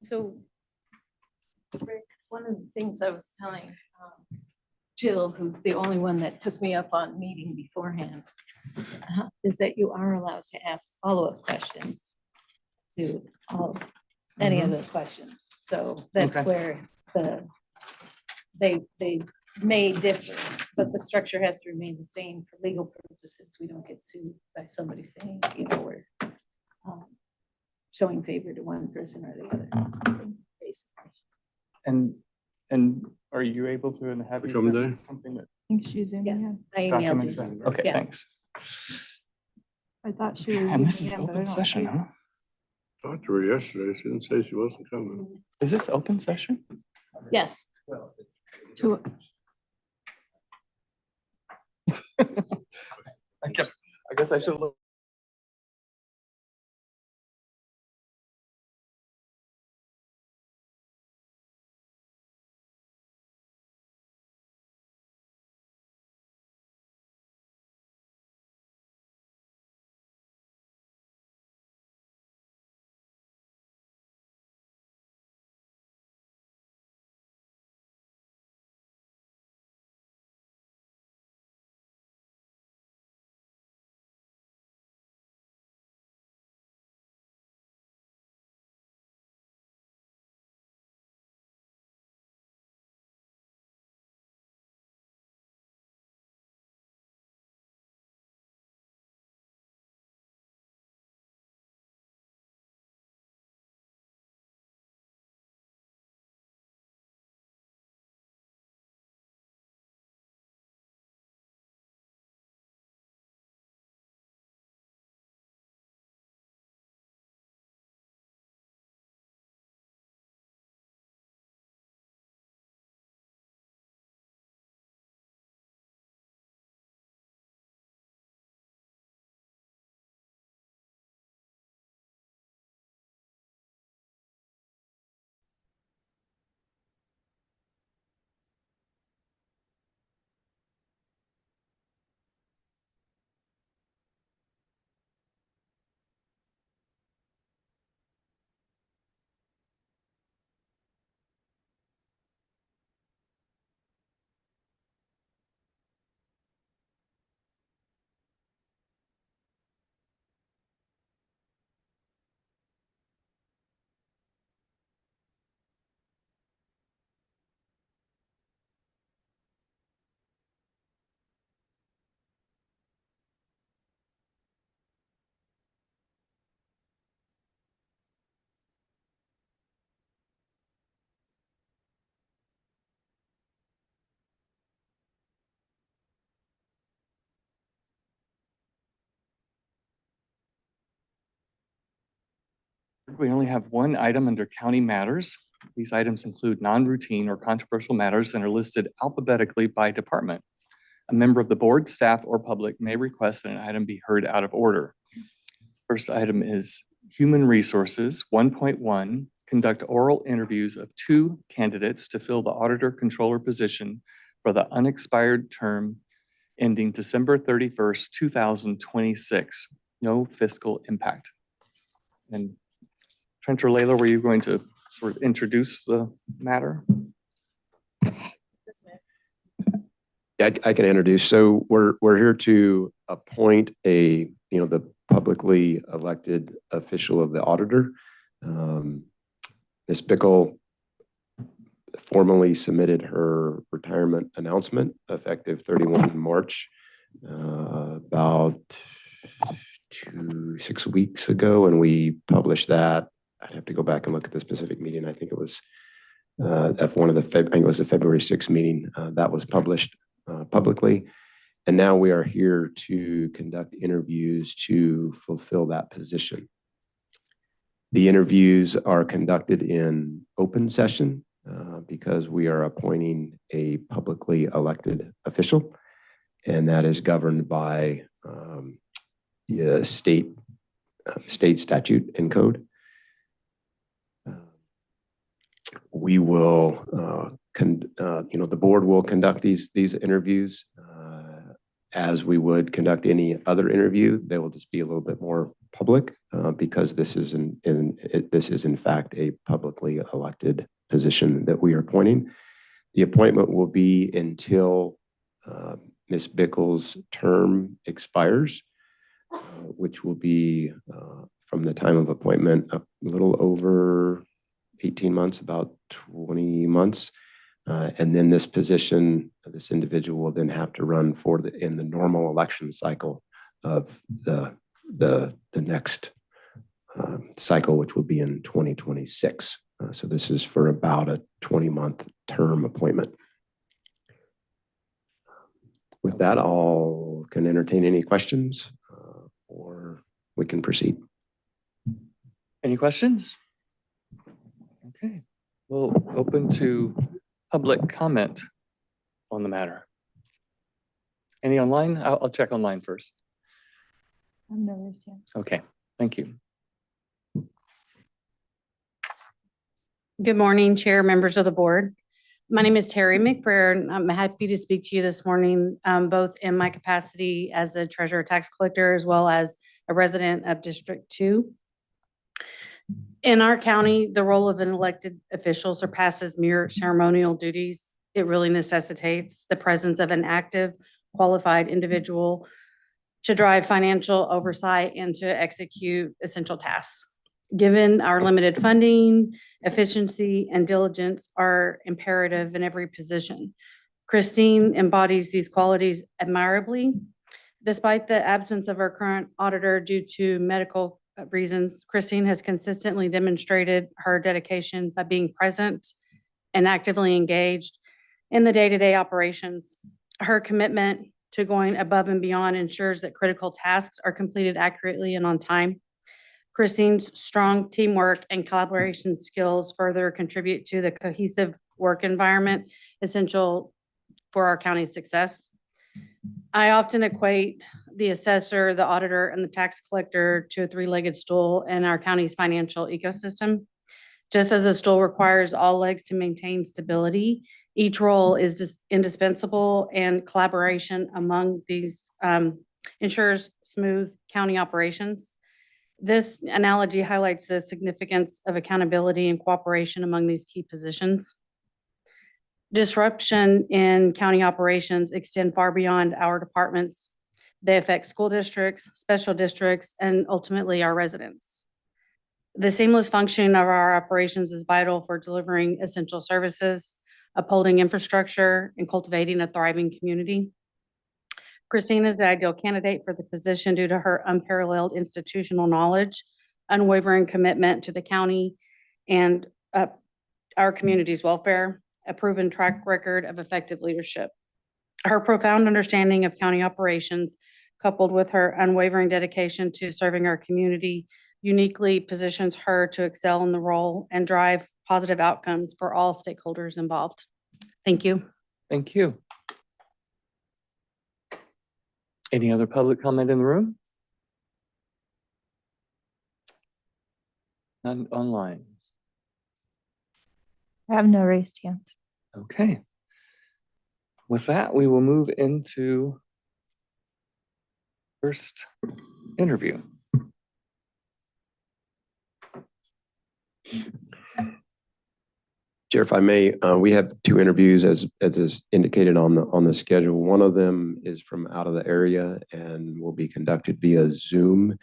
So Rick, one of the things I was telling Jill, who's the only one that took me up on meeting beforehand, is that you are allowed to ask follow-up questions to any of the questions. So that's where they may differ, but the structure has to remain the same for legal purposes. We don't get sued by somebody saying, we're showing favor to one person or the other, basically. And are you able to have something that I think she's in. Yes, Yeah. I emailed documents you. that? Okay, Yeah. thanks. I thought she was. And this is zooming in, but I open don't session, see- huh? Talked to her yesterday. She didn't say she wasn't coming. Is this open session? Yes. To I guess I should look. We only have one item under county matters. These items include non-routine or controversial matters and are listed alphabetically by department. A member of the board, staff, or public may request that an item be heard out of order. First item is Human Resources 1.1, conduct oral interviews of 2 candidates to fill the auditor controller position for the unexpired term ending December 31st, 2026. No fiscal impact. And Trent or Layla, were you going to sort of introduce the matter? Yeah, I can introduce. So we're here to appoint the publicly elected official of the auditor. Ms. Bickle formally submitted her retirement announcement effective 31 March, about 6 weeks ago, and we published that. I'd have to go back and look at the specific meeting. I think it was F1 of the I think it was the February 6th meeting that was published publicly. And now we are here to conduct interviews to fulfill that position. The interviews are conducted in open session because we are appointing a publicly elected official, and that is governed by state statute and code. We will, the board will conduct these interviews as we would conduct any other interview, they will just be a little bit more public because this is in fact a publicly elected position that we are appointing. The appointment will be until Ms. Bickle's term expires, which will be from the time of appointment a little over 18 months, about 20 months. And then this position, this individual will then have to run in the normal election cycle of the next cycle, which will be in 2026. So this is for about a 20-month term appointment. With that, I'll can entertain any questions or we can proceed. Any questions? Okay, we'll open to public comment on the matter. Any online? I'll check online first. I've never raised hands. Okay, thank you. Good morning, Chair, members of the board. My name is Terry McBrayer, and I'm happy to speak to you this morning, both in my capacity as a treasurer tax collector as well as a resident of District 2. In our county, the role of an elected official surpasses mere ceremonial duties. It really necessitates the presence of an active, qualified individual to drive financial oversight and to execute essential tasks. Given our limited funding, efficiency and diligence are imperative in every position. Christine embodies these qualities admirably. Despite the absence of our current auditor due to medical reasons, Christine has consistently demonstrated her dedication by being present and actively engaged in the day-to-day operations. Her commitment to going above and beyond ensures that critical tasks are completed accurately and on time. Christine's strong teamwork and collaboration skills further contribute to the cohesive work environment essential for our county's success. I often equate the assessor, the auditor, and the tax collector to a three-legged stool in our county's financial ecosystem. Just as a stool requires all legs to maintain stability, each role is indispensable, and collaboration among these ensures smooth county operations. This analogy highlights the significance of accountability and cooperation among these key positions. Disruption in county operations extend far beyond our departments. They affect school districts, special districts, and ultimately our residents. The seamless functioning of our operations is vital for delivering essential services, upholding infrastructure, and cultivating a thriving community. Christine is the ideal candidate for the position due to her unparalleled institutional knowledge, unwavering commitment to the county and our community's welfare, a proven track record of effective leadership. Her profound understanding of county operations, coupled with her unwavering dedication to serving our community, uniquely positions her to excel in the role and drive positive outcomes for all stakeholders involved. Thank you. Thank you. Any other public comment in the room? None online. I have no raised hands. Okay. With that, we will move into first interview. Chair, if I may, we have two interviews as is indicated on the schedule. One of them is from out of the area and will be conducted via Zoom.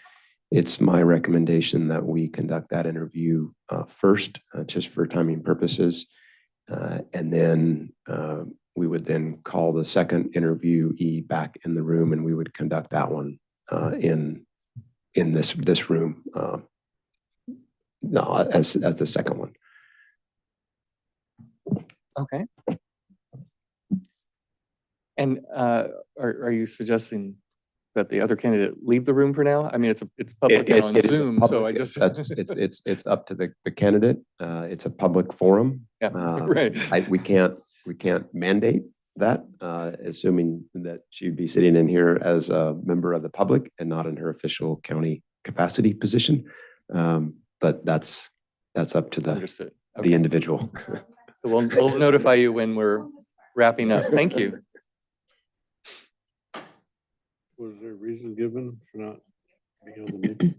It's my recommendation that we conduct that interview first, just for timing purposes. And then we would then call the second interviewee back in the room, and we would conduct that one in this room. No, as the second one. Okay. And are you suggesting that the other candidate leave the room for now? I mean, it's public and on It is a Zoom, so I public- just. It's up to the candidate. It's a public forum. Yeah, right. We can't mandate that, assuming that she'd be sitting in here as a member of the public and not in her official county capacity position. But that's up to Understood. the Okay. individual. So we'll notify you when we're wrapping up. Thank you. Was there a reason given for not being able to make it?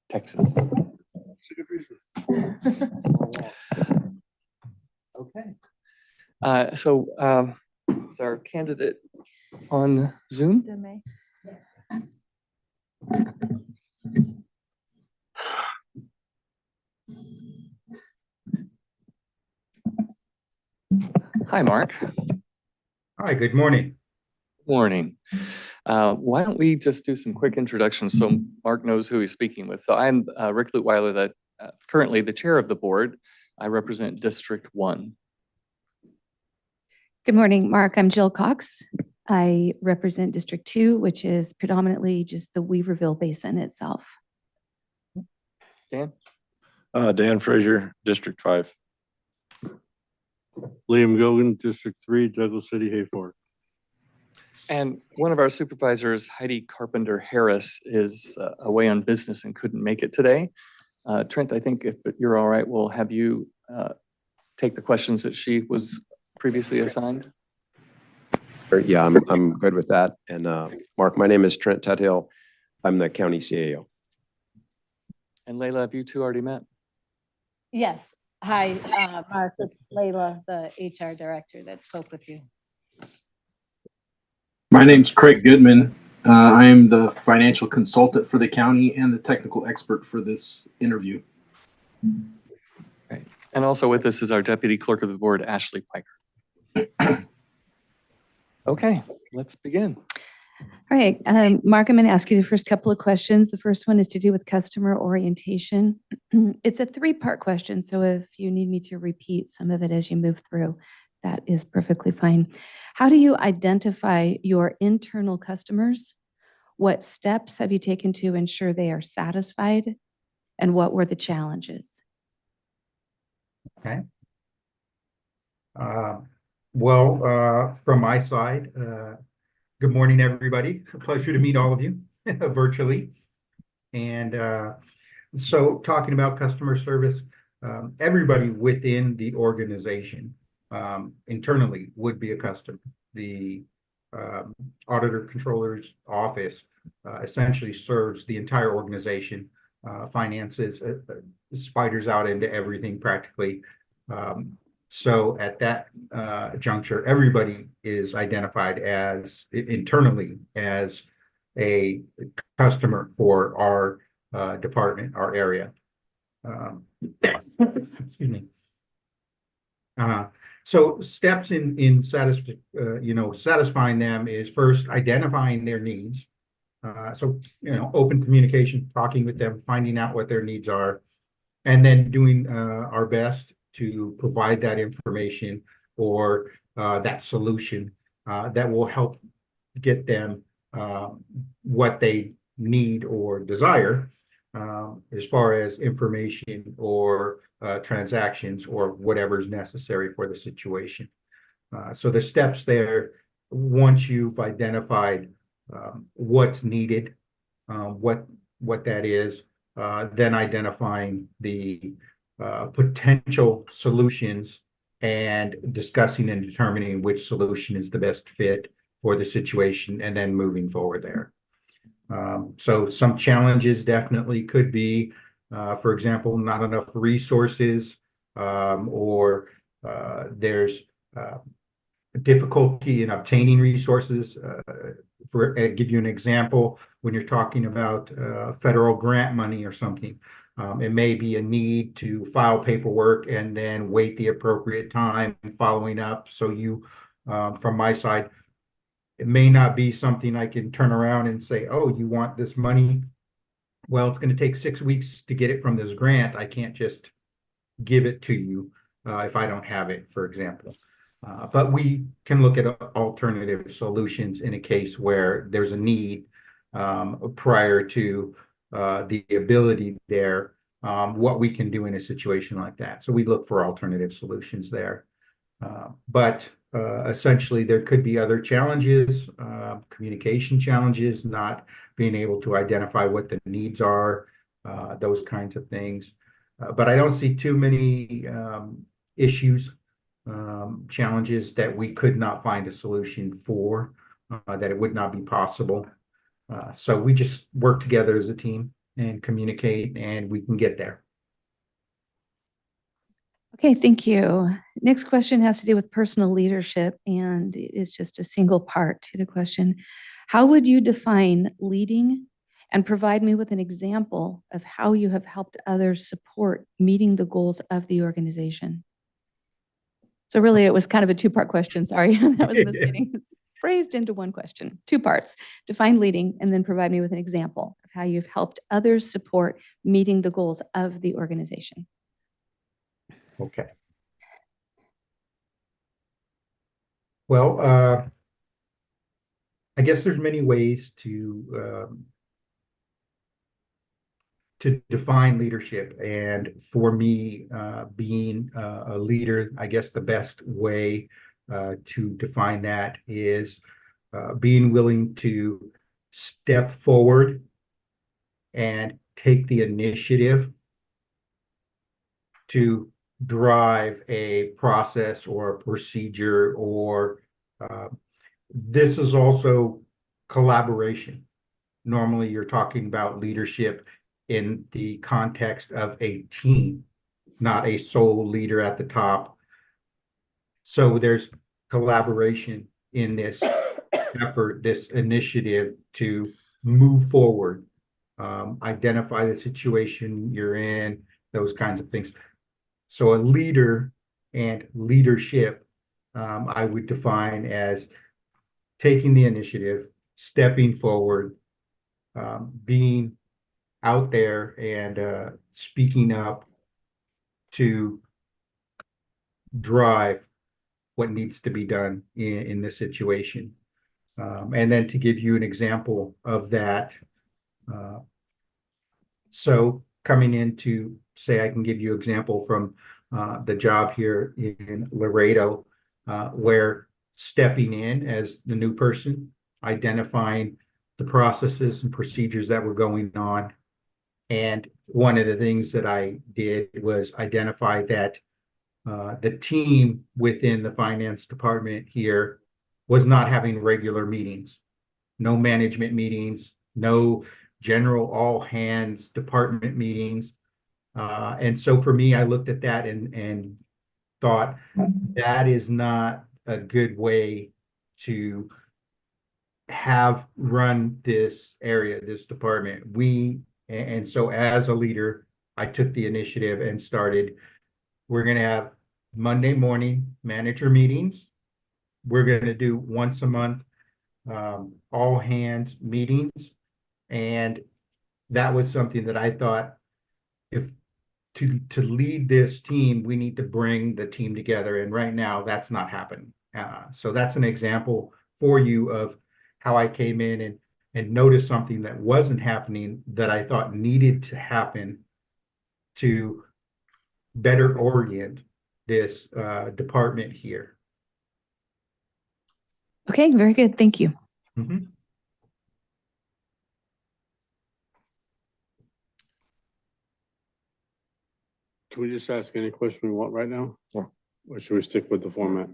Texas. It's a good reason. Okay. Is our candidate on Zoom? May. Hi, Mark. Hi, good morning. Morning. Why don't we just do some quick introductions so Mark knows who he's speaking with? So I'm Rick Lutweiler, currently the chair of the board. I represent District 1. Good morning, Mark. I'm Jill Cox. I represent District 2, which is predominantly just the Weaverville Basin itself. Dan? Dan Frazier, District 5. Liam Gogan, District 3, Douglas City, Hayfork. And one of our supervisors, Heidi Carpenter Harris, is away on business and couldn't make it today. Trent, I think if you're all right, we'll have you take the questions that she was previously assigned. Yeah, I'm good with that. And Mark, my name is Trent Tuthill. I'm the county CAO. And Layla, have you two already met? Yes. Hi, Mark, it's Layla, the HR director that spoke with you. My name's Craig Goodman. I am the financial consultant for the county and the technical expert for this interview. Right. And also with us is our deputy clerk of the board, Ashley Piker. Okay, let's begin. All right, Mark, I'm going to ask you the first couple of questions. The first one is to do with customer orientation. It's a three-part question, so if you need me to repeat some of it as you move through, that is perfectly fine. How do you identify your internal customers? What steps have you taken to ensure they are satisfied? And what were the challenges? Okay. From my side, good morning, everybody. A pleasure to meet all of you virtually. And so talking about customer service, everybody within the organization internally would be a customer. The auditor controller's office essentially serves the entire organization, finances, spiders out into everything practically. So at that juncture, everybody is identified as internally as a customer for our department, our area. Excuse me. So steps in satisfying them is first identifying their needs. Open communication, talking with them, finding out what their needs are, and then doing our best to provide that information or that solution that will help get them what they need or desire as far as information or transactions or whatever's necessary for the situation. So the steps there, once you've identified what's needed, what that is, then identifying the potential solutions and discussing and determining which solution is the best fit for the situation, and then moving forward there. So some challenges definitely could be, for example, not enough resources, or there's difficulty in obtaining resources. Give you an example, when you're talking about federal grant money or something, it may be a need to file paperwork and then wait the appropriate time following up. So you, from my side, it may not be something I can turn around and say, oh, you want this money? Well, it's going to take 6 weeks to get it from this grant. I can't just give it to you if I don't have it, for example. But we can look at alternative solutions in a case where there's a need prior to the ability there, what we can do in a situation like that. So we look for alternative solutions there. But essentially, there could be other challenges, communication challenges, not being able to identify what the needs are, those kinds of things. But I don't see too many issues, challenges that we could not find a solution for, that it would not be possible. So we just work together as a team and communicate, and we can get there. Okay, thank you. Next question has to do with personal leadership, and it is just a single part to the question. How would you define leading, and provide me with an example of how you have helped others support meeting the goals of the organization? So really, it was kind of a two-part question. Sorry, that was misleading. Phrased into one question, two parts. Define leading, and then provide me with an example of how you've helped others support meeting the goals of the organization. Okay. Well, I guess there's many ways to define leadership, and for me, being a leader, I guess the best way to define that is being willing to step forward and take the initiative to drive a process or a procedure, or this is also collaboration. Normally, you're talking about leadership in the context of a team, not a sole leader at the top. So there's collaboration in this effort, this initiative to move forward, identify the situation you're in, those kinds of things. So a leader and leadership, I would define as taking the initiative, stepping forward, being out there and speaking up to drive what needs to be done in this situation. And then to give you an example of that, so coming into, say, I can give you an example from the job here in Laredo, where stepping in as the new person, identifying the processes and procedures that were going on. And one of the things that I did was identify that the team within the finance department here was not having regular meetings, no management meetings, no general all hands department meetings. And so for me, I looked at that and thought that is not a good way to have run this area, this department. And so as a leader, I took the initiative and started, we're going to have Monday morning manager meetings. We're going to do once a month all hands meetings. And that was something that I thought, if to lead this team, we need to bring the team together. And right now that's not happening. So that's an example for you of how I came in and noticed something that wasn't happening that I thought needed to happen to better orient this department here. Okay, very good. Thank you. Mhm. Can we just ask any question we want right now? Sure. Or should we stick with the format?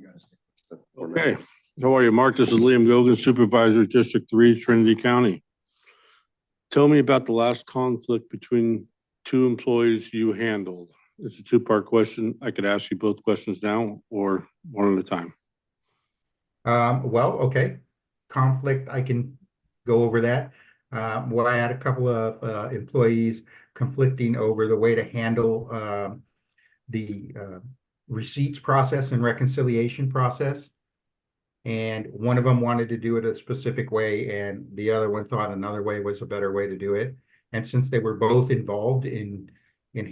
Okay, how are you, Mark? This is Liam Gogan, Supervisor, District 3, Trinity County. Tell me about the last conflict between two employees you handled. It's a two-part question. I could ask you both questions now or one at a time. Well, okay. Conflict, I can go over that. Well, I had a couple of employees conflicting over the way to handle the receipts process and reconciliation process. And one of them wanted to do it a specific way, and the other one thought another way was a better way to do it. And since they were both involved in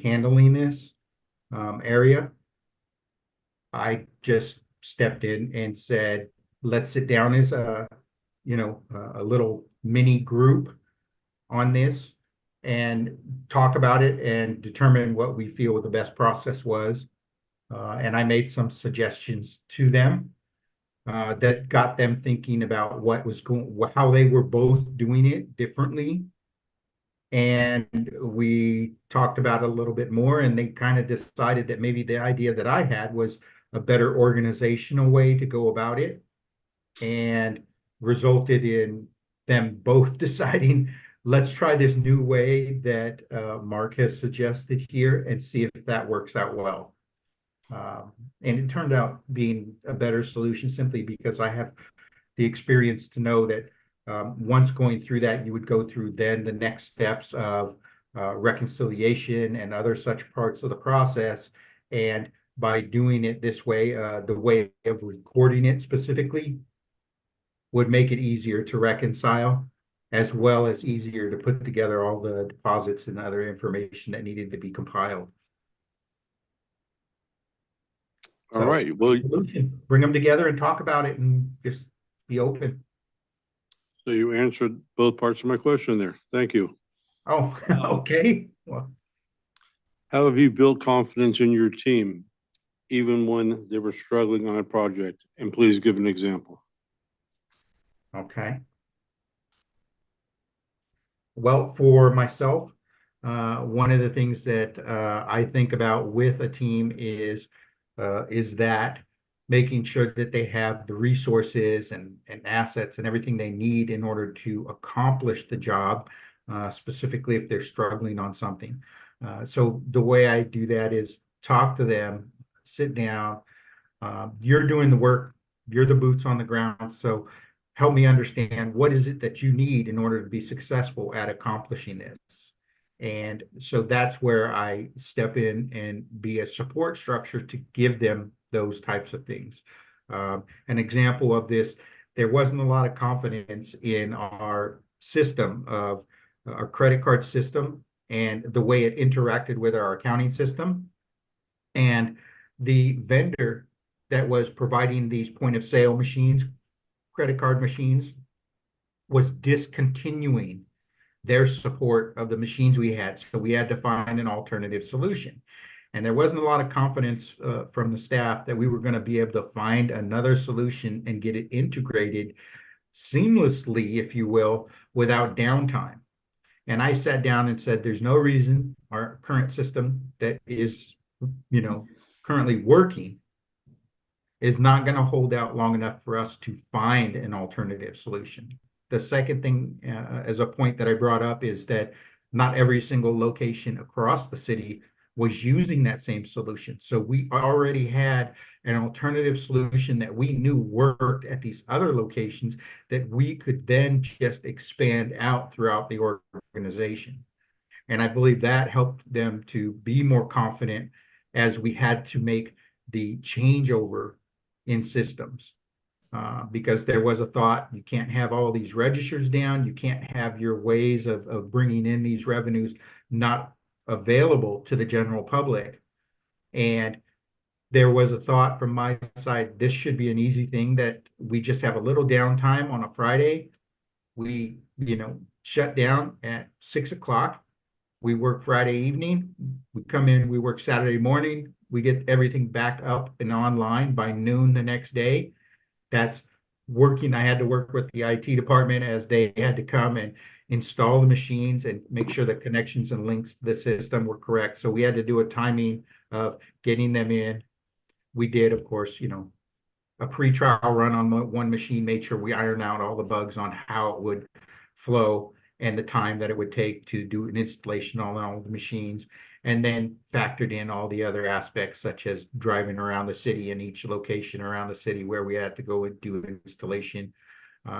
handling this area, I just stepped in and said, let's sit down as a little mini group on this and talk about it and determine what we feel the best process was. And I made some suggestions to them that got them thinking about how they were both doing it differently. And we talked about it a little bit more, and they kind of decided that maybe the idea that I had was a better organizational way to go about it, and resulted in them both deciding, let's try this new way that Mark has suggested here and see if that works out well. And it turned out being a better solution simply because I have the experience to know that once going through that, you would go through then the next steps of reconciliation and other such parts of the process. And by doing it this way, the way of recording it specifically would make it easier to reconcile, as well as easier to put together all the deposits and other information that needed to be compiled. All right, well, Solution, bring them together and talk about it and just be open. so you answered both parts of my question there. Thank you. Oh, okay. Well, How have you built confidence in your team, even when they were struggling on a project? And please give an example. okay. Well, for myself, one of the things that I think about with a team is that making sure that they have the resources and assets and everything they need in order to accomplish the job, specifically if they're struggling on something. So the way I do that is talk to them, sit down. You're doing the work, you're the boots on the ground. So help me understand, what is it that you need in order to be successful at accomplishing this? And so that's where I step in and be a support structure to give them those types of things. An example of this, there wasn't a lot of confidence in our system of our credit card system and the way it interacted with our accounting system. And the vendor that was providing these point of sale machines, credit card machines, was discontinuing their support of the machines we had. So we had to find an alternative solution. And there wasn't a lot of confidence from the staff that we were going to be able to find another solution and get it integrated seamlessly, if you will, without downtime. And I sat down and said, there's no reason our current system that is, currently working is not going to hold out long enough for us to find an alternative solution. The second thing, as a point that I brought up, is that not every single location across the city was using that same solution. So we already had an alternative solution that we knew worked at these other locations that we could then just expand out throughout the organization. And I believe that helped them to be more confident as we had to make the changeover in systems. Because there was a thought, you can't have all these registers down, you can't have your ways of bringing in these revenues not available to the general public. And there was a thought from my side, this should be an easy thing that we just have a little downtime on a Friday. We, shut down at 6 o'clock. We work Friday evening, we come in, we work Saturday morning, we get everything back up and online by noon the next day. That's working. I had to work with the IT department as they had to come and install the machines and make sure the connections and links to the system were correct. So we had to do a timing of getting them in. We did, of course, a pre-trial run on one machine, made sure we iron out all the bugs on how it would flow and the time that it would take to do an installation on all the machines, and then factored in all the other aspects such as driving around the city in each location around the city where we had to go and do installation.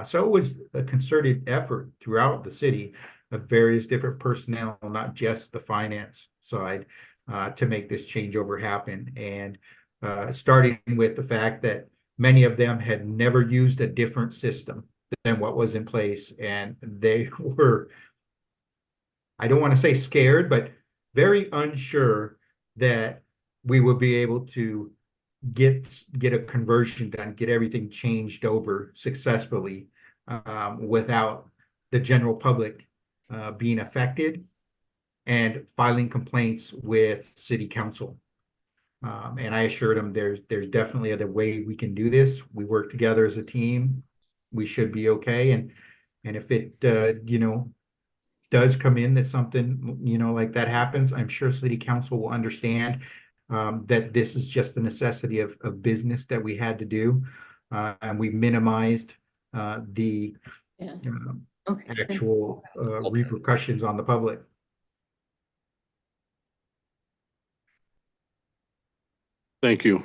So it was a concerted effort throughout the city of various different personnel, not just the finance side, to make this changeover happen. And starting with the fact that many of them had never used a different system than what was in place. And they were, I don't want to say scared, but very unsure that we would be able to get a conversion done, get everything changed over successfully without the general public being affected and filing complaints with city council. And I assured them there's definitely a way we can do this. We work together as a team. We should be okay. And if it does come in that something like that happens, I'm sure city council will understand that this is just the necessity of business that we had to do, and we minimized the Okay. actual repercussions on the public. Thank you.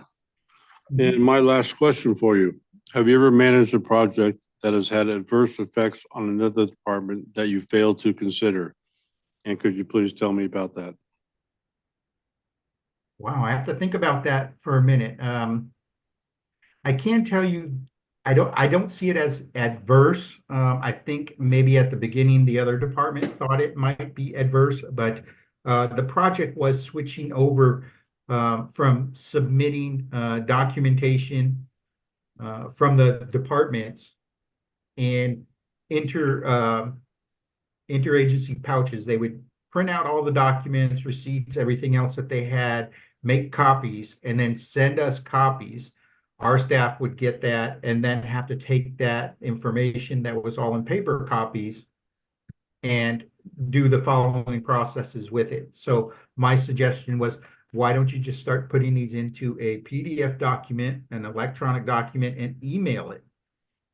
And my last question for you, have you ever managed a project that has had adverse effects on another department that you failed to consider? And could you please tell me about that? Wow, I have to think about that for a minute. I can tell you, I don't see it as adverse. I think maybe at the beginning, the other department thought it might be adverse, but the project was switching over from submitting documentation from the departments and interagency pouches. They would print out all the documents, receipts, everything else that they had, make copies, and then send us copies. Our staff would get that and then have to take that information that was all in paper copies and do the following processes with it. So my suggestion was, why don't you just start putting these into a PDF document, an electronic document, and email it?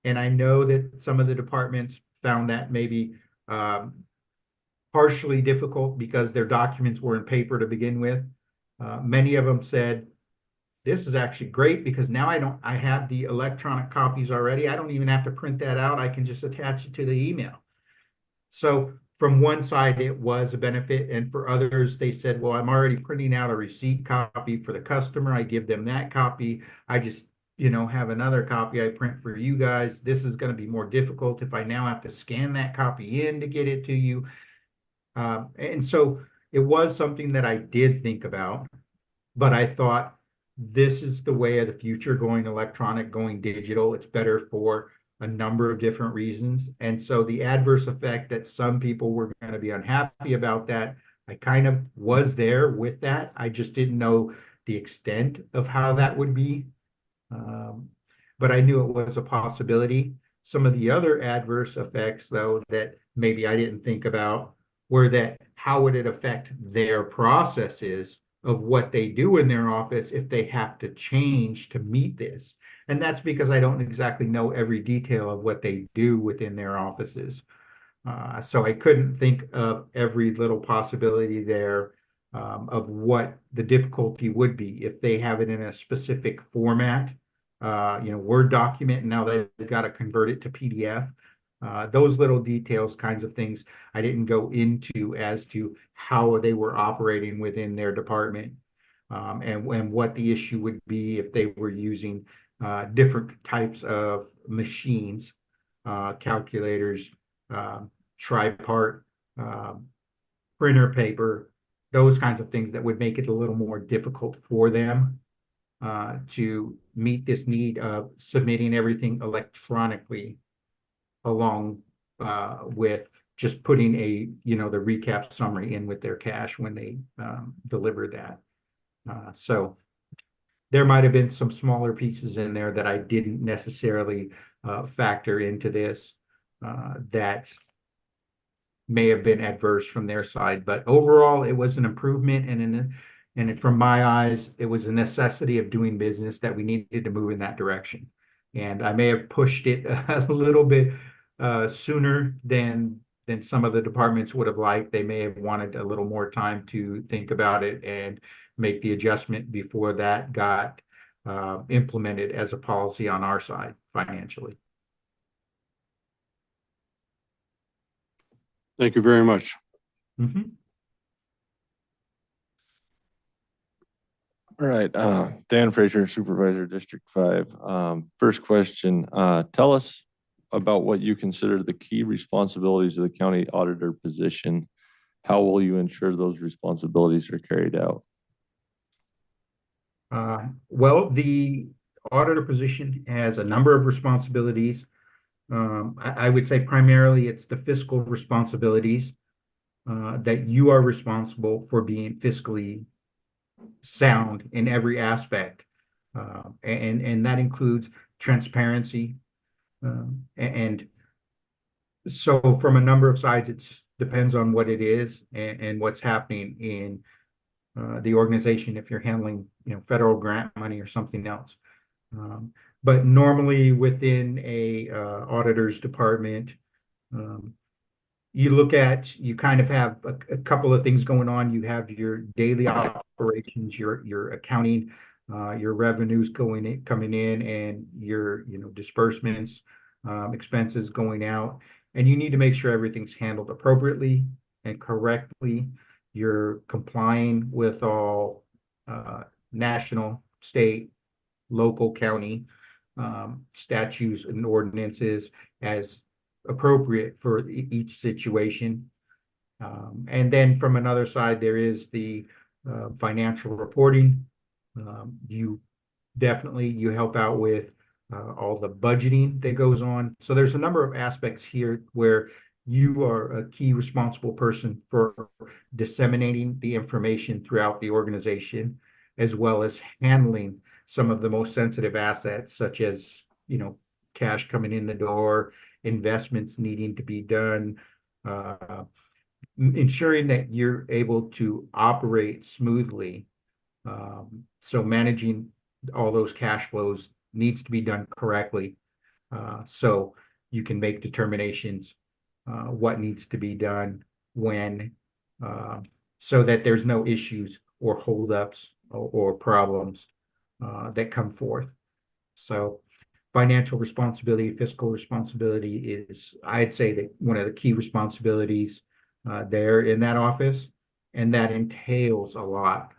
And I know that some of the departments found that maybe partially difficult because their documents were in paper to begin with. Many of them said, this is actually great because now I have the electronic copies already. I don't even have to print that out. I can just attach it to the email. So from one side, it was a benefit. And for others, they said, well, I'm already printing out a receipt copy for the customer. I give them that copy. I just, have another copy I print for you guys. This is going to be more difficult if I now have to scan that copy in to get it to you. And so it was something that I did think about, but I thought this is the way of the future, going electronic, going digital. It's better for a number of different reasons. And so the adverse effect that some people were going to be unhappy about that, I kind of was there with that. I just didn't know the extent of how that would be. But I knew it was a possibility. Some of the other adverse effects, though, that maybe I didn't think about were that how would it affect their processes of what they do in their office if they have to change to meet this. And that's because I don't exactly know every detail of what they do within their offices. So I couldn't think of every little possibility there of what the difficulty would be if they have it in a specific format, Word document, and now they've got to convert it to PDF. Those little details, kinds of things I didn't go into as to how they were operating within their department, and what the issue would be if they were using different types of machines, calculators, tripart, printer paper, those kinds of things that would make it a little more difficult for them to meet this need of submitting everything electronically along with just putting the recap summary in with their cash when they deliver that. So there might have been some smaller pieces in there that I didn't necessarily factor into this that may have been adverse from their side, but overall it was an improvement, and from my eyes, it was a necessity of doing business that we needed to move in that direction. And I may have pushed it a little bit sooner than some of the departments would have liked. They may have wanted a little more time to think about it and make the adjustment before that got implemented as a policy on our side financially. Thank you very much. Mhm. All right, Dan Frazier, Supervisor, District 5. First question, tell us about what you consider the key responsibilities of the county auditor position. How will you ensure those responsibilities are carried out? Well, the auditor position has a number of responsibilities. I would say primarily it's the fiscal responsibilities that you are responsible for being fiscally sound in every aspect. And that includes transparency. And so from a number of sides, it just depends on what it is and what's happening in the organization if you're handling, federal grant money or something else. But normally within a auditor's department, you look at, you kind of have a couple of things going on. You have your daily operations, your accounting, your revenues coming in, and your, disbursements, expenses going out. And you need to make sure everything's handled appropriately and correctly. You're complying with all national, state, local, county statutes and ordinances as appropriate for each situation. And then from another side, there is the financial reporting. You help out with all the budgeting that goes on. So there's a number of aspects here where you are a key responsible person for disseminating the information throughout the organization, as well as handling some of the most sensitive assets, such as, cash coming in the door, investments needing to be done, ensuring that you're able to operate smoothly. So managing all those cash flows needs to be done correctly. So you can make determinations what needs to be done when, so that there's no issues or holdups or problems that come forth. So financial responsibility, fiscal responsibility is, I'd say, that one of the key responsibilities there in that office, and that entails a lot.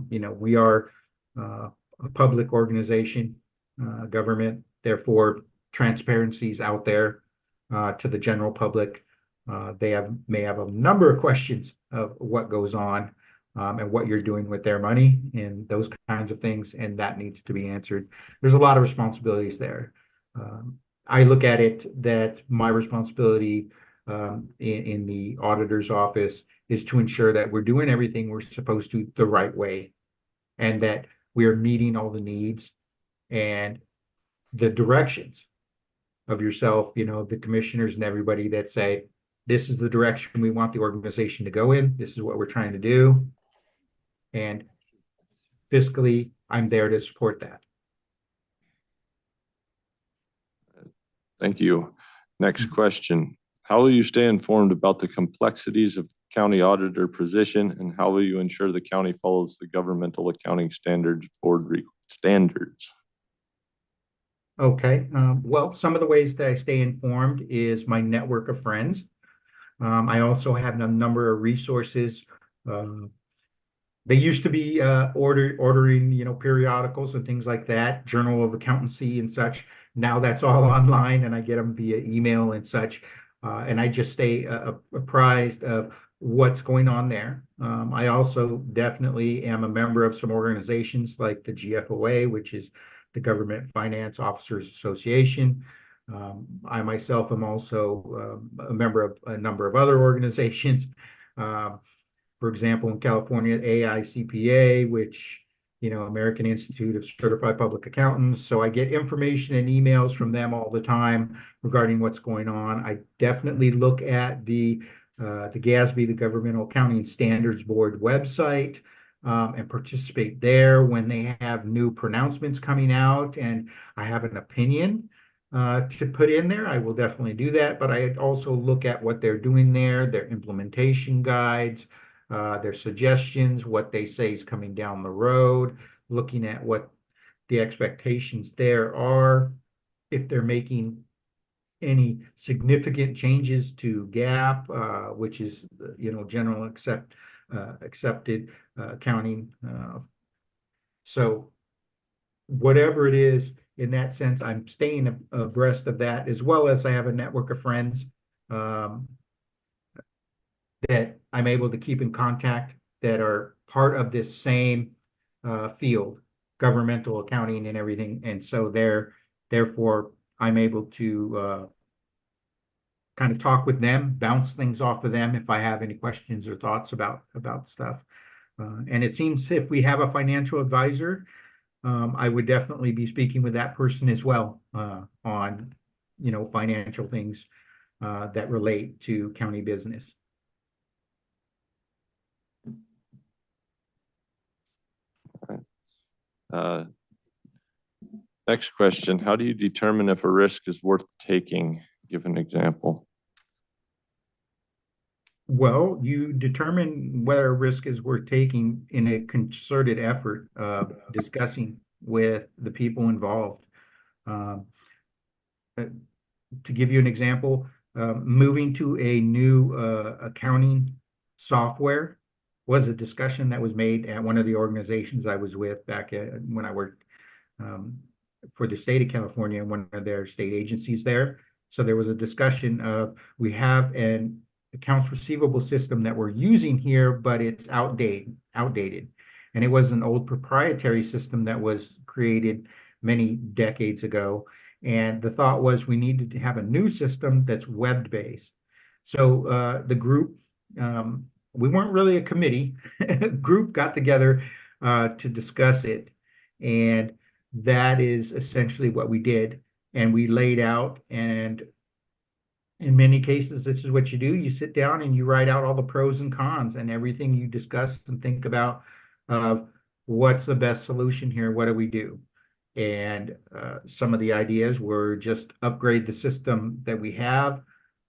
We are a public organization, government, therefore transparency is out there to the general public. They may have a number of questions of what goes on and what you're doing with their money and those kinds of things, and that needs to be answered. There's a lot of responsibilities there. I look at it that my responsibility in the auditor's office is to ensure that we're doing everything we're supposed to the right way, and that we're meeting all the needs and the directions of yourself, the commissioners and everybody that say, this is the direction we want the organization to go in. This is what we're trying to do. And fiscally, I'm there to support that. Thank you. Next question. How will you stay informed about the complexities of county auditor position, and how will you ensure the county follows the governmental accounting standards board standards? Okay, well, some of the ways that I stay informed is my network of friends. I also have a number of resources. They used to be ordering, periodicals and things like that, Journal of Accountancy and such. Now that's all online, and I get them via email and such. And I just stay apprised of what's going on there. I also definitely am a member of some organizations like the GFOA, which is the Government Finance Officers Association. I myself am also a member of a number of other organizations. For example, in California, AICPA, which, American Institute of Certified Public Accountants. So I get information and emails from them all the time regarding what's going on. I definitely look at the GASB, the Governmental Accounting Standards Board website, and participate there when they have new pronouncements coming out, and I have an opinion to put in there. I will definitely do that, but I also look at what they're doing there, their implementation guides, their suggestions, what they say is coming down the road, looking at what the expectations there are, if they're making any significant changes to GAAP, which is, general accepted accounting. So whatever it is, in that sense, I'm staying abreast of that, as well as I have a network of friends that I'm able to keep in contact that are part of this same field, governmental accounting and everything. And so therefore, I'm able to kind of talk with them, bounce things off of them if I have any questions or thoughts about stuff. And it seems if we have a financial advisor, I would definitely be speaking with that person as well on, financial things that relate to county business. Next question. How do you determine if a risk is worth taking? Give an example. Well, you determine whether a risk is worth taking in a concerted effort of discussing with the people involved. Um, uh, to give you an example, moving to a new accounting software was a discussion that was made at one of the organizations I was with back when I worked um, for the state of California, one of their state agencies there. So there was a discussion of, we have an accounts receivable system that we're using here, but it's outdated. And it was an old proprietary system that was created many decades ago. And the thought was we needed to have a new system that's web-based. So the group, we weren't really a committee, group got together to discuss it. And that is essentially what we did. And we laid out, and in many cases, this is what you do. You sit down and you write out all the pros and cons and everything you discuss and think about of what's the best solution here? What do we do? And some of the ideas were just upgrade the system that we have.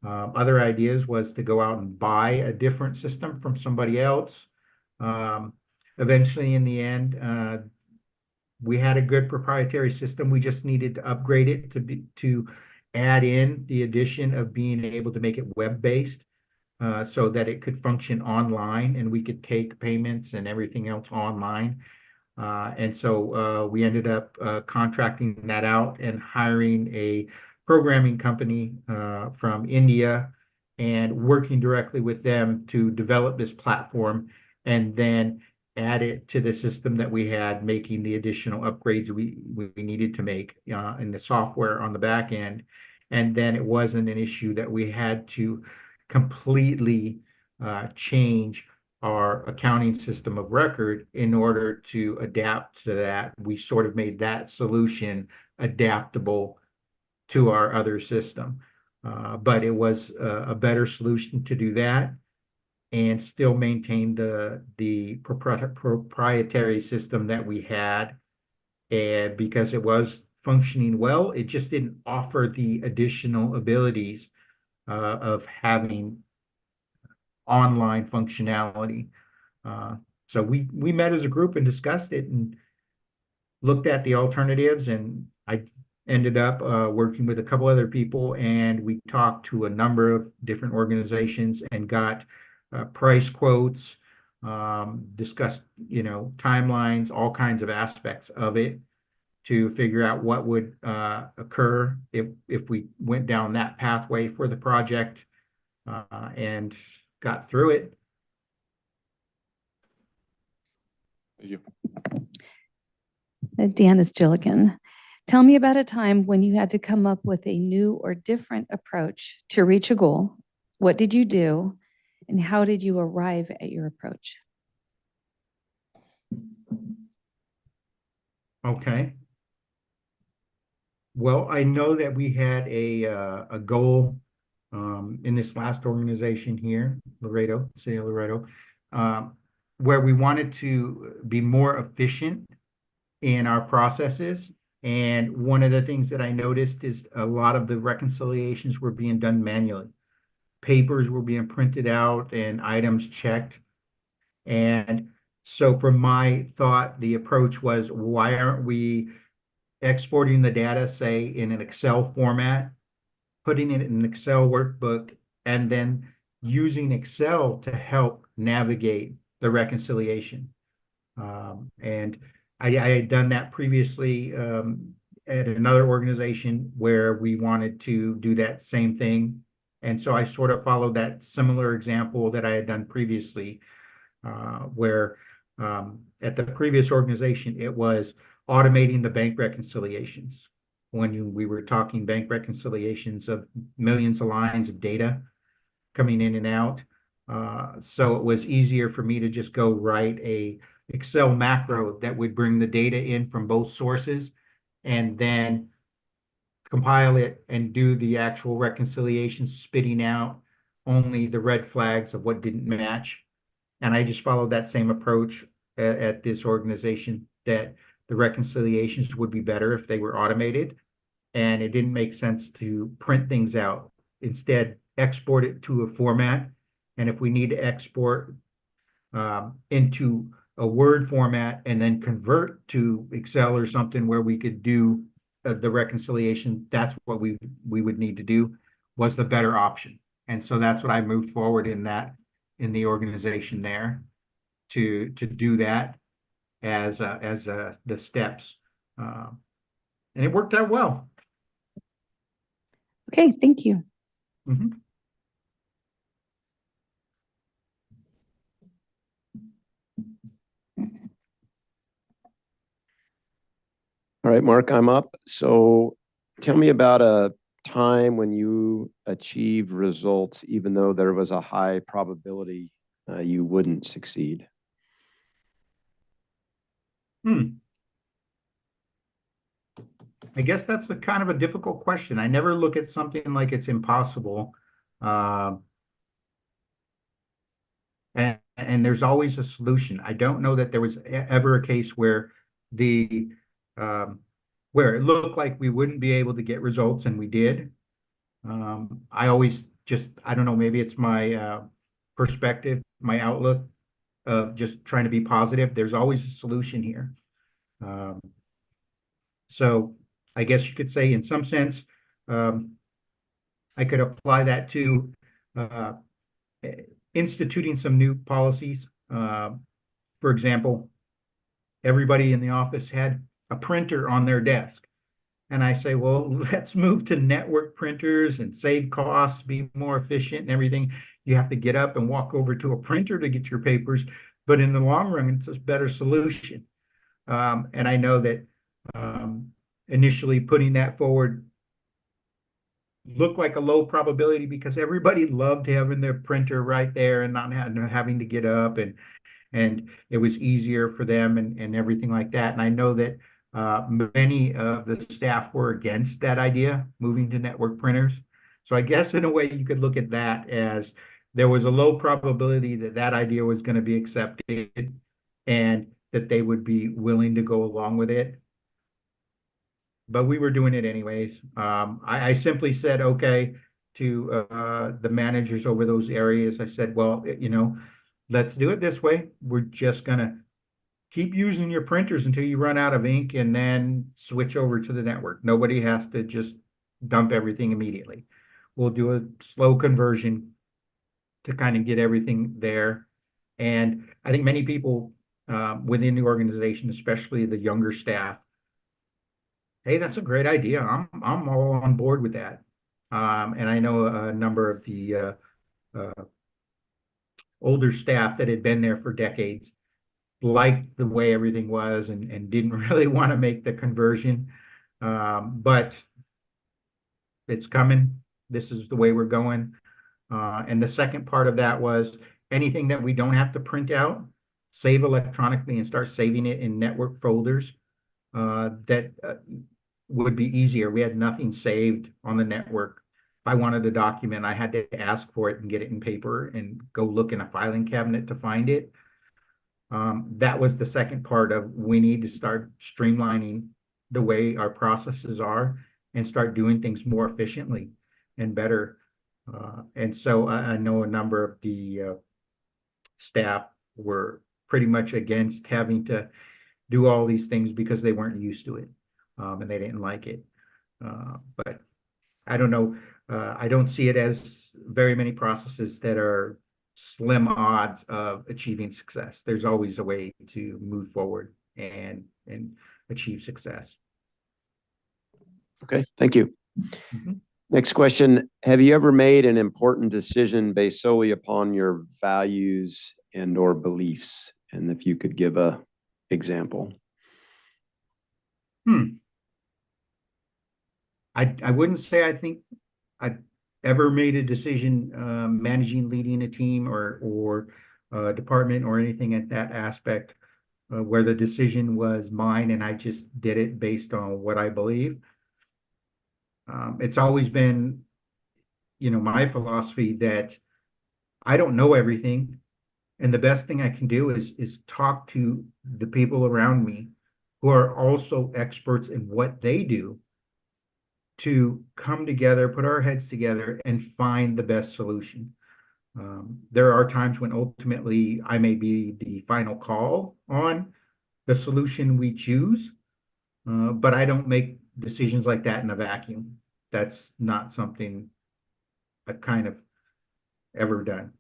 Other ideas was to go out and buy a different system from somebody else. Eventually, in the end, we had a good proprietary system. We just needed to upgrade it to add in the addition of being able to make it web-based so that it could function online and we could take payments and everything else online. And so we ended up contracting that out and hiring a programming company from India and working directly with them to develop this platform and then add it to the system that we had, making the additional upgrades we needed to make in the software on the back end. And then it wasn't an issue that we had to completely change our accounting system of record in order to adapt to that. We sort of made that solution adaptable to our other system. But it was a better solution to do that and still maintain the proprietary system that we had. And because it was functioning well, it just didn't offer the additional abilities of having online functionality. So we met as a group and discussed it and looked at the alternatives, and I ended up working with a couple other people, and we talked to a number of different organizations and got price quotes, discussed, timelines, all kinds of aspects of it to figure out what would occur if we went down that pathway for the project, and got through it. Thank you. Deanna's Gilligan. Tell me about a time when you had to come up with a new or different approach to reach a goal. What did you do, and how did you arrive at your approach? Okay. Well, I know that we had a goal in this last organization here, Laredo, City of Laredo, where we wanted to be more efficient in our processes. And one of the things that I noticed is a lot of the reconciliations were being done manually. Papers were being printed out and items checked. And so for my thought, the approach was, why aren't we exporting the data, say, in an Excel format, putting it in an Excel workbook, and then using Excel to help navigate the reconciliation. And I had done that previously at another organization where we wanted to do that same thing. And so I sort of followed that similar example that I had done previously, where at the previous organization, it was automating the bank reconciliations. When we were talking bank reconciliations of millions of lines of data coming in and out. So it was easier for me to just go write a Excel macro that would bring the data in from both sources and then compile it and do the actual reconciliation, spitting out only the red flags of what didn't match. And I just followed that same approach at this organization, that the reconciliations would be better if they were automated. And it didn't make sense to print things out. Instead, export it to a format And if we need to export into a Word format and then convert to Excel or something where we could do the reconciliation, that's what we would need to do, was the better option. And so that's what I moved forward in the organization there to do that as the steps. And it worked out well. Okay, thank you. Mhm. All right, Mark, I'm up. So tell me about a time when you achieved results, even though there was a high probability you wouldn't succeed. I guess that's a kind of a difficult question. I never look at something like it's impossible. And there's always a solution. I don't know that there was ever a case where where it looked like we wouldn't be able to get results and we did. I always just, I don't know, maybe it's my perspective, my outlook of just trying to be positive. There's always a solution here. So I guess you could say in some sense, I could apply that to instituting some new policies. For example, everybody in the office had a printer on their desk. And I say, well, let's move to network printers and save costs, be more efficient and everything. You have to get up and walk over to a printer to get your papers. But in the long run, it's a better solution. And I know that initially putting that forward looked like a low probability because everybody loved having their printer right there and not having to get up, and it was easier for them and everything like that. And I know that many of the staff were against that idea, moving to network printers. So I guess in a way you could look at that as there was a low probability that that idea was going to be accepted and that they would be willing to go along with it. But we were doing it anyways. I simply said, okay, to the managers over those areas. I said, well, let's do it this way. We're just going to keep using your printers until you run out of ink and then switch over to the network. Nobody has to just dump everything immediately. We'll do a slow conversion to kind of get everything there. And I think many people within the organization, especially the younger staff, hey, that's a great idea. I'm all on board with that. And I know a number of the older staff that had been there for decades liked the way everything was and didn't really want to make the conversion. But it's coming. This is the way we're going. And the second part of that was anything that we don't have to print out, save electronically and start saving it in network folders. That would be easier. We had nothing saved on the network. If I wanted a document, I had to ask for it and get it in paper and go look in a filing cabinet to find it. That was the second part of we need to start streamlining the way our processes are and start doing things more efficiently and better. And so I know a number of the staff were pretty much against having to do all these things because they weren't used to it and they didn't like it. But I don't know. I don't see it as very many processes that are slim odds of achieving success. There's always a way to move forward and achieve success. Okay, thank you. Mhm. Next question. Have you ever made an important decision based solely upon your values and or beliefs? And if you could give a example. I wouldn't say I think I ever made a decision managing, leading a team or department or anything at that aspect where the decision was mine and I just did it based on what I believe. It's always been, my philosophy that I don't know everything, and the best thing I can do is talk to the people around me who are also experts in what they do to come together, put our heads together, and find the best solution. There are times when ultimately I may be the final call on the solution we choose, but I don't make decisions like that in a vacuum. That's not something I've kind of ever done.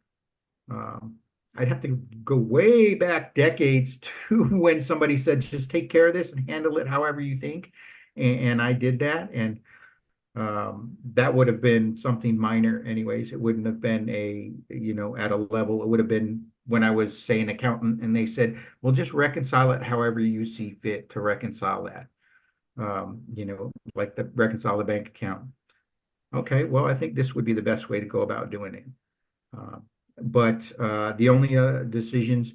I'd have to go way back decades to when somebody said, just take care of this and handle it however you think. And I did that. And that would have been something minor anyways. It wouldn't have been at a level, it would have been when I was, say, an accountant and they said, well, just reconcile it however you see fit to reconcile that. Like reconcile the bank account. Okay, well, I think this would be the best way to go about doing it. But the only decisions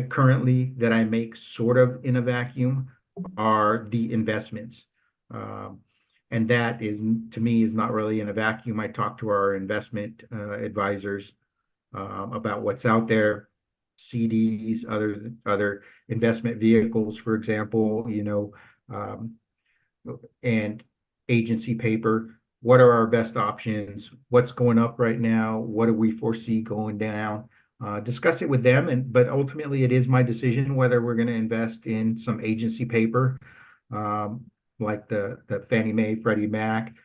currently that I make sort of in a vacuum are the investments. And that is, to me, is not really in a vacuum. I talk to our investment advisors about what's out there, CDs, other investment vehicles, for example, and agency paper. What are our best options? What's going up right now? What do we foresee going down? Discuss it with them, but ultimately it is my decision whether we're going to invest in some agency paper, like the Fannie Mae, Freddie Mac,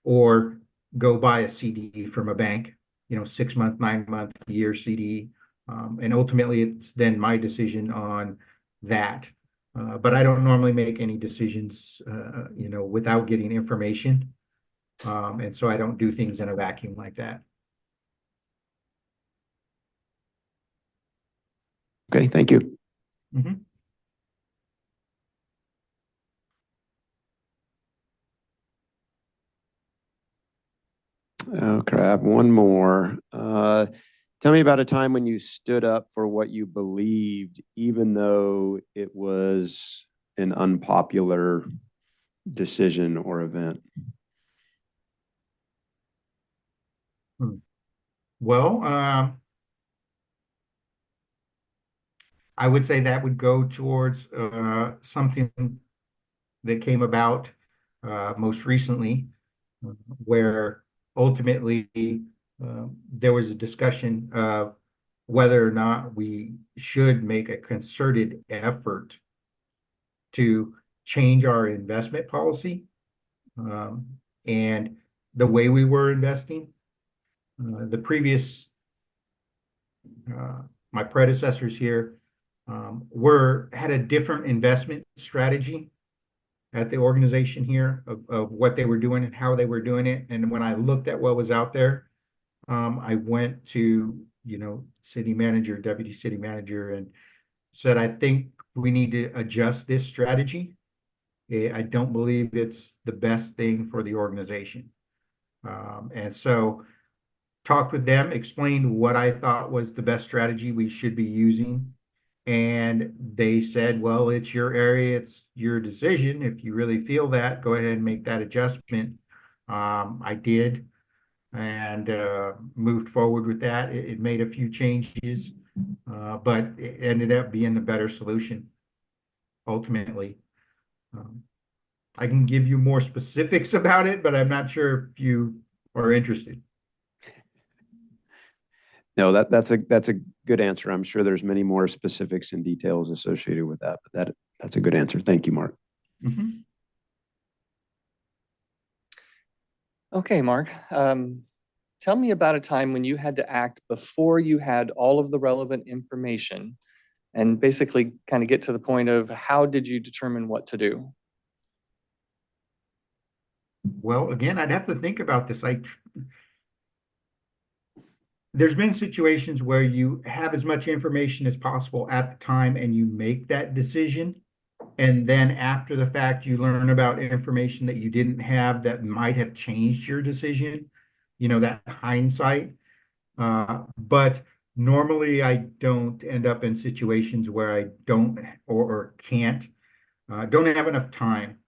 or go buy a CD from a bank, 6-month, 9-month, year CD. And ultimately it's then my decision on that. But I don't normally make any decisions, without getting information. And so I don't do things in a vacuum like that. Okay, thank you. Mhm. Okay, I have one more. Tell me about a time when you stood up for what you believed, even though it was an unpopular decision or event. Well, I would say that would go towards something that came about most recently, where ultimately there was a discussion of whether or not we should make a concerted effort to change our investment policy and the way we were investing. The previous, my predecessors here had a different investment strategy at the organization here of what they were doing and how they were doing it. And when I looked at what was out there, I went to, city manager, deputy city manager, and said, I think we need to adjust this strategy. I don't believe it's the best thing for the organization. And so talked with them, explained what I thought was the best strategy we should be using. And they said, well, it's your area, it's your decision. If you really feel that, go ahead and make that adjustment. I did and moved forward with that. It made a few changes, but it ended up being the better solution ultimately. I can give you more specifics about it, but I'm not sure if you are interested. No, that's a good answer. I'm sure there's many more specifics and details associated with that, but that's a good answer. Thank you, Mark. Mm-hmm. Okay, Mark. Tell me about a time when you had to act before you had all of the relevant information and basically kind of get to the point of how did you determine what to do? Well, again, I'd have to think about this. There's been situations where you have as much information as possible at the time and you make that decision. And then after the fact, you learn about information that you didn't have that might have changed your decision, that hindsight. But normally I don't end up in situations where I don't or can't, don't have enough time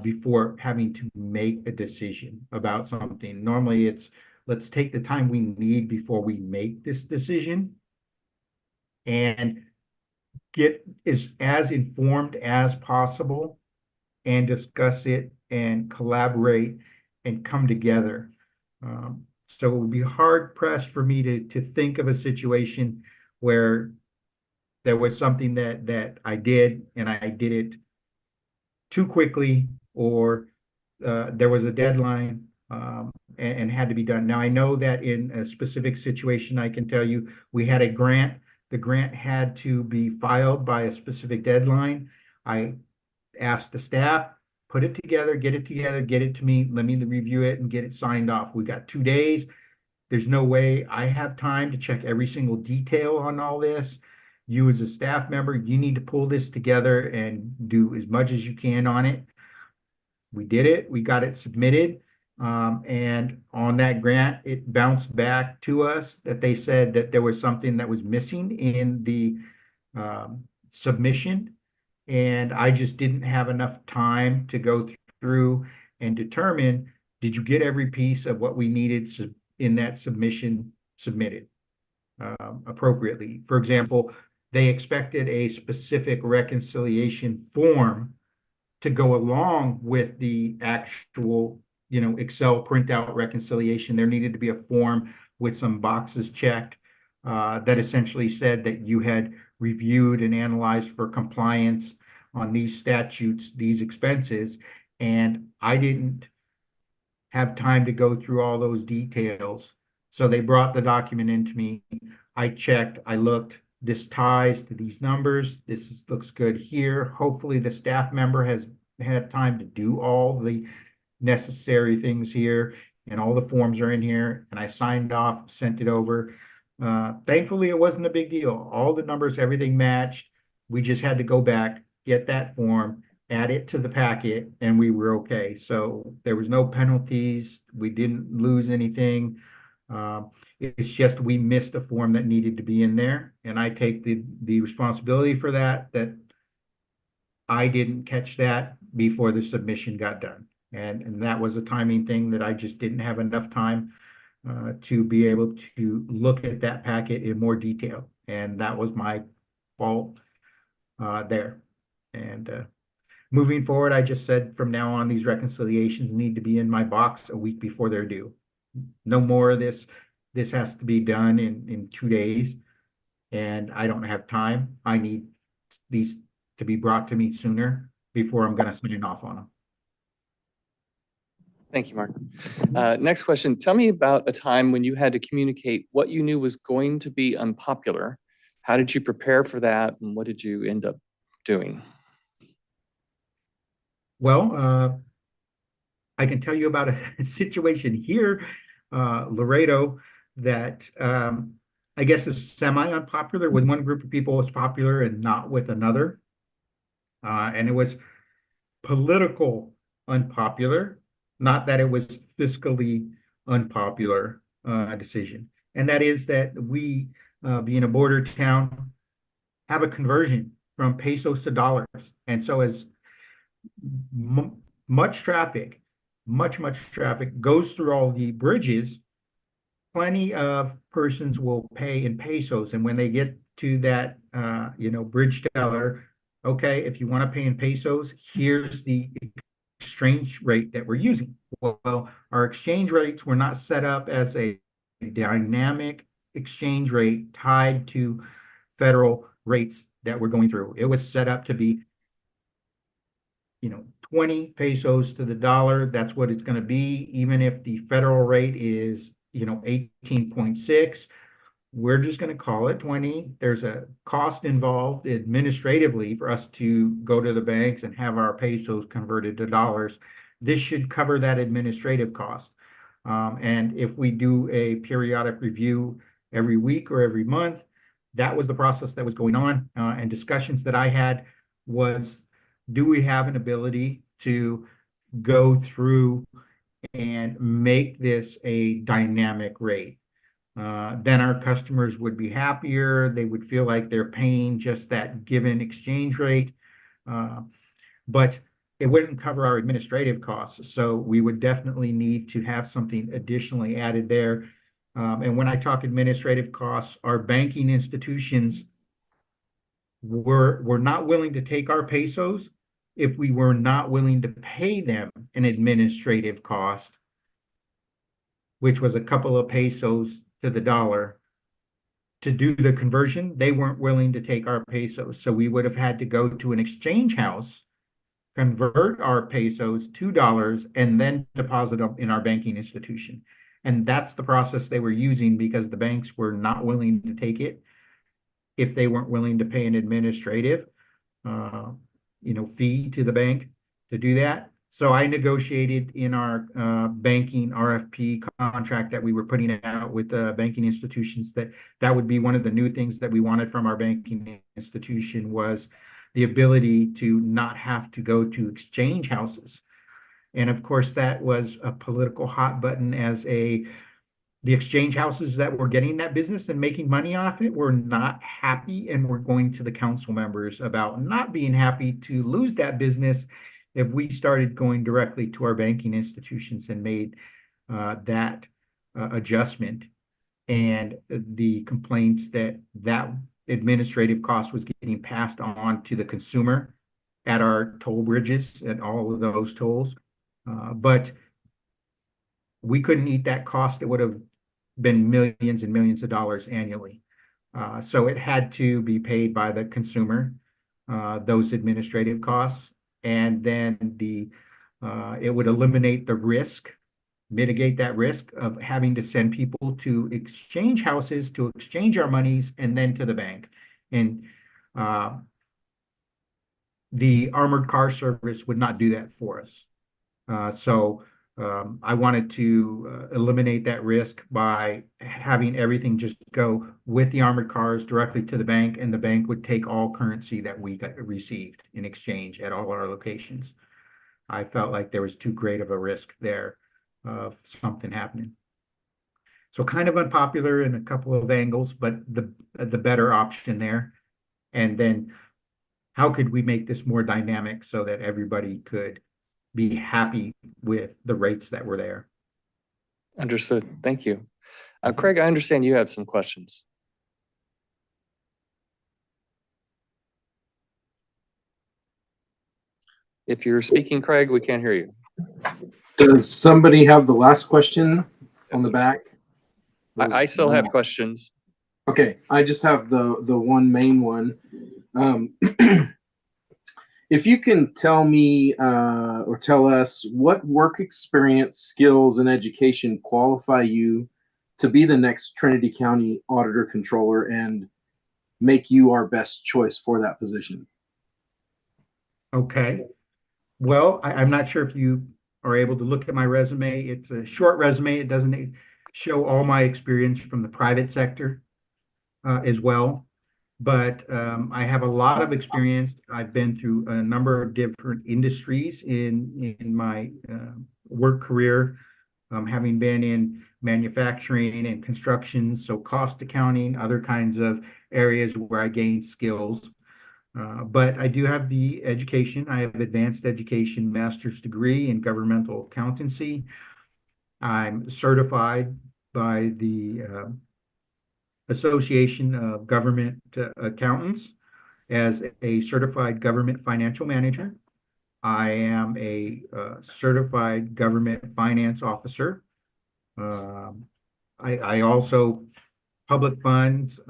before having to make a decision about something. Normally it's, let's take the time we need before we make this decision and get as informed as possible and discuss it and collaborate and come together. So it would be hard pressed for me to think of a situation where there was something that I did and I did it too quickly, or there was a deadline and had to be done. Now, I know that in a specific situation, I can tell you, we had a grant. The grant had to be filed by a specific deadline. I asked the staff, put it together, get it to me, let me review it and get it signed off. We got 2 days. There's no way I have time to check every single detail on all this. You as a staff member, you need to pull this together and do as much as you can on it. We did it. We got it submitted. And on that grant, it bounced back to us that they said that there was something that was missing in the submission. And I just didn't have enough time to go through and determine, did you get every piece of what we needed in that submission submitted appropriately? For example, they expected a specific reconciliation form to go along with the actual, Excel printout reconciliation. There needed to be a form with some boxes checked that essentially said that you had reviewed and analyzed for compliance on these statutes, these expenses, and I didn't have time to go through all those details. So they brought the document into me. I checked, I looked, this ties to these numbers. Looks good here. Hopefully the staff member has had time to do all the necessary things here, and all the forms are in here, and I signed off, sent it over. Thankfully, it wasn't a big deal. All the numbers, everything matched. We just had to go back, get that form, add it to the packet, and we were okay. So there was no penalties. We didn't lose anything. It's just we missed a form that needed to be in there, and I take the responsibility for that I didn't catch that before the submission got done. And that was a timing thing that I just didn't have enough time to be able to look at that packet in more detail. And that was my fault there. And moving forward, I just said from now on, these reconciliations need to be in my box a week before they're due. No more of this. This has to be done in 2 days, and I don't have time. I need these to be brought to me sooner before I'm going to sign off on them. Thank you, Mark. Next question. Tell me about a time when you had to communicate what you knew was going to be unpopular. How did you prepare for that, and what did you end up doing? Well, I can tell you about a situation here, Laredo, that I guess is semi-unpopular. With one group of people it's popular and not with another. And it was political unpopular, not that it was fiscally unpopular decision. And that is that we, being a border town, have a conversion from pesos to dollars. And so as much traffic goes through all the bridges, plenty of persons will pay in pesos. And when they get to that, bridge teller, okay, if you want to pay in pesos, here's the exchange rate that we're using. Well, our exchange rates were not set up as a dynamic exchange rate tied to federal rates that we're going through. It was set up to be 20 pesos to the dollar. That's what it's going to be. Even if the federal rate is, 18.6, we're just going to call it 20. There's a cost involved administratively for us to go to the banks and have our pesos converted to dollars. This should cover that administrative cost. And if we do a periodic review every week or every month, that was the process that was going on. And discussions that I had was, do we have an ability to go through and make this a dynamic rate? Then our customers would be happier. They would feel like they're paying just that given exchange rate. But it wouldn't cover our administrative costs. So we would definitely need to have something additionally added there. And when I talk administrative costs, our banking institutions were not willing to take our pesos if we were not willing to pay them an administrative cost which was a couple of pesos to the dollar. To do the conversion, they weren't willing to take our pesos. So we would have had to go to an exchange house, convert our pesos to dollars, and then deposit them in our banking institution. And that's the process they were using because the banks were not willing to take it if they weren't willing to pay an administrative fee to the bank to do that. So I negotiated in our banking RFP contract that we were putting out with banking institutions that would be one of the new things that we wanted from our banking institution was the ability to not have to go to exchange houses. And of course, that was a political hot button as the exchange houses that were getting that business and making money off it were not happy and were going to the council members about not being happy to lose that business if we started going directly to our banking institutions and made that adjustment. And the complaints that administrative cost was getting passed on to the consumer at our toll bridges and all of those tolls. But we couldn't eat that cost. It would have been millions and millions of dollars annually. So it had to be paid by the consumer, those administrative costs. And then it would eliminate the risk, mitigate that risk of having to send people to exchange houses to exchange our monies and then to the bank. And the armored car service would not do that for us. So I wanted to eliminate that risk by having everything just go with the armored cars directly to the bank, and the bank would take all currency that we received in exchange at all our locations. I felt like there was too great of a risk there of something happening. So kind of unpopular in a couple of angles, but the better option there. And then how could we make this more dynamic so that everybody could be happy with the rates that were there? Understood. Thank you. Craig, I understand you have some questions. If you're speaking, Craig, we can't hear you. Does somebody have the last question on the back? I still have questions. Okay, I just have the one main one. If you can tell me or tell us what work experience, skills, and education qualify you to be the next Trinity County Auditor Controller and make you our best choice for that position. Okay. Well, I'm not sure if you are able to look at my resume. It's a short resume. It doesn't show all my experience from the private sector as well. But I have a lot of experience. I've been through a number of different industries in my work career, having been in manufacturing and construction, so cost accounting, other kinds of areas where I gained skills. But I do have the education. I have advanced education, master's degree in governmental accountancy. I'm certified by the Association of Government Accountants as a certified government financial manager. I am a certified government finance officer. I also public funds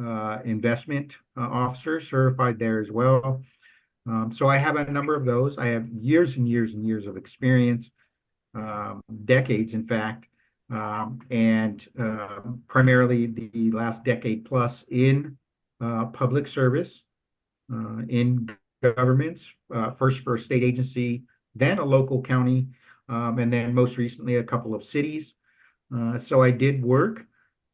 investment officer, certified there as well. So I have a number of those. I have years and years and years of experience, decades, in fact, and primarily the last decade plus in public service, in governments, first for a state agency, then a local county, and then most recently a couple of cities. So I did work.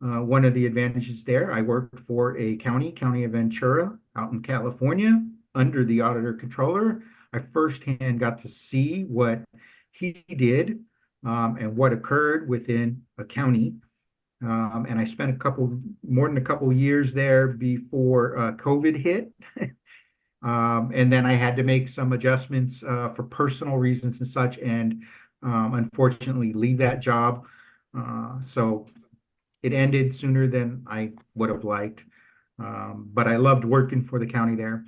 One of the advantages there, I worked for a county of Ventura out in California under the auditor controller. I firsthand got to see what he did and what occurred within a county. And I spent more than a couple years there before COVID hit. And then I had to make some adjustments for personal reasons and such, and unfortunately leave that job. So it ended sooner than I would have liked. But I loved working for the county there.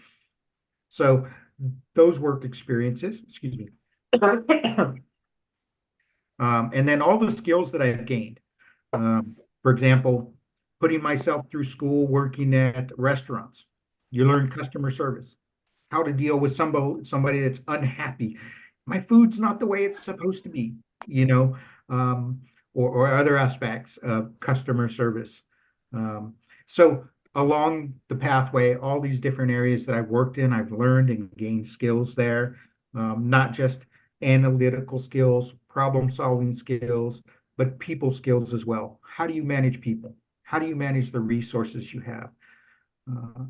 So those work experiences, excuse me. And then all the skills that I've gained. For example, putting myself through school, working at restaurants. You learn customer service, how to deal with somebody that's unhappy. My food's not the way it's supposed to be, you know, or other aspects of customer service. So along the pathway, all these different areas that I've worked in, I've learned and gained skills there, not just analytical skills, problem-solving skills, but people skills as well. How do you manage people? How do you manage the resources you have? Uh,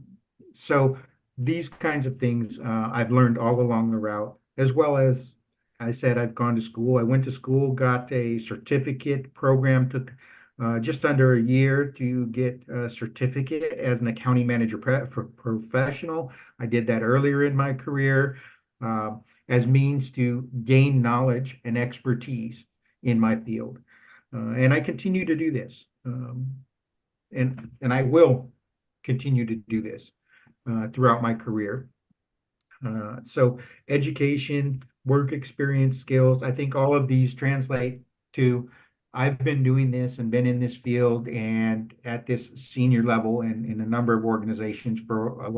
so these kinds of things I've learned all along the route, as well as I said, I've gone to school. I went to school, got a certificate program, took just under a year to get a certificate as an accounting manager professional. I did that earlier in my career uh, as means to gain knowledge and expertise in my field. And I continue to do this. And I will continue to do this throughout my career. So education, work experience, skills, I think all of these translate to I've been doing this and been in this field and at this senior level and in a number of organizations for a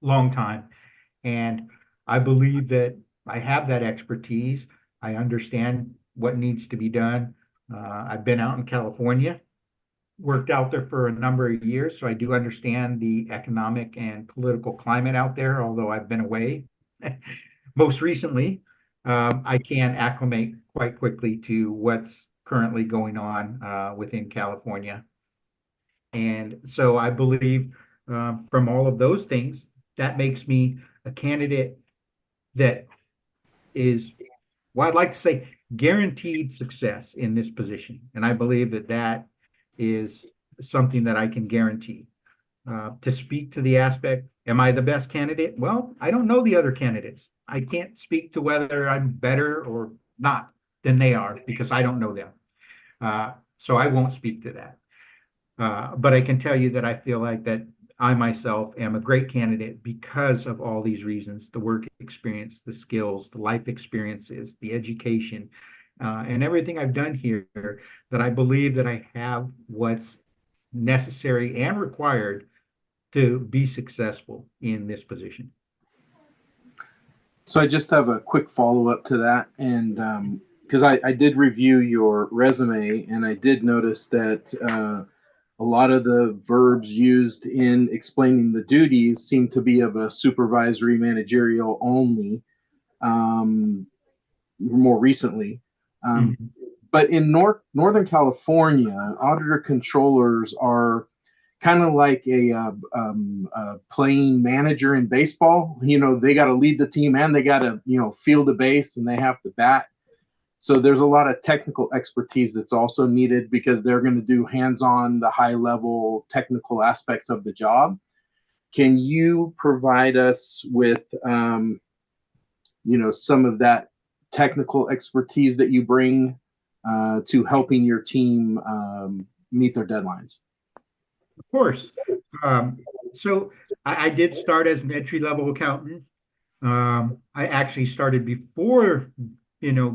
long time. And I believe that I have that expertise. I understand what needs to be done. I've been out in California, worked out there for a number of years, so I do understand the economic and political climate out there, although I've been away. Most recently, I can acclimate quite quickly to what's currently going on within California. And so I believe from all of those things, that makes me a candidate that is, well, I'd like to say guaranteed success in this position. And I believe that that is something that I can guarantee. To speak to the aspect, am I the best candidate? Well, I don't know the other candidates. I can't speak to whether I'm better or not than they are because I don't know them. So I won't speak to that. But I can tell you that I feel like that I myself am a great candidate because of all these reasons, the work experience, the skills, the life experiences, the education, and everything I've done here, that I believe that I have what's necessary and required to be successful in this position. So I just have a quick follow-up to that. And because I did review your resume and I did notice that a lot of the verbs used in explaining the duties seem to be of a supervisory managerial only more recently. But in Northern California, auditor controllers are kind of like a playing manager in baseball. You know, they got to lead the team and they got to, field the base and they have to bat. So there's a lot of technical expertise that's also needed because they're going to do hands-on, the high-level technical aspects of the job. Can you provide us with, some of that technical expertise that you bring to helping your team meet their deadlines? Of course. So I did start as an entry-level accountant. I actually started before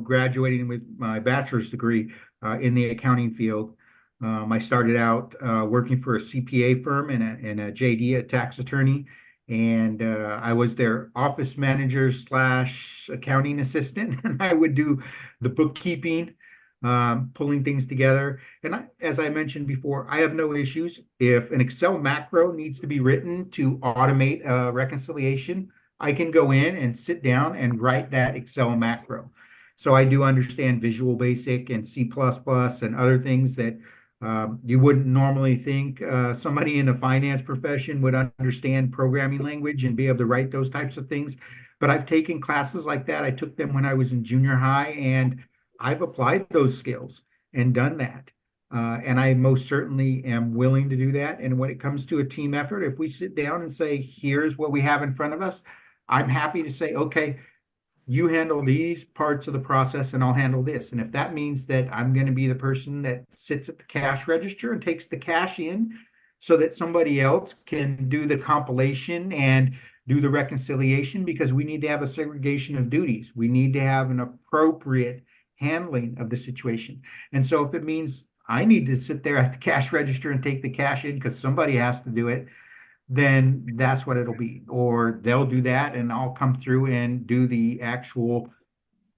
graduating with my bachelor's degree in the accounting field. I started out working for a CPA firm and a JD, a tax attorney, and I was their office manager / accounting assistant, and I would do the bookkeeping, pulling things together. And as I mentioned before, I have no issues. If an Excel macro needs to be written to automate a reconciliation, I can go in and sit down and write that Excel macro. So I do understand Visual Basic and C++ and other things that you wouldn't normally think somebody in the finance profession would understand programming language and be able to write those types of things. But I've taken classes like that. I took them when I was in junior high, and I've applied those skills and done that. And I most certainly am willing to do that. And when it comes to a team effort, if we sit down and say, here's what we have in front of us, I'm happy to say, okay, you handle these parts of the process and I'll handle this. And if that means that I'm going to be the person that sits at the cash register and takes the cash in so that somebody else can do the compilation and do the reconciliation, because we need to have a segregation of duties. We need to have an appropriate handling of the situation. And so if it means I need to sit there at the cash register and take the cash in because somebody has to do it, then that's what it'll be. Or they'll do that and I'll come through and do the actual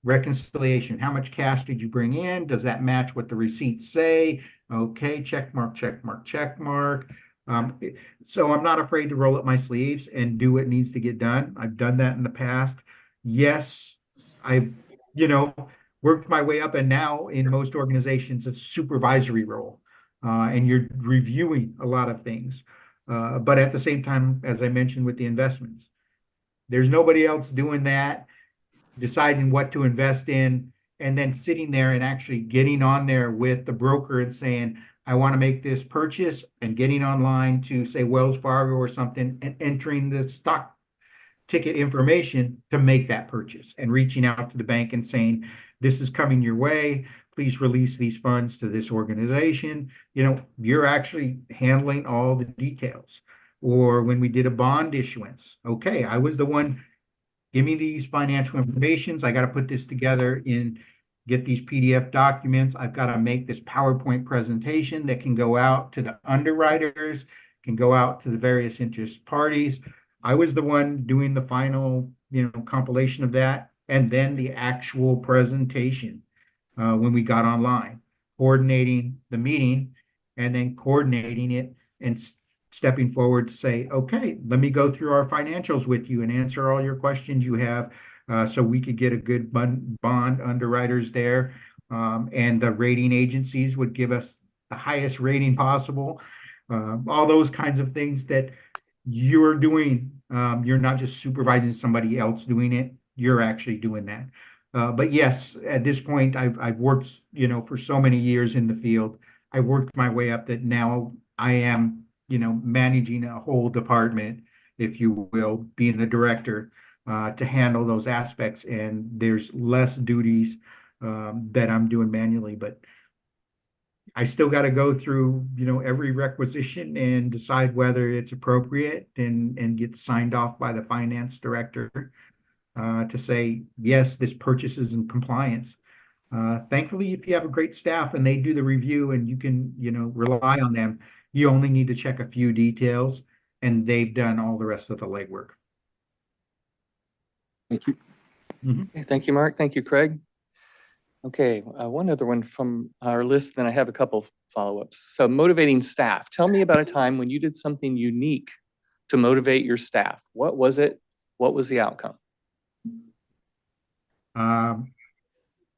reconciliation. How much cash did you bring in? Does that match what the receipts say? Okay, check mark, check mark, check mark. So I'm not afraid to roll up my sleeves and do what needs to get done. I've done that in the past. Yes, I've, you know, worked my way up, and now in most organizations, it's supervisory role. And you're reviewing a lot of things. But at the same time, as I mentioned with the investments, there's nobody else doing that, deciding what to invest in, and then sitting there and actually getting on there with the broker and saying, I want to make this purchase, and getting online to say Wells Fargo or something and entering the stock ticket information to make that purchase, and reaching out to the bank and saying, this is coming your way. Please release these funds to this organization. You're actually handling all the details. Or when we did a bond issuance, okay, I was the one, give me these financial informations. I got to put this together get these PDF documents. I've got to make this PowerPoint presentation that can go out to the underwriters, can go out to the various interest parties. I was the one doing the final, compilation of that, and then the actual presentation when we got online, coordinating the meeting, and then coordinating it and stepping forward to say, okay, let me go through our financials with you and answer all your questions you have, so we could get a good bond underwriters there. And the rating agencies would give us the highest rating possible. All those kinds of things that you're doing. You're not just supervising somebody else doing it. You're actually doing that. But yes, at this point, I've worked, for so many years in the field. I worked my way up that now I am, managing a whole department, if you will, being the director, to handle those aspects. And there's less duties that I'm doing manually, but I still got to go through, every requisition and decide whether it's appropriate, and get signed off by the finance director to say, yes, this purchase is in compliance. Thankfully, if you have a great staff and they do the review and you can, rely on them, you only need to check a few details and they've done all the rest of the legwork. Thank you. Okay, thank you, Mark. Thank you, Craig. Okay, one other one from our list, then I have a couple follow-ups. So motivating staff. Tell me about a time when you did something unique to motivate your staff. What was it? What was the outcome?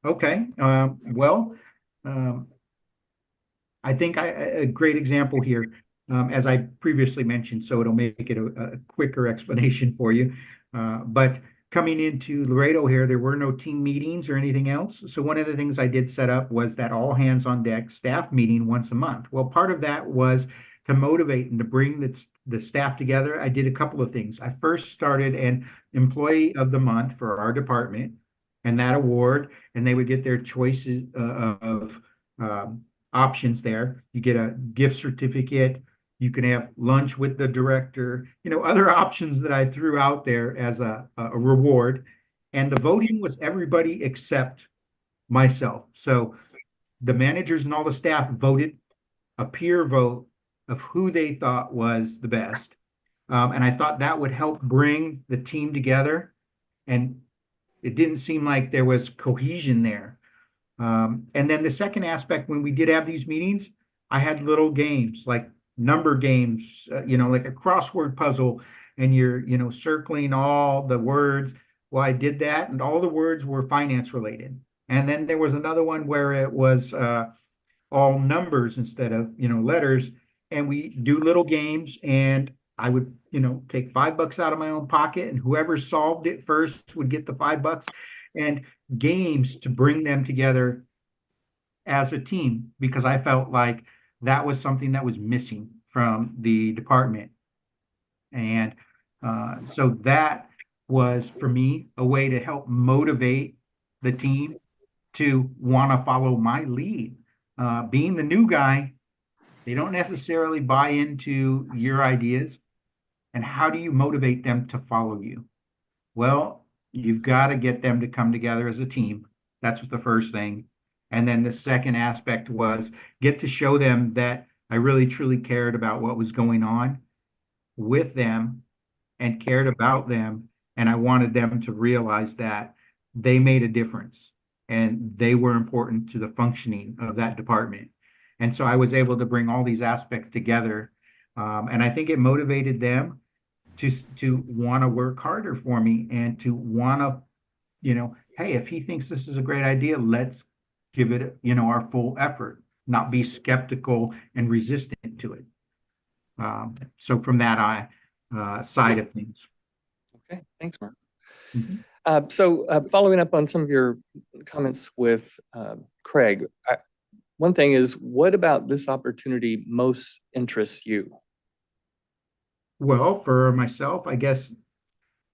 Okay. Well, I think a great example here, as I previously mentioned, so it'll make it a quicker explanation for you. But coming into Laredo here, there were no team meetings or anything else. So one of the things I did set up was that all hands on deck staff meeting once a month. Well, part of that was to motivate and to bring the staff together. I did a couple of things. I first started an employee of the month for our department, and that award, and they would get their choices of options there. You get a gift certificate. You can have lunch with the director, other options that I threw out there as a reward. And the voting was everybody except myself. So the managers and all the staff voted a peer vote of who they thought was the best. And I thought that would help bring the team together. And it didn't seem like there was cohesion there. And then the second aspect, when we did have these meetings, I had little games like number games, like a crossword puzzle, and you're, circling all the words. Well, I did that, and all the words were finance related. And then there was another one where it was all numbers instead of, letters. And we do little games, and I would, take $5 out of my own pocket, and whoever solved it first would get the $5. And games to bring them together as a team, because I felt like that was something that was missing from the department. And so that was, for me, a way to help motivate the team to want to follow my lead. Being the new guy, they don't necessarily buy into your ideas. And how do you motivate them to follow you? Well, you've got to get them to come together as a team. That's the first thing. And then the second aspect was get to show them that I really truly cared about what was going on with them and cared about them. And I wanted them to realize that they made a difference and they were important to the functioning of that department. And so I was able to bring all these aspects together. And I think it motivated them to want to work harder for me and to want to, hey, if he thinks this is a great idea, let's give it, our full effort, not be skeptical and resistant to it. So from that side of things. Okay, thanks, Mark. Mhm. Following up on some of your comments with Craig, one thing is, what about this opportunity most interests you? Well, for myself, I guess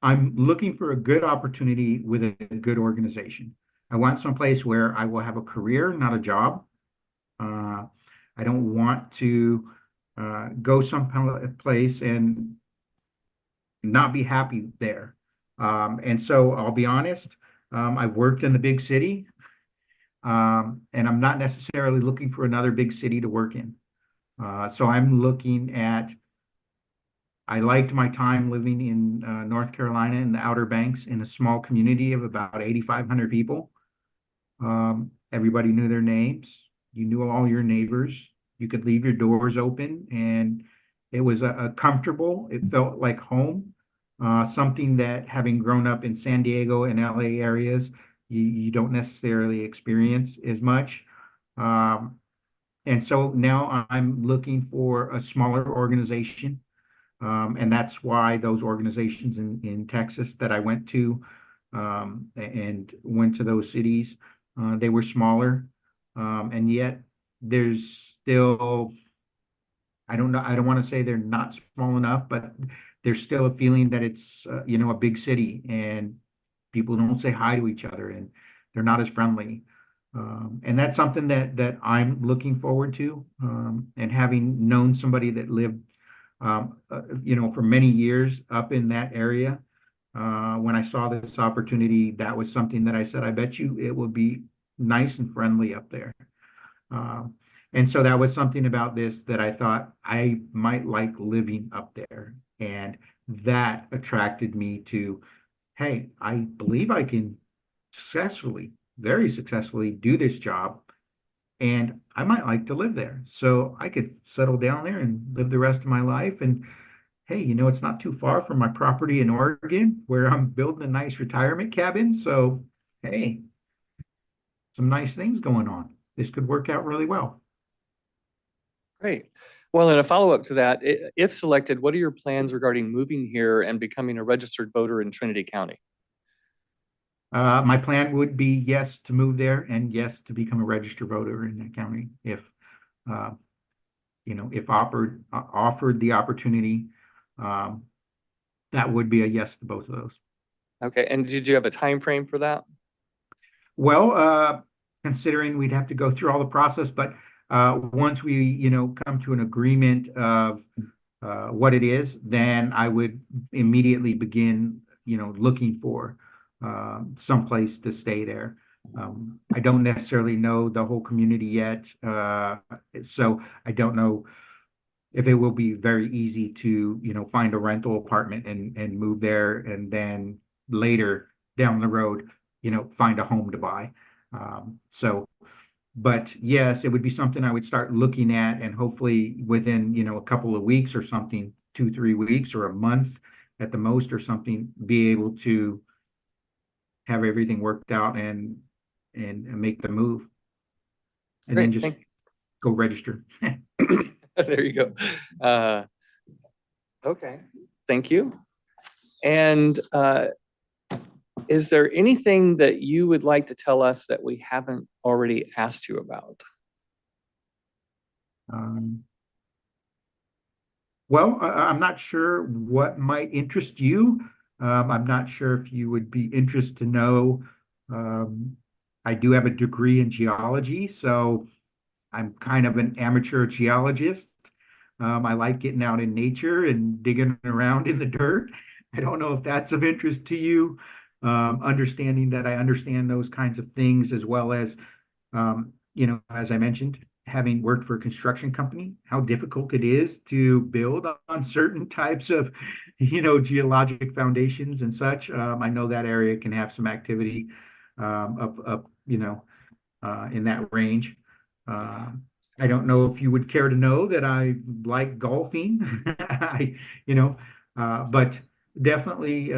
I'm looking for a good opportunity with a good organization. I want someplace where I will have a career, not a job. I don't want to go place and not be happy there. And so I'll be honest, I've worked in the big city, and I'm not necessarily looking for another big city to work in. So I'm looking at, I liked my time living in North Carolina in the Outer Banks in a small community of about 8,500 people. Everybody knew their names. You knew all your neighbors. You could leave your doors open, and it was a comfortable, it felt like home. Something that, having grown up in San Diego and LA areas, you don't necessarily experience as much. And so now I'm looking for a smaller organization. And that's why those organizations in Texas that I went to and went to those cities, they were smaller. And yet there's still, I don't know, I don't want to say they're not small enough, but there's still a feeling that it's, a big city and people don't say hi to each other and they're not as friendly. And that's something that I'm looking forward to. And having known somebody that lived, for many years up in that area, when I saw this opportunity, that was something that I said, I bet you it will be nice and friendly up there. And so that was something about this that I thought I might like living up there. And that attracted me to, hey, I believe I can very successfully do this job. And I might like to live there. So I could settle down there and live the rest of my life. And hey, it's not too far from my property in Oregon where I'm building a nice retirement cabin. So, hey, some nice things going on. This could work out really well. Great. Well, in a follow-up to that, if selected, what are your plans regarding moving here and becoming a registered voter in Trinity County? My plan would be yes to move there and yes to become a registered voter in that county if offered the opportunity. That would be a yes to both of those. Okay, and did you have a time frame for that? Well, considering we'd have to go through all the process, but once we, come to an agreement of what it is, then I would immediately begin, looking for someplace to stay there. I don't necessarily know the whole community yet, so I don't know if it will be very easy to, find a rental apartment and move there, and then later down the road, find a home to buy. But yes, it would be something I would start looking at, and hopefully within, a couple of weeks or something, 2-3 weeks or a month at the most or something, be able to have everything worked out and make the move. And then Great, just go register. There you go. Okay, thank you. And is there anything that you would like to tell us that we haven't already asked you about? Well, I'm not sure what might interest you. I'm not sure if you would be interested to know. I do have a degree in geology, so I'm kind of an amateur geologist. I like getting out in nature and digging around in the dirt. I don't know if that's of interest to you. Understanding that I understand those kinds of things, as well as You know, as I mentioned, having worked for a construction company, how difficult it is to build on certain types of, you know, geologic foundations and such. I know that area can have some activity up, you know, in that range. I don't know if you would care to know that I like golfing. I, you know, but definitely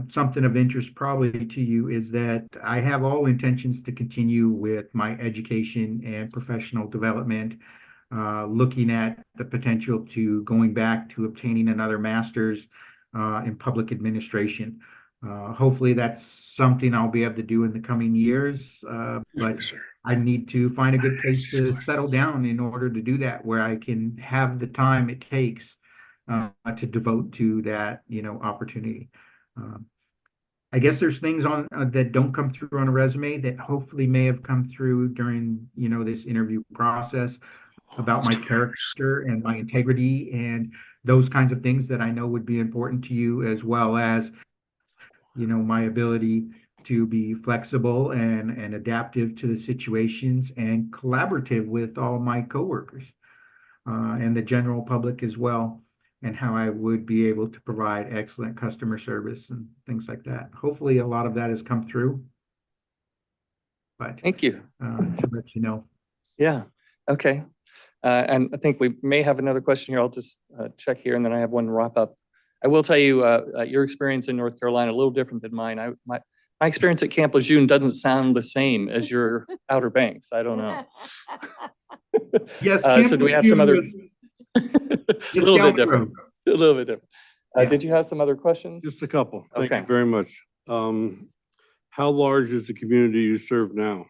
something of interest probably to you is that I have all intentions to continue with my education and professional development, looking at the potential to going back to obtaining another master's in public administration. Hopefully that's something I'll be able to do in the coming years, but I need to find a good place to settle down in order to do that, where I can have the time it takes to devote to that, you know, opportunity. Um, I guess there's things on that don't come through on a resume that hopefully may have come through during, you know, this interview process about my character and my integrity and those kinds of things that I know would be important to you, as well as, you know, my ability to be flexible and adaptive to the situations and collaborative with all my coworkers and the general public as well, and how I would be able to provide excellent customer service and things like that. Hopefully, a lot of that has come through, but Thank you. to let you know. Yeah, okay. And I think we may have another question here. I'll just check here and then I have one wrap up. I will tell you, your experience in North Carolina, a little different than mine. My experience at Camp Lejeune doesn't sound the same as your Outer Banks. I don't know. Yes, So do we have some other? A little bit different. A little bit different. Yeah. Did you have some other questions? Just a couple. Thank you Okay. very much. How large is the community you serve now?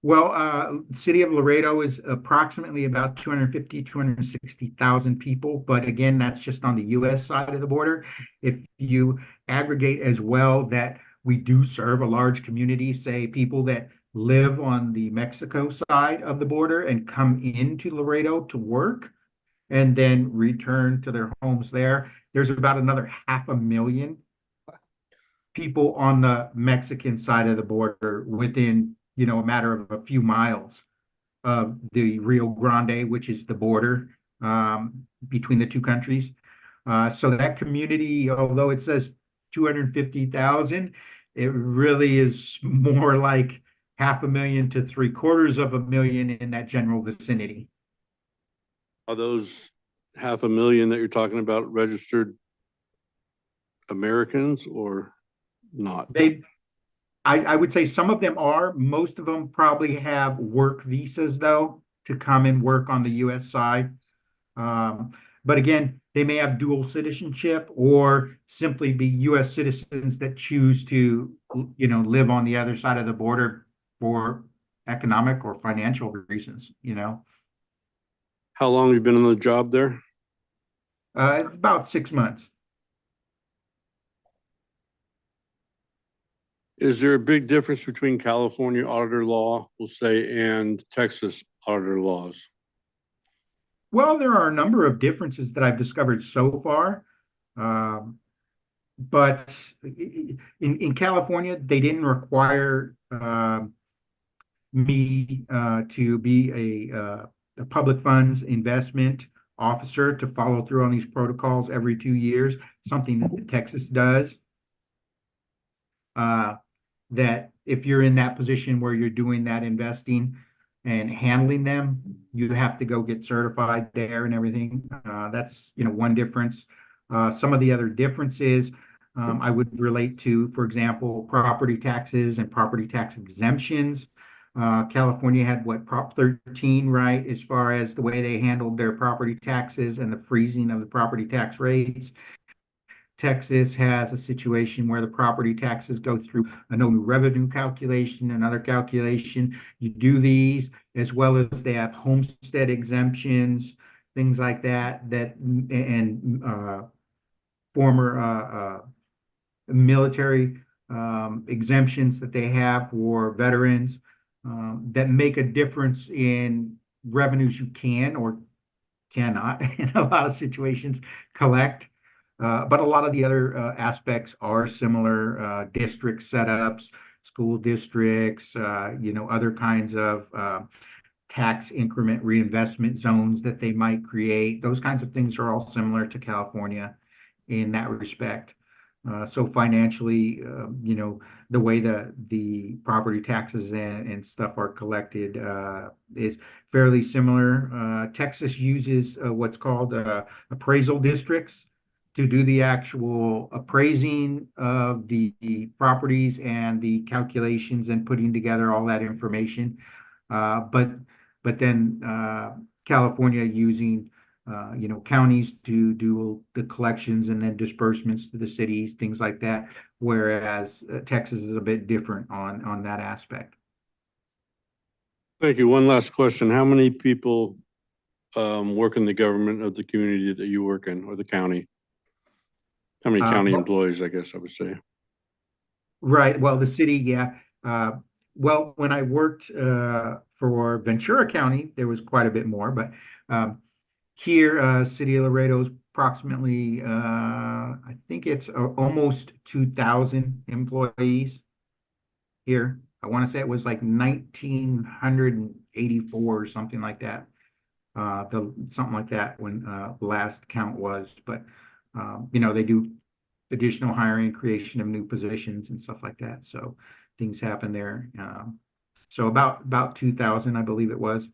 Well, city of Laredo is approximately about 250, 260,000 people. But again, that's just on the US side of the border. If you aggregate as well that we do serve a large community, say people that live on the Mexico side of the border and come into Laredo to work and then return to their homes there, there's about another 500,000 people on the Mexican side of the border within, you know, a matter of a few miles of the Rio Grande, which is the border between the two countries. So that community, although it says 250,000, it really is more like 500,000 to 750,000 in that general vicinity. Are those 500,000 that you're talking about registered Americans or not? I would say some of them are. Most of them probably have work visas, though, to come and work on the US side. But again, they may have dual citizenship or simply be US citizens that choose to, you know, live on the other side of the border for economic or financial reasons, you know. How long have you been on the job there? About 6 months. Is there a big difference between California auditor law, we'll say, and Texas auditor laws? Well, there are a number of differences that I've discovered so far. But in California, they didn't require me to be a public funds investment officer to follow through on these protocols every 2 years, something that Texas does. That if you're in that position where you're doing that investing and handling them, you have to go get certified there and everything. That's, you know, one difference. Some of the other differences I would relate to, for example, property taxes and property tax exemptions. California had what, Prop 13, right, as far as the way they handled their property taxes and the freezing of the property tax rates. Texas has a situation where the property taxes go through a no new revenue calculation, another calculation. You do these as well as they have homestead exemptions, things like that, and former military exemptions that they have for veterans that make a difference in revenues you can or cannot, in a lot of situations, collect. But a lot of the other aspects are similar, district setups, school districts, other kinds of tax increment reinvestment zones that they might create. Those kinds of things are all similar to California in that respect. So financially, the way the property taxes and stuff are collected is fairly similar. Texas uses what's called appraisal districts to do the actual appraising of the properties and the calculations and putting together all that information. But then California using counties to do the collections and then disbursements to the cities, things like that. Whereas Texas is a bit different on that aspect. Thank you. One last question. How many people work in the government of the community that you work in, or the county? How many county Well- employees, I guess I would say? Right. Well, the city, yeah. Well, when I worked for Ventura County, there was quite a bit more, but here, City of Laredo is approximately, I think it's almost 2,000 employees here. I want to say it was like 1,984 or something like that. Something like that when the last count was, but they do additional hiring, creation of new positions and stuff like that. So things happen there. So about 2,000, I believe it was.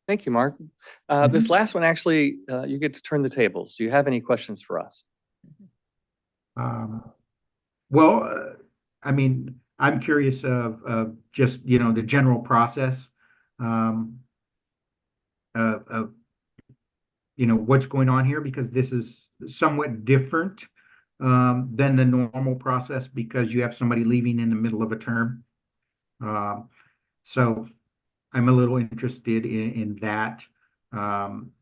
Thank you, Mark. This last one, actually, you get to turn the tables. Do you have any questions for us? Well, I mean, I'm curious of just, the general process of what's going on here, because this is somewhat different than the normal process because you have somebody leaving in the middle of a term. So I'm a little interested in that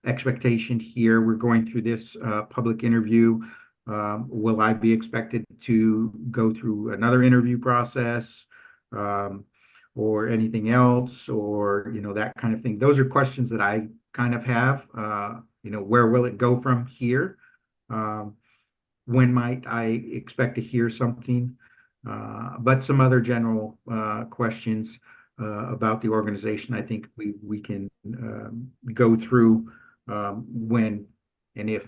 expectation here. We're going through this public interview. Will I be expected to go through another interview process or anything else, or that kind of thing? Those are questions that I kind of have. Where will it go from here? When might I expect to hear something? But some other general questions about the organization, I think we can go through when and if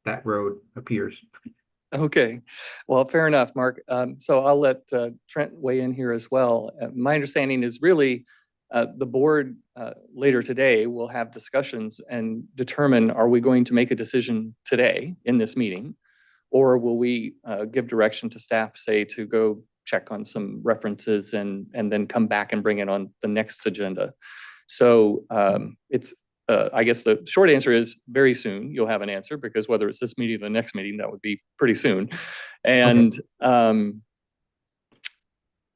that road appears. Okay, well, fair enough, Mark. So I'll let Trent weigh in here as well. My understanding is really the board later today will have discussions and determine, are we going to make a decision today in this meeting? Or will we give direction to staff, say, to go check on some references and then come back and bring it on the next agenda? So it's, I guess the short answer is very soon you'll have an answer, because whether it's this meeting or the next meeting, that would be pretty soon. And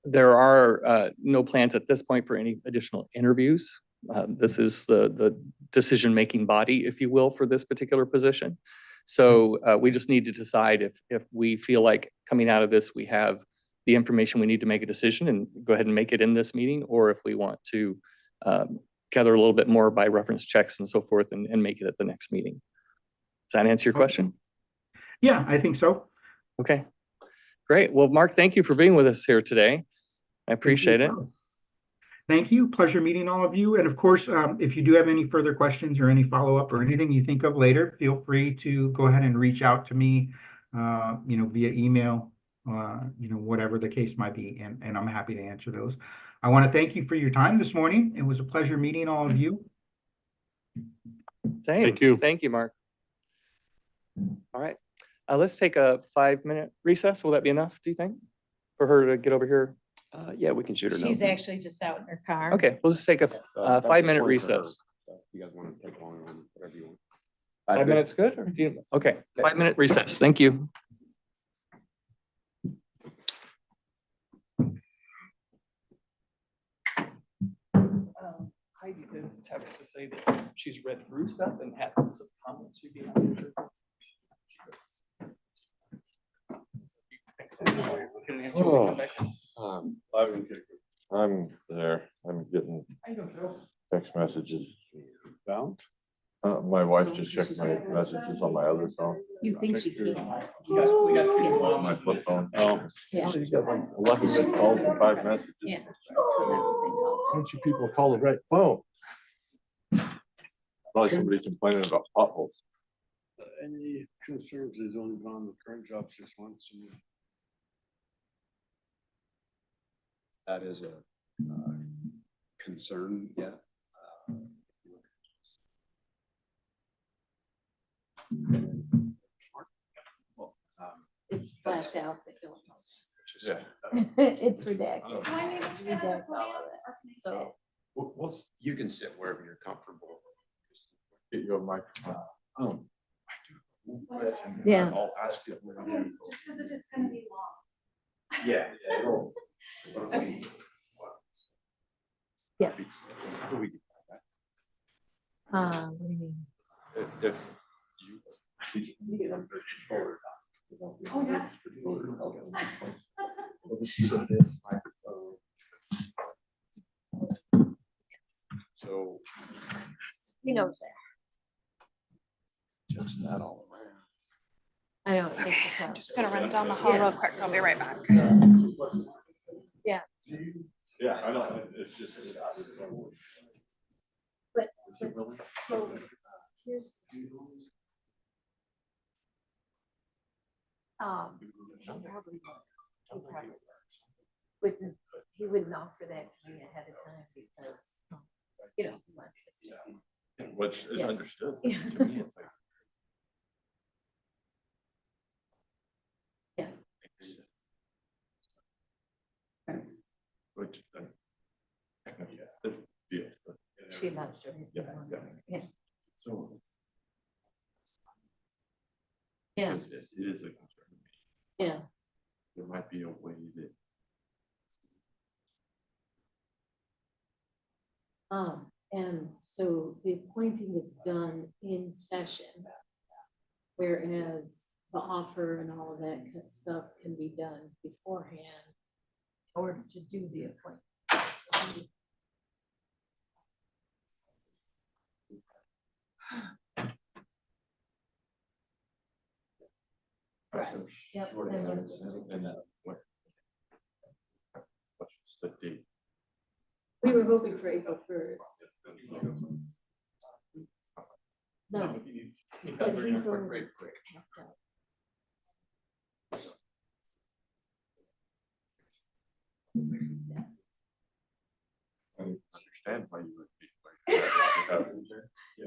there are no plans at this point for any additional interviews. This is the decision-making body, if you will, for this particular position. So we just need to decide if we feel like coming out of this, we have the information we need to make a decision and go ahead and make it in this meeting, or if we want to gather a little bit more by reference checks and so forth and make it at the next meeting. Does that answer your question? Yeah, I think so. Okay, great. Well, Mark, thank you for being with us here today. I appreciate it. Thank you. Pleasure meeting all of you. And of course, if you do have any further questions or any follow-up or anything you think of later, feel free to go ahead and reach out to me, via email, whatever the case might be. And I'm happy to answer those. I want to thank you for your time this morning. It was a pleasure meeting all of you. Same. Thank you. Thank you, Mark. All right. Let's take a 5-minute recess. Will that be enough, do you think, for her to get over here? Yeah, we can shoot her. She's actually just out in her car. Okay, we'll just take a 5-minute recess. You guys want to take longer, whatever you want. 5 minutes good? Or do you, okay, 5-minute recess. Thank you. Heidi did text to say that she's read through stuff and had some comments she'd be happy to. Can we answer when we come back? I'm there. I'm getting text messages. About? My wife just checked my messages on my other phone. You think she can? We got people on my flip phone. Oh, Yeah. She's got like 11 missed calls and 5 messages. Yeah. That's what everything Why else. don't you people call the right phone? Probably somebody complaining about potholes. any concerns? He's only been on the current job 6 months. That is a concern, yeah. It's blacked out. They don't Yeah. know. It's redacted. It's redacted all of that. So, You can sit wherever you're comfortable. Get you a microphone. I do. Yeah. I'll ask you. Just because it's gonna be long. Yeah. yes. What do you mean? If you teach. Oh, yeah. So He knows that. just that all around. I know, it makes it tough. Just gonna run down the hall real quick. I'll be right back. Yeah. Yeah, I know, it's just. But, so, here's. He wouldn't offer that to me ahead of time because, he wants this to. Which is Yeah. understood. Yeah. To me, it's like, Yeah. which, the deal, but, She loves you. Yeah, yeah. Yeah. So. Yeah, It is a concern. to me. yeah. There might be a way that. And so the appointing is done in session. Whereas the offer and all of that kind of stuff can be done beforehand in order to do the appointment. Right. Yep. Short And hand, just- and that way. What's the date? We were hoping for April 1st. No, but he's already packed up. I understand why you would be. Like,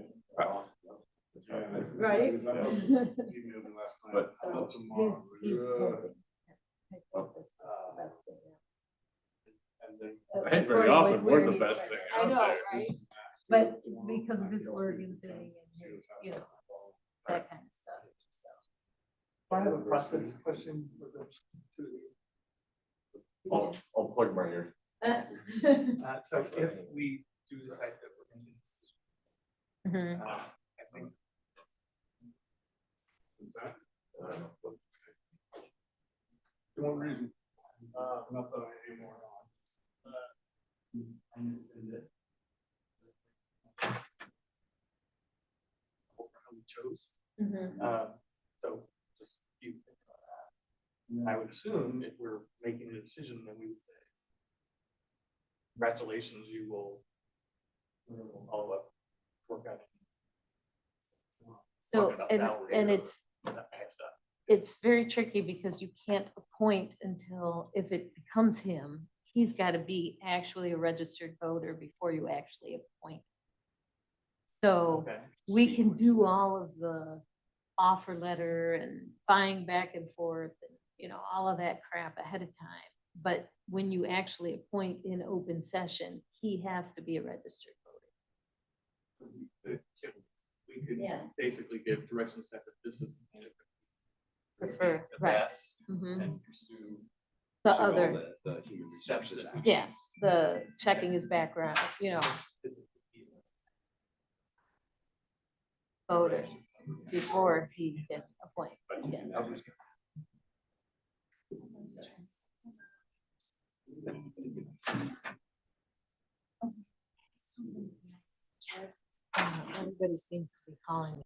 yeah. Right? But. So he's hoping. I think this is the best thing. I ain't very According often with we're where the he's best right. thing I out know, there. right? But because of his Oregon thing and his, that kind of stuff, so. I have a process question for the two of you. I'll plug my ears. So if we do decide that we're going to do this, Mhm. I think. One reason. Not that I anymore. How we chose. Mhm. So just you think about that. I would assume if we're making a decision, then we would say, congratulations, you will all up, work out. So, Talking about and salary or it's, that kind of stuff. it's very tricky because you can't appoint until, if it becomes him, he's got to be actually a registered voter before you actually appoint. So Okay. we can do all of the offer letter and buying back and forth and, all of that crap ahead of time. But when you actually appoint in open session, he has to be a registered voter. We could Yeah. basically give directions that this is the candidate Prefer, the right. best Mhm. and pursue. The pursue all other, The human steps that we yeah, choose. the checking his background, voter before he can appoint. Yes. Everybody seems to be calling me.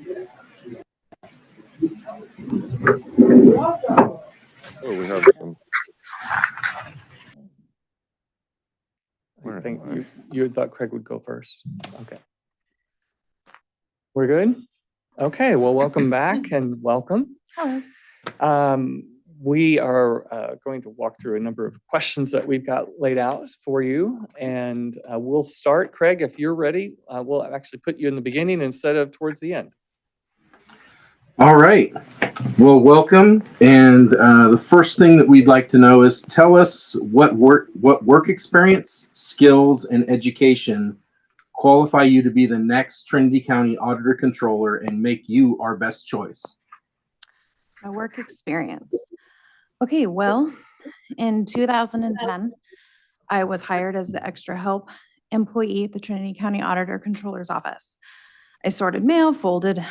Oh, we have some. I think you thought Craig would go first. Okay. We're good? Okay, well, welcome back and welcome. Hello. We are going to walk through a number of questions that we've got laid out for you. And we'll start, Craig, if you're ready. We'll actually put you in the beginning instead of towards the end. All right. Well, welcome. And the first thing that we'd like to know is tell us what work experience, skills, and education qualify you to be the next Trinity County Auditor Controller and make you our best choice. My work experience. Okay, well, in 2010, I was hired as the extra help employee at the Trinity County Auditor Controller's office. I sorted mail, folded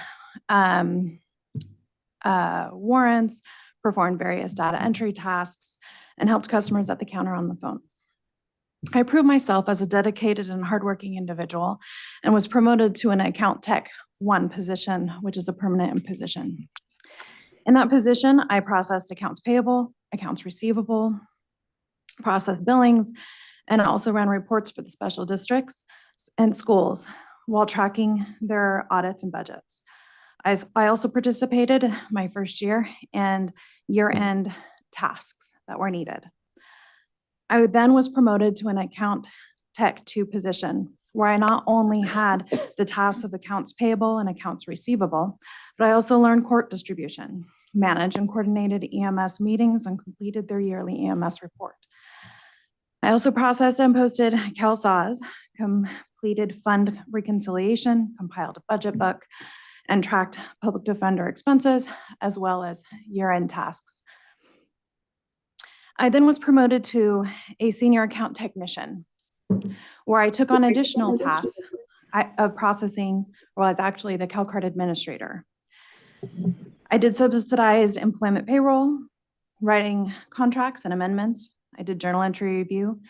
warrants, performed various data entry tasks, and helped customers at the counter on the phone. I proved myself as a dedicated and hardworking individual and was promoted to an account tech 1 position, which is a permanent position. In that position, I processed accounts payable, accounts receivable, processed billings, and also ran reports for the special districts and schools while tracking their audits and budgets. I also participated my first year in year-end tasks that were needed. I then was promoted to an account tech 2 position, where I not only had the tasks of accounts payable and accounts receivable, but I also learned court distribution, managed and coordinated EMS meetings, and completed their yearly EMS report. I also processed and posted CalSAWs, completed fund reconciliation, compiled a budget book, and tracked public defender expenses, as well as year-end tasks. I then was promoted to a senior account technician, where I took on additional tasks of processing, well, I was actually the CalCard administrator. I did subsidized employment payroll, writing contracts and amendments. I did journal entry review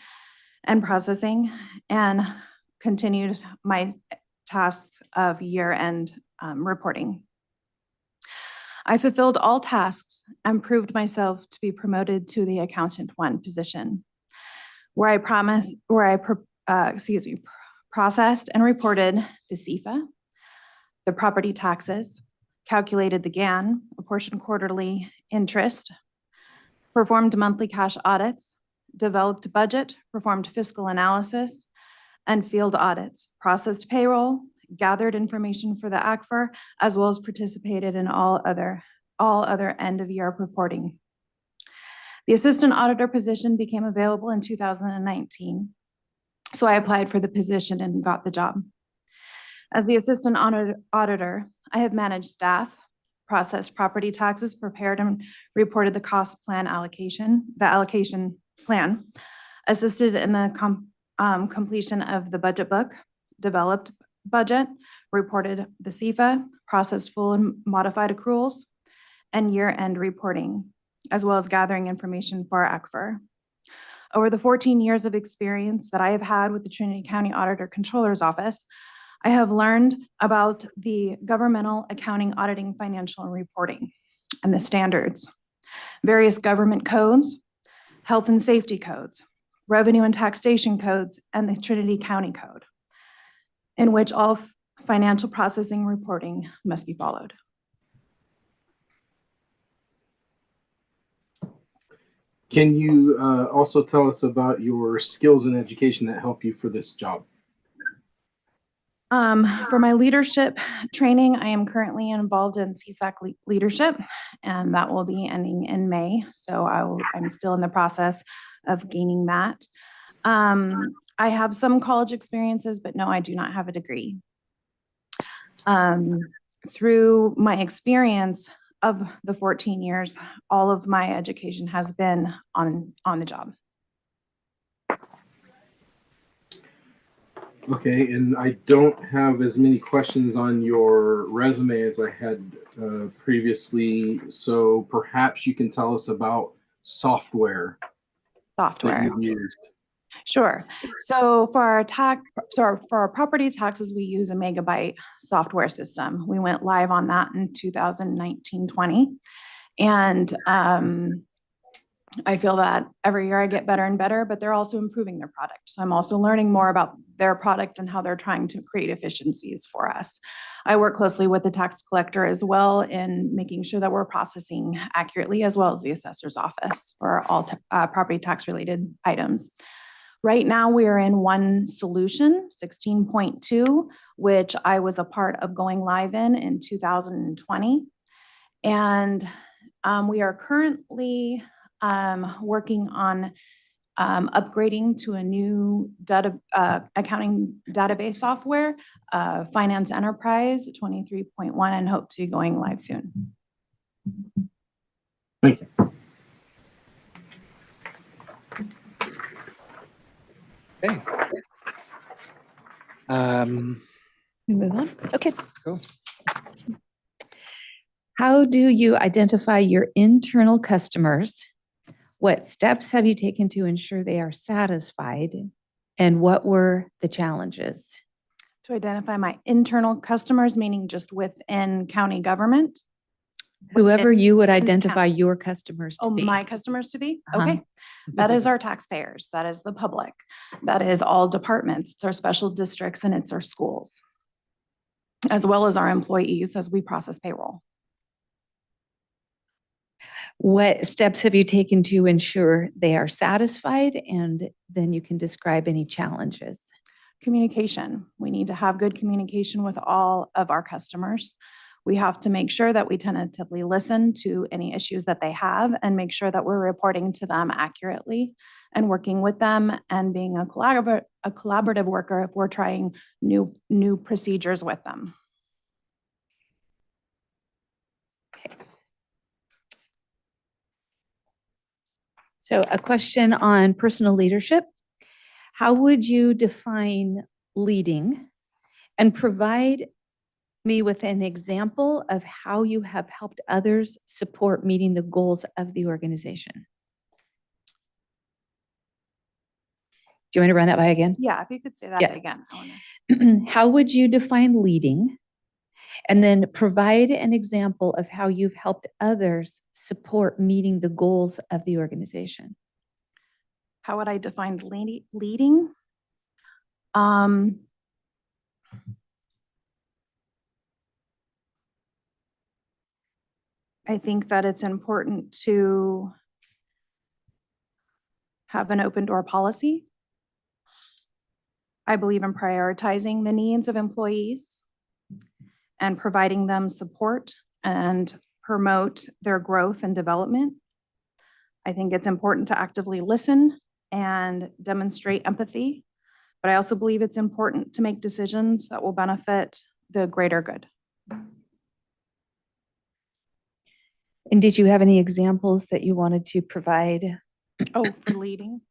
and processing, and continued my tasks of year-end reporting. I fulfilled all tasks and proved myself to be promoted to the accountant 1 position, where I processed and reported the CFA, the property taxes, calculated the GAN, apportioned quarterly interest, performed monthly cash audits, developed budget, performed fiscal analysis and field audits, processed payroll, gathered information for the ACFR, as well as participated in all other end-of-year reporting. The assistant auditor position became available in 2019, so I applied for the position and got the job. As the assistant auditor, I have managed staff, processed property taxes, prepared and reported the cost plan allocation, the allocation plan, assisted in the completion of the budget book, developed budget, reported the CFA, processed full and modified accruals, and year-end reporting, as well as gathering information for ACFR. Over the 14 years of experience that I have had with the Trinity County Auditor Controller's Office, I have learned about the governmental accounting, auditing, financial, and reporting, and the standards, various government codes, health and safety codes, revenue and taxation codes, and the Trinity County Code, in which all financial processing reporting must be followed. Can you also tell us about your skills and education that help you for this job? For my leadership training, I am currently involved in CSAC leadership, and that will be ending in May. So I'm still in the process of gaining that. I have some college experiences, but no, I do not have a degree. Through my experience of the 14 years, all of my education has been on the job. Okay, and I don't have as many questions on your resume as I had previously, so perhaps you can tell us about software that Software. you've used. Sure. So for our property taxes, we use a megabyte software system. We went live on that in 2019-20. And I feel that every year I get better and better, but they're also improving their product. So I'm also learning more about their product and how they're trying to create efficiencies for us. I work closely with the tax collector as well in making sure that we're processing accurately, as well as the assessor's office for all property tax related items. Right now, we are in one solution, 16.2, which I was a part of going live in 2020. And we are currently working on upgrading to a new accounting database software, Finance Enterprise 23.1, and hope to be going live soon. Thank you. Okay. We move on. Okay. Go. How do you identify your internal customers? What steps have you taken to ensure they are satisfied? And what were the challenges? To identify my internal customers, meaning just within county government. Whoever you would within identify county. your customers to Oh, be. my customers to be? Uh-huh. Okay. That is our taxpayers. That is the public. That is all departments. It's our special districts and it's our schools, as well as our employees as we process payroll. What steps have you taken to ensure they are satisfied? And then you can describe any challenges. Communication. We need to have good communication with all of our customers. We have to make sure that we tentatively listen to any issues that they have and make sure that we're reporting to them accurately and working with them and being a collaborative worker if we're trying new procedures with them. So a question on personal leadership. How would you define leading and provide me with an example of how you have helped others support meeting the goals of the organization? Do you want me to run that by again? Yeah, if you could say that Yeah. again. I wanna- How would you define leading? And then provide an example of how you've helped others support meeting the goals of the organization. How would I define leading? I think that it's important to have an open door policy. I believe in prioritizing the needs of employees and providing them support and promote their growth and development. I think it's important to actively listen and demonstrate empathy, but I also believe it's important to make decisions that will benefit the greater good. And did you have any examples that you wanted to provide? Oh, for leading.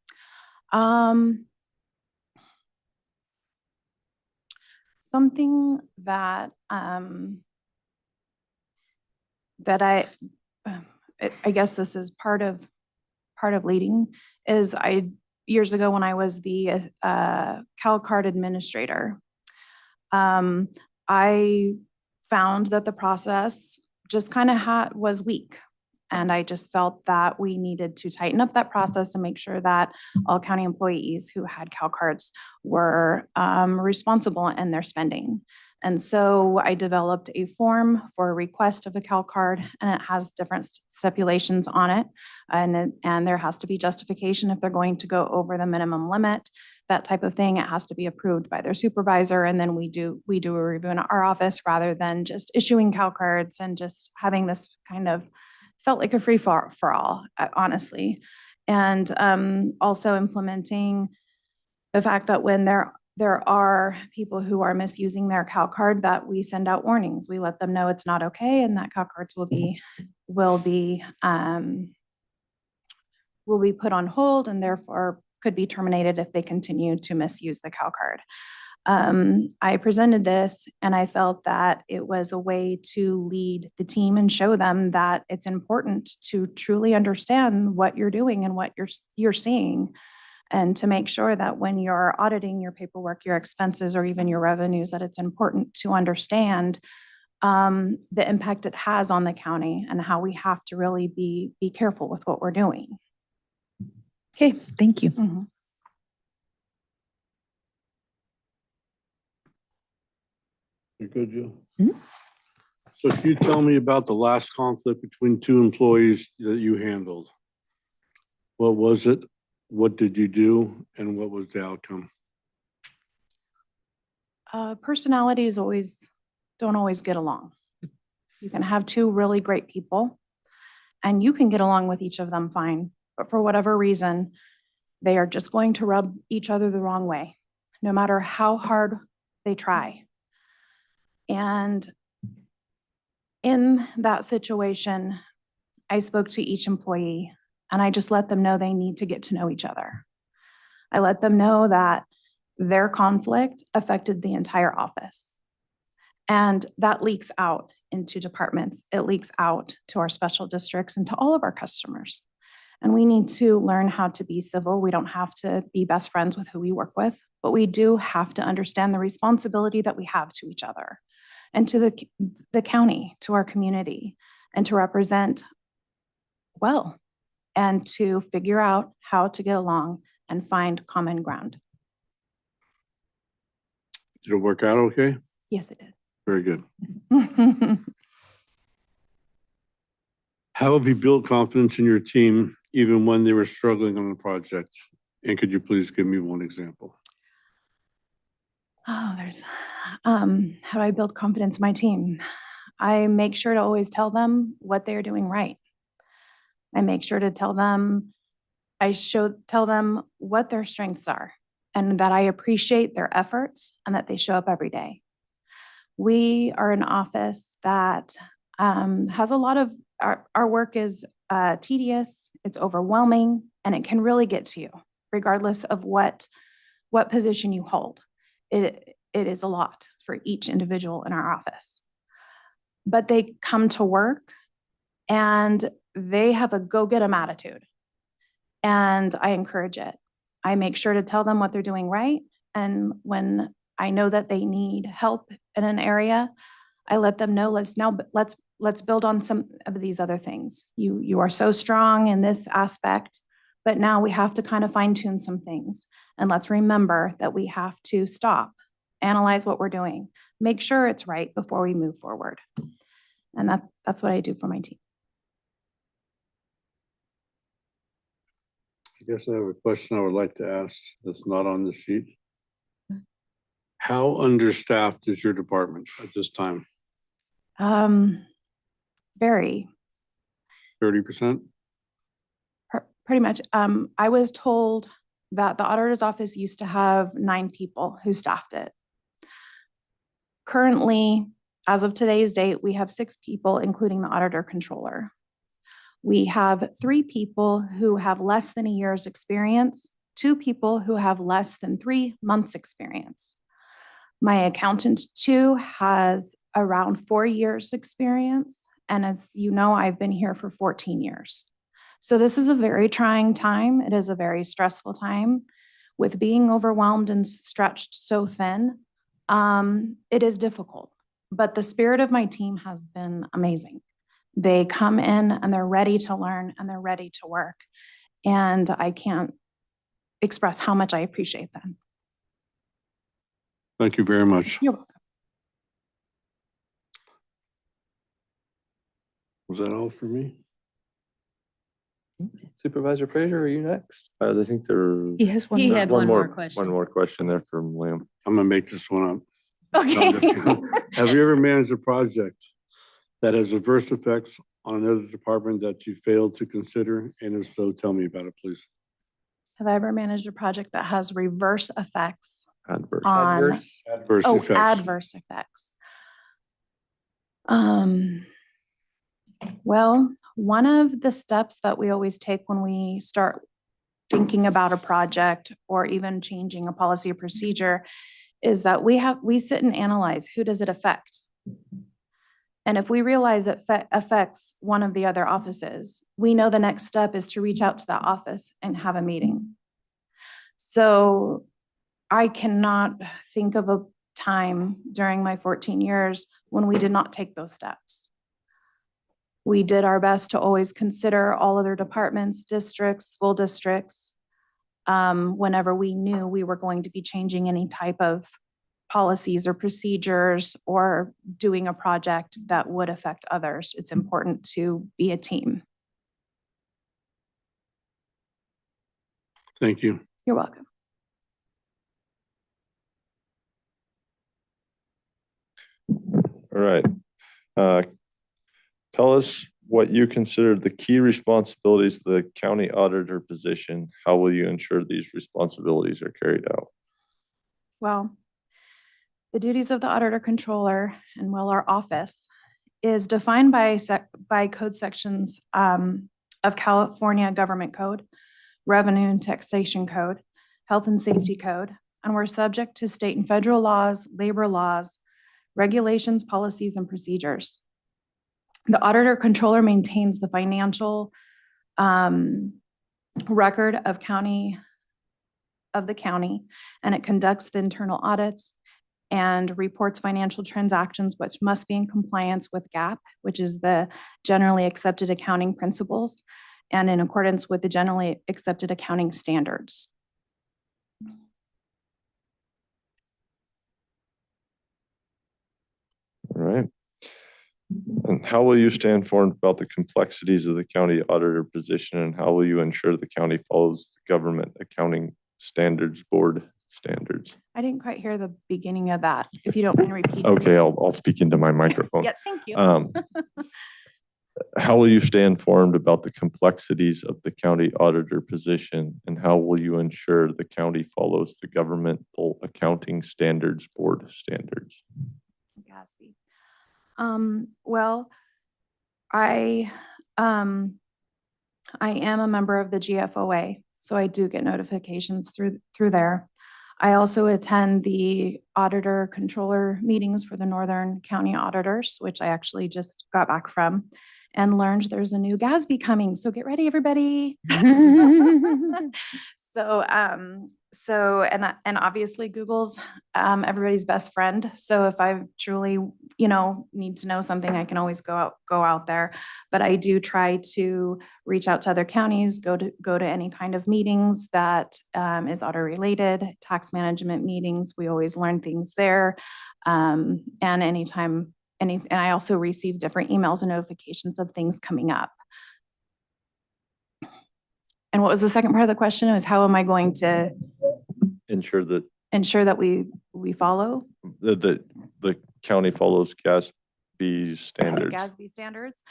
Something that that I guess this is part of leading is years ago when I was the CalCard administrator, I found that the process just kind of was weak. And I just felt that we needed to tighten up that process and make sure that all county employees who had CalCards were responsible in their spending. And so I developed a form for a request of a CalCard, and it has different stipulations on it. And there has to be justification if they're going to go over the minimum limit, that type of thing. It has to be approved by their supervisor. And then we do a review in our office rather than just issuing CalCards and just having this kind of felt like a free for all, honestly. And also implementing the fact that when there are people who are misusing their CalCard, that we send out warnings. We let them know it's not okay, and that CalCards will be put on hold and therefore could be terminated if they continue to misuse the CalCard. I presented this and I felt that it was a way to lead the team and show them that it's important to truly understand what you're doing and what you're seeing. And to make sure that when you're auditing your paperwork, your expenses, or even your revenues, that it's important to understand the impact it has on the county and how we have to really be careful with what we're doing. Okay, thank you. Mhm. You're good, Jill? Mhm. So can you tell me about the last conflict between two employees that you handled? What was it? What did you do? And what was the outcome? Personalities don't always get along. You can have two really great people and you can get along with each of them fine, but for whatever reason, they are just going to rub each other the wrong way, no matter how hard they try. And in that situation, I spoke to each employee and I just let them know they need to get to know each other. I let them know that their conflict affected the entire office. And that leaks out into departments. It leaks out to our special districts and to all of our customers. And we need to learn how to be civil. We don't have to be best friends with who we work with, but we do have to understand the responsibility that we have to each other and to the county, to our community, and to represent well, and to figure out how to get along and find common ground. Did it work out okay? Yes, it Very good. did. How have you built confidence in your team even when they were struggling on the project? And could you please give me one example? Oh, how do I build confidence in my team? I make sure to always tell them what they're doing right. I make sure to tell them what their strengths are and that I appreciate their efforts and that they show up every day. We are an office that has a lot of, our work is tedious, it's overwhelming, and it can really get to you regardless of what position you hold. It is a lot for each individual in our office. But they come to work and they have a go-get-em attitude. And I encourage it. I make sure to tell them what they're doing right. And when I know that they need help in an area, I let them know, let's build on some of these other things. You are so strong in this aspect, but now we have to kind of fine tune some things. And let's remember that we have to stop, analyze what we're doing, make sure it's right before we move forward. And that's what I do for my team. I guess I have a question I would like to ask that's not on the sheet. How understaffed is your department at this time? Very. 30%? Pretty much. I was told that the auditor's office used to have 9 people who staffed it. Currently, as of today's date, we have 6 people, including the auditor controller. We have 3 people who have less than a year's experience, 2 people who have less than 3 months experience. My accountant too has around 4 years experience. And as you know, I've been here for 14 years. So this is a very trying time. It is a very stressful time with being overwhelmed and stretched so thin. It is difficult, but the spirit of my team has been amazing. They come in and they're ready to learn and they're ready to work. And I can't express how much I appreciate them. Thank you very much. You're welcome. Was that all for me? Supervisor Frazier, are you next? I think there. He has one. He more. had one more question. One more question there from Liam. I'm gonna make this one up. No, I'm just kidding. Okay. Have you ever managed a project that has adverse effects on another department that you failed to consider? And if so, tell me about it, please. Have I ever managed a project that has reverse effects Adverse. on Adverse effects. adverse effects? Well, one of the steps that we always take when we start thinking about a project or even changing a policy or procedure is that we sit and analyze, who does it affect? And if we realize it affects one of the other offices, we know the next step is to reach out to that office and have a meeting. So I cannot think of a time during my 14 years when we did not take those steps. We did our best to always consider all other departments, districts, school districts, whenever we knew we were going to be changing any type of policies or procedures or doing a project that would affect others. It's important to be a team. Thank you. You're welcome. All right. Tell us what you consider the key responsibilities of the county auditor position. How will you ensure these responsibilities are carried out? Well, the duties of the auditor controller and our office is defined by code sections of California Government Code, Revenue and Taxation Code, Health and Safety Code, and we're subject to state and federal laws, labor laws, regulations, policies, and procedures. The auditor controller maintains the financial record of the county, and it conducts the internal audits and reports financial transactions which must be in compliance with GAAP, which is the generally accepted accounting principles, and in accordance with the generally accepted accounting standards. All right. And how will you stay informed about the complexities of the county auditor position, and how will you ensure the county follows the Government Accounting Standards Board standards? I didn't quite hear the beginning of that. If you don't mind repeating. Okay, I'll speak into my microphone. Yeah, thank you. How will you stay informed about the complexities of the county auditor position, and how will you ensure the county follows the Governmental Accounting Standards Board standards? Gatsby. Well, I am a member of the GFOA, so I do get notifications through there. I also attend the auditor controller meetings for the Northern County auditors, which I actually just got back from, and learned there's a new GASB coming. So get ready, everybody. And obviously Google's everybody's best friend. So if I truly, need to know something, I can always go out there. But I do try to reach out to other counties, go to any kind of meetings that is audit related, tax management meetings. We always learn things there. And anytime, and I also receive different emails and notifications of things coming up. And what was the second part of the question? It was how am I going to Ensure that we follow the county follows GASB standards. GASB standards?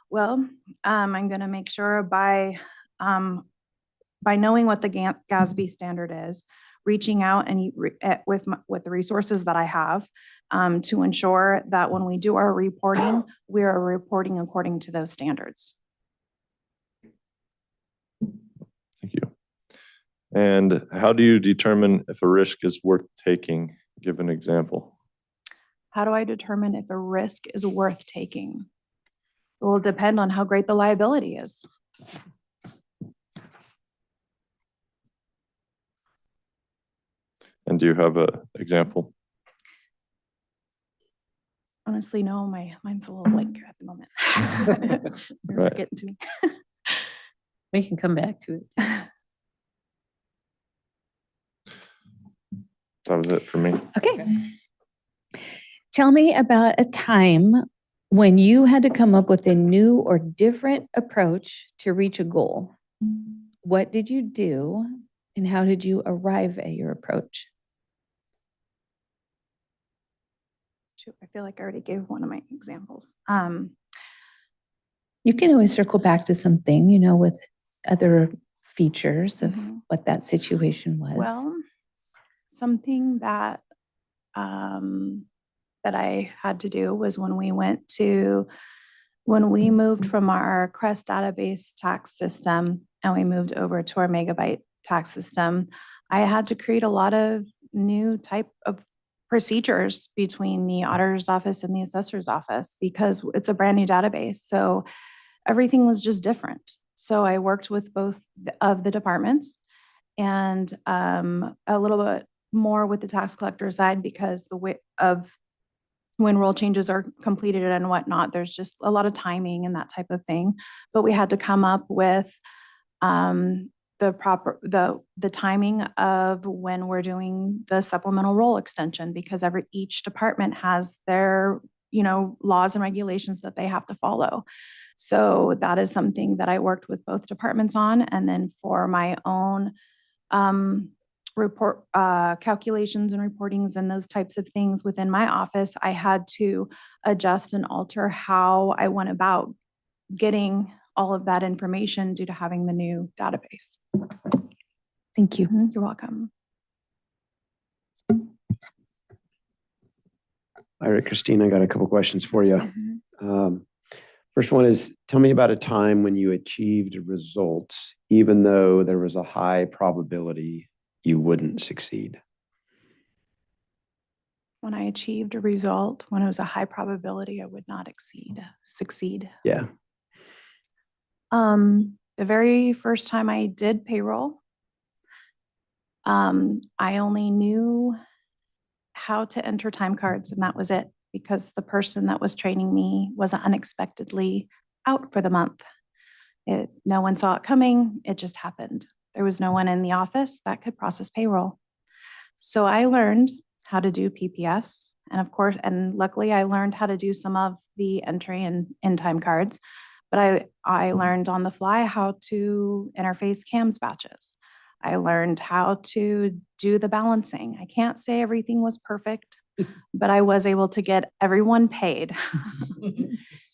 Well, I'm going to make sure by knowing what the GASB standard is, reaching out and with the resources that I have to ensure that when we do our reporting, we are reporting according to those standards. Thank you. And how do you determine if a risk is worth taking? Give an example. How do I determine if a risk is worth taking? It will depend on how great the liability is. And do you have an example? Honestly, no, mine's a little blank at the moment. Nerves are getting to me. We can come back to it. That was it for me. Okay. Tell me about a time when you had to come up with a new or different approach to reach a goal. What did you do and how did you arrive at your approach? Shoot, I feel like I already gave one of my examples. You can always circle back to something, with other features of what that situation was. Well, something that that I had to do was when we moved from our CREST database tax system and we moved over to our megabyte tax system, I had to create a lot of new type of procedures between the auditor's office and the assessor's office because it's a brand new database. So everything was just different. So I worked with both of the departments and a little bit more with the tax collector side because the way of when role changes are completed and whatnot, there's just a lot of timing and that type of thing. But we had to come up with the timing of when we're doing the supplemental role extension, because each department has their, laws and regulations that they have to follow. So that is something that I worked with both departments on. And then for my own report calculations and reportings and those types of things within my office, I had to adjust and alter how I went about getting all of that information due to having the new database. Thank you. You're welcome. All right, Christine, I got a couple questions for you. First one is, tell me about a time when you achieved results, even though there was a high probability you wouldn't succeed. When I achieved a result, when it was a high probability I would not succeed. Yeah. The very first time I did payroll, I only knew how to enter time cards, and that was it, because the person that was training me was unexpectedly out for the month. No one saw it coming. It just happened. There was no one in the office that could process payroll. So I learned how to do PPFs. And of course, and luckily I learned how to do some of the entry in time cards, but I learned on the fly how to interface CAMS batches. I learned how to do the balancing. I can't say everything was perfect, but I was able to get everyone paid.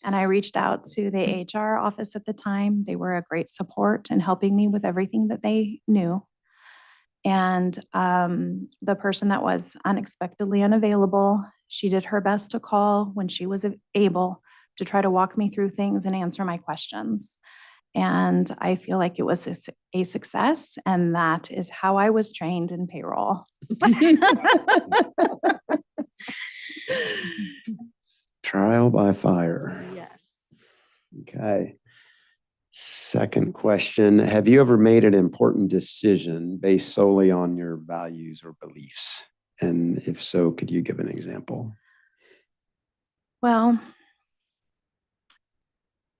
And I reached out to the HR office at the time. They were a great support in helping me with everything that they knew. And the person that was unexpectedly unavailable, she did her best to call when she was able to try to walk me through things and answer my questions. And I feel like it was a success, and that is how I was trained in payroll. Trial by fire. Yes. Okay. Second question, have you ever made an important decision based solely on your values or beliefs? And if so, could you give an example? Well,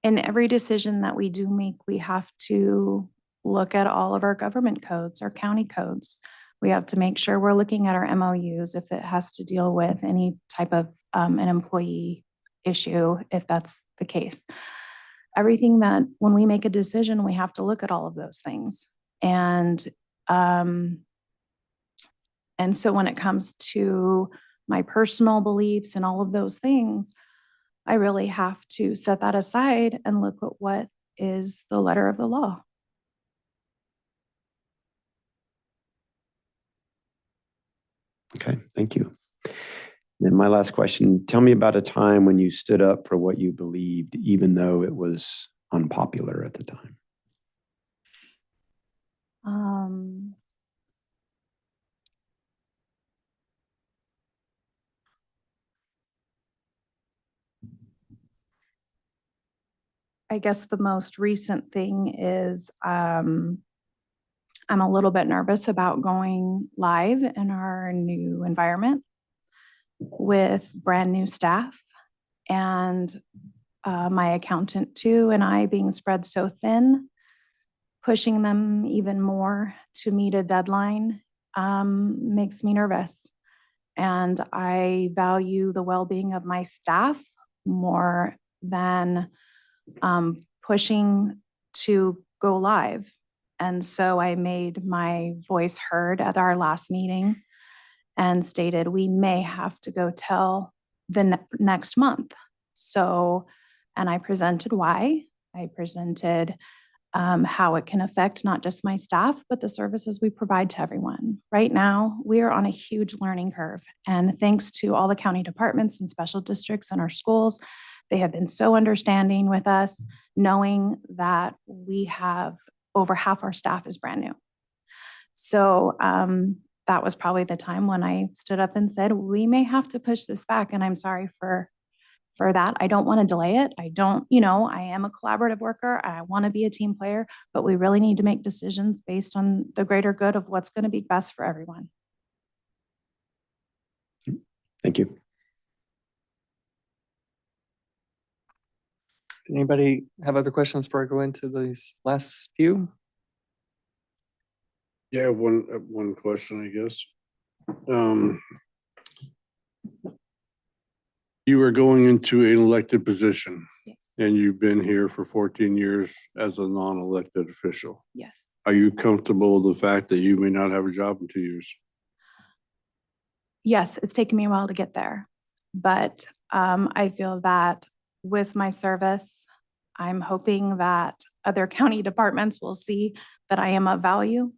in every decision that we do make, we have to look at all of our government codes, our county codes. We have to make sure we're looking at our MOUs if it has to deal with any type of an employee issue, if that's the case. Everything that when we make a decision, we have to look at all of those things. And so when it comes to my personal beliefs and all of those things, I really have to set that aside and look at what is the letter of the law. Okay, thank you. Then my last question, tell me about a time when you stood up for what you believed, even though it was unpopular at the time. I guess the most recent thing is I'm a little bit nervous about going live in our new environment with brand new staff, and my accountant too, and I being spread so thin, pushing them even more to meet a deadline makes me nervous. And I value the well-being of my staff more than pushing to go live. And so I made my voice heard at our last meeting and stated we may have to go till the next month. So, and I presented why. I presented how it can affect not just my staff, but the services we provide to everyone. Right now, we are on a huge learning curve. And thanks to all the county departments and special districts in our schools, they have been so understanding with us, knowing that we have over half our staff is brand new. So that was probably the time when I stood up and said, we may have to push this back. And I'm sorry for for that. I don't want to delay it. I don't, I am a collaborative worker. I want to be a team player, but we really need to make decisions based on the greater good of what's going to be best for everyone. Thank you. Does anybody have other questions before I go into these last few? Yeah, one question, I guess. You are going into an elected position. Yes. And you've been here for 14 years as a non-elected official. Yes. Are you comfortable with the fact that you may not have a job in 2 years? Yes, it's taken me a while to get there, but I feel that with my service, I'm hoping that other county departments will see that I am of value.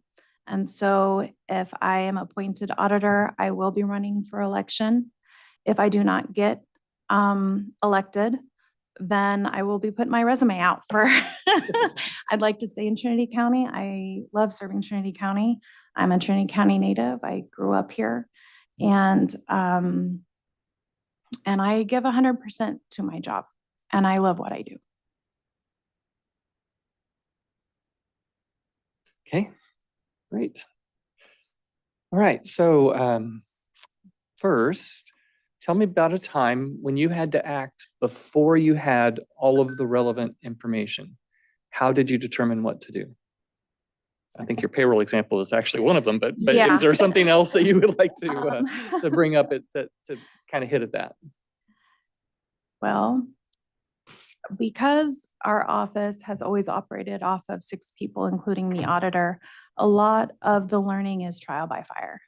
And so if I am appointed auditor, I will be running for election. If I do not get elected, then I will be putting my resume out for, I'd like to stay in Trinity County. I love serving Trinity County. I'm a Trinity County native. I grew up here, and I give 100% to my job, and I love what I do. Okay, great. All right, so first, tell me about a time when you had to act before you had all of the relevant information. How did you determine what to do? I think your payroll example is actually one of them, but Yeah. is there something else that you would like to bring up to kind of hit at that? Well, because our office has always operated off of 6 people, including the auditor, a lot of the learning is trial by fire.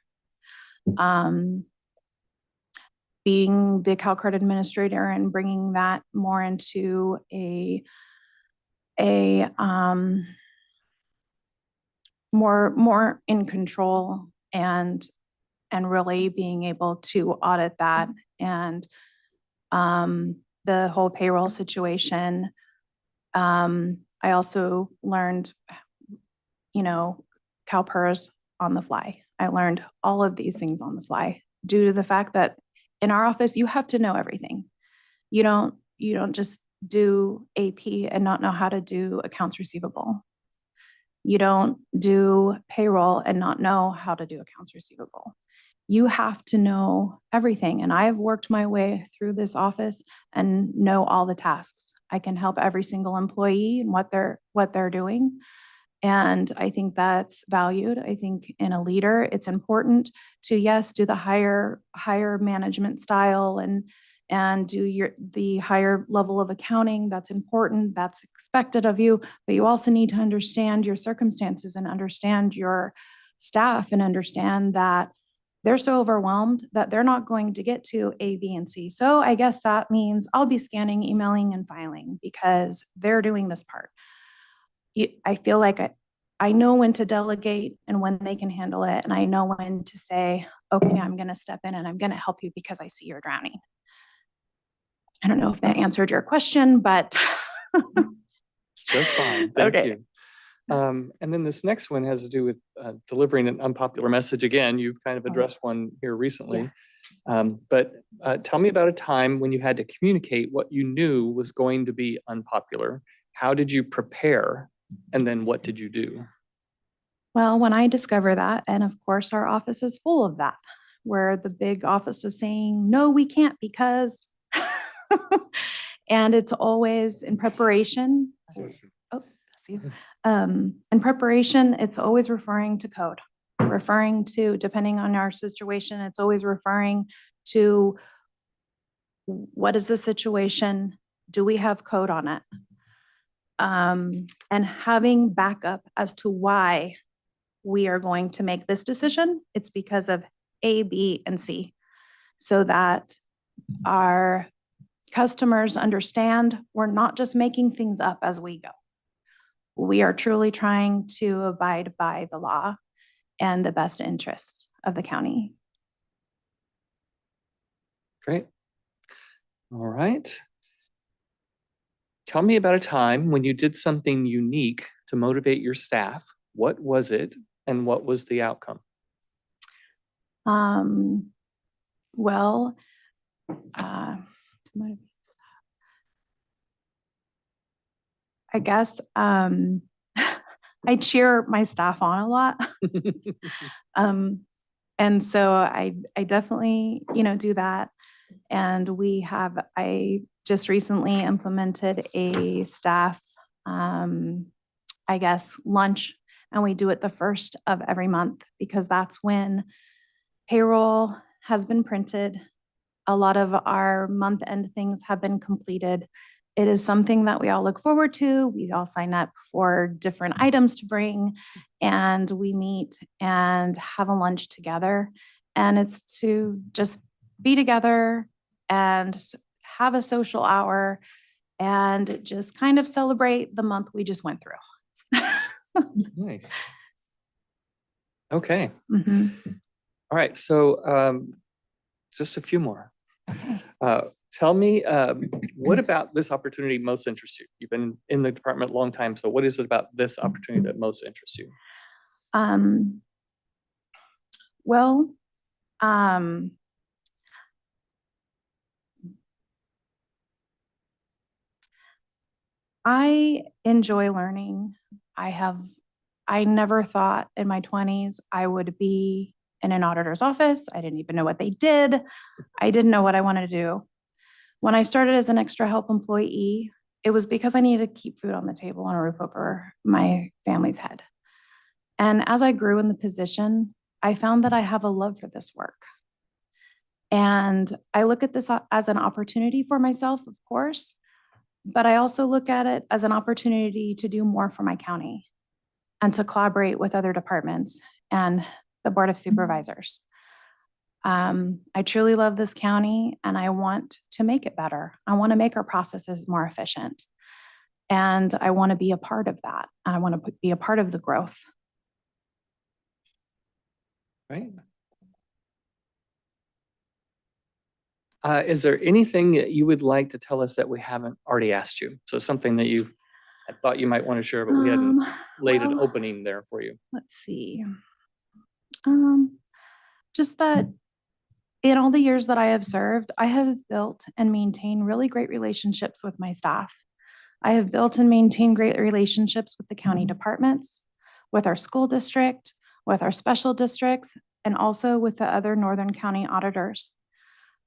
Being the CalCard administrator and bringing that more into a more in control and really being able to audit that, and the whole payroll situation. I also learned, CalPERS on the fly. I learned all of these things on the fly due to the fact that in our office, you have to know everything. You don't just do AP and not know how to do accounts receivable. You don't do payroll and not know how to do accounts receivable. You have to know everything. And I've worked my way through this office and know all the tasks. I can help every single employee in what they're doing. And I think that's valued. I think in a leader, it's important to, yes, do the higher management style and do the higher level of accounting. That's important. That's expected of you. But you also need to understand your circumstances and understand your staff and understand that they're so overwhelmed that they're not going to get to A, B, and C. So I guess that means I'll be scanning, emailing, and filing because they're doing this part. I feel like I know when to delegate and when they can handle it. And I know when to say, okay, I'm going to step in and I'm going to help you because I see you're drowning. I don't know if that answered your question, but. It's just fine. Thank Okay. you. And then this next one has to do with delivering an unpopular message. Again, you've kind of addressed one here recently. But tell me about a time when you had to communicate what you knew was going to be unpopular. How did you prepare? And then what did you do? Well, when I discover that, and of course our office is full of that, where the big office of saying, no, we can't because, and it's always in preparation. Oh, see. In preparation, it's always referring to code, referring to, depending on our situation, it's always referring to what is the situation? Do we have code on it? And having backup as to why we are going to make this decision. It's because of A, B, and C, so that our customers understand we're not just making things up as we go. We are truly trying to abide by the law and the best interest of the county. Great. All right. Tell me about a time when you did something unique to motivate your staff. What was it and what was the outcome? Well, to motivate staff. I guess, I cheer my staff on a lot. And so I definitely, do that. And I just recently implemented a staff, I guess, lunch, and we do it the first of every month because that's when payroll has been printed. A lot of our month-end things have been completed. It is something that we all look forward to. We all sign up for different items to bring, and we meet and have a lunch together. And it's to just be together and have a social hour and just kind of celebrate the month we just went through. Nice. Okay. Mhm. All right. So just a few more. Okay. Tell me, what about this opportunity most interests you? You've been in the department a long time. So what is it about this opportunity that most interests you? Well, I enjoy learning. I never thought in my 20s I would be in an auditor's office. I didn't even know what they did. I didn't know what I wanted to do. When I started as an extra help employee, it was because I needed to keep food on the table and a roof over my family's head. And as I grew in the position, I found that I have a love for this work. And I look at this as an opportunity for myself, of course, but I also look at it as an opportunity to do more for my county and to collaborate with other departments and the Board of Supervisors. I truly love this county and I want to make it better. I want to make our processes more efficient. And I want to be a part of that. I want to be a part of the growth. Right. Is there anything that you would like to tell us that we haven't already asked you? So something that you had thought you might want to share, but we hadn't laid an well, opening there for you. Let's see. Just that in all the years that I have served, I have built and maintained really great relationships with my staff. I have built and maintained great relationships with the county departments, with our school district, with our special districts, and also with the other Northern County auditors.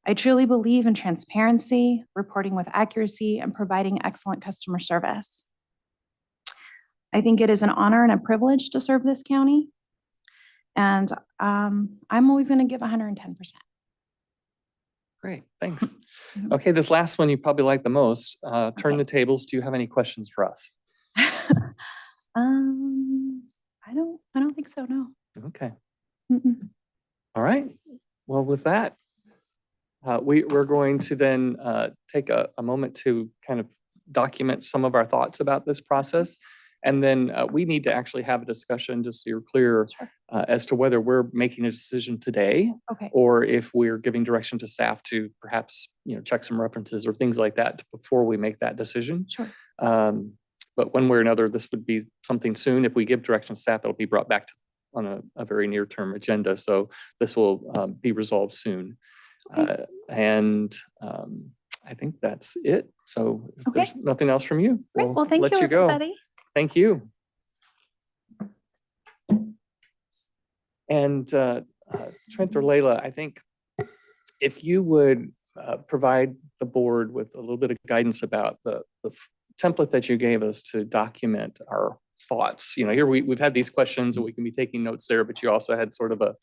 I truly believe in transparency, reporting with accuracy, and providing excellent customer service. I think it is an honor and a privilege to serve this county. And I'm always going to give 110%. Great, thanks. Okay, this last one you probably like the most. Turn Okay. the tables. Do you have any questions for us? I don't think so, no. Okay. Mm-mm. All right. Well, with that, we're going to then take a moment to kind of document some of our thoughts about this process. And then we need to actually have a discussion, just so you're clear, Sure. as to whether we're making a decision today Okay. or if we're giving direction to staff to perhaps, check some references or things like that before we make that decision. Sure. But one way or another, this would be something soon. If we give direction to staff, it'll be brought back on a very near-term agenda. So this will be resolved soon. Okay. I think that's it. So if Okay. there's nothing else from you, Great. Well, thank let you, you go. everybody. Thank you. And Trent or Layla, I think if you would provide the board with a little bit of guidance about the template that you gave us to document our thoughts. Here we've had these questions and we can be taking notes there, but you also had sort of a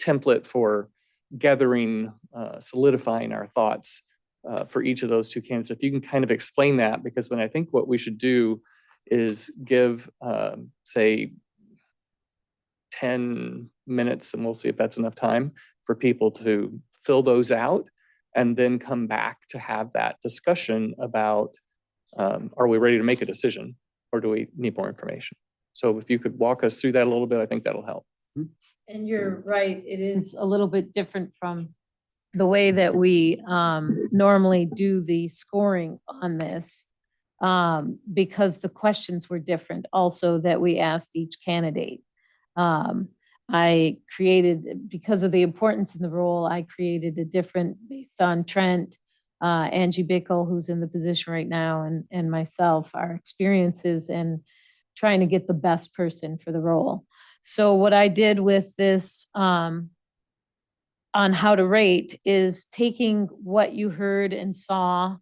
template for gathering, solidifying our thoughts for each of those two candidates. If you can kind of explain that, because then I think what we should do is give, say, 10 minutes, and we'll see if that's enough time for people to fill those out and then come back to have that discussion about, are we ready to make a decision or do we need more information? So if you could walk us through that a little bit, I think that'll help. And you're right, it is a little bit different from the way that we normally do the scoring on this, because the questions were different also that we asked each candidate. I created, because of the importance in the role, I created a different based on Trent, Angie Bickle, who's in the position right now, and myself, our experiences in trying to get the best person for the role. So what I did with this on how to rate is taking what you heard and saw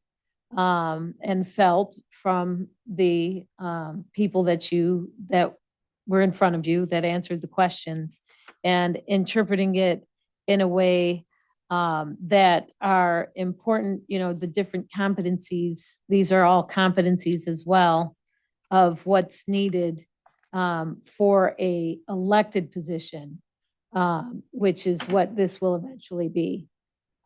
and felt from the people that were in front of you that answered the questions, and interpreting it in a way that are important, the different competencies. These are all competencies as well of what's needed for a elected position, which is what this will eventually be.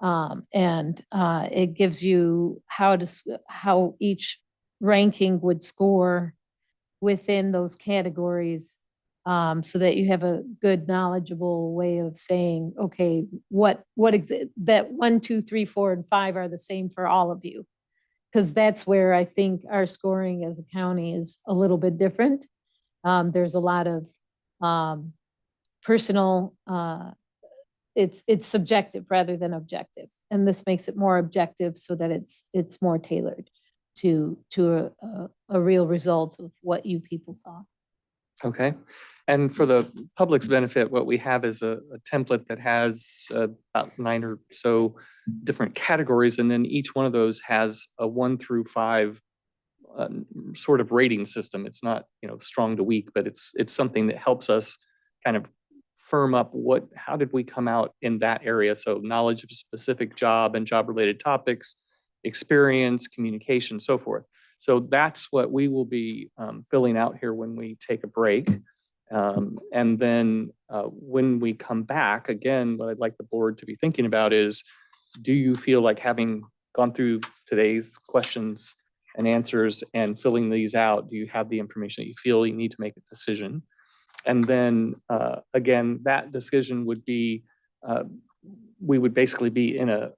And it gives you how each ranking would score within those categories, so that you have a good knowledgeable way of saying, okay, that 1, 2, 3, 4, and 5 are the same for all of you. Because that's where I think our scoring as a county is a little bit different. There's a lot of personal, it's subjective rather than objective. And this makes it more objective so that it's more tailored to a real result of what you people saw. Okay. And for the public's benefit, what we have is a template that has about 9 or so different categories. And then each one of those has a 1 through 5 sort of rating system. It's not, strong to weak, but it's something that helps us kind of firm up how did we come out in that area? So knowledge of a specific job and job related topics, experience, communication, so forth. So that's what we will be filling out here when we take a break. And then when we come back, again, what I'd like the board to be thinking about is, do you feel like, having gone through today's questions and answers and filling these out, do you have the information that you feel you need to make a decision? And then again, that decision would be, we would basically be in a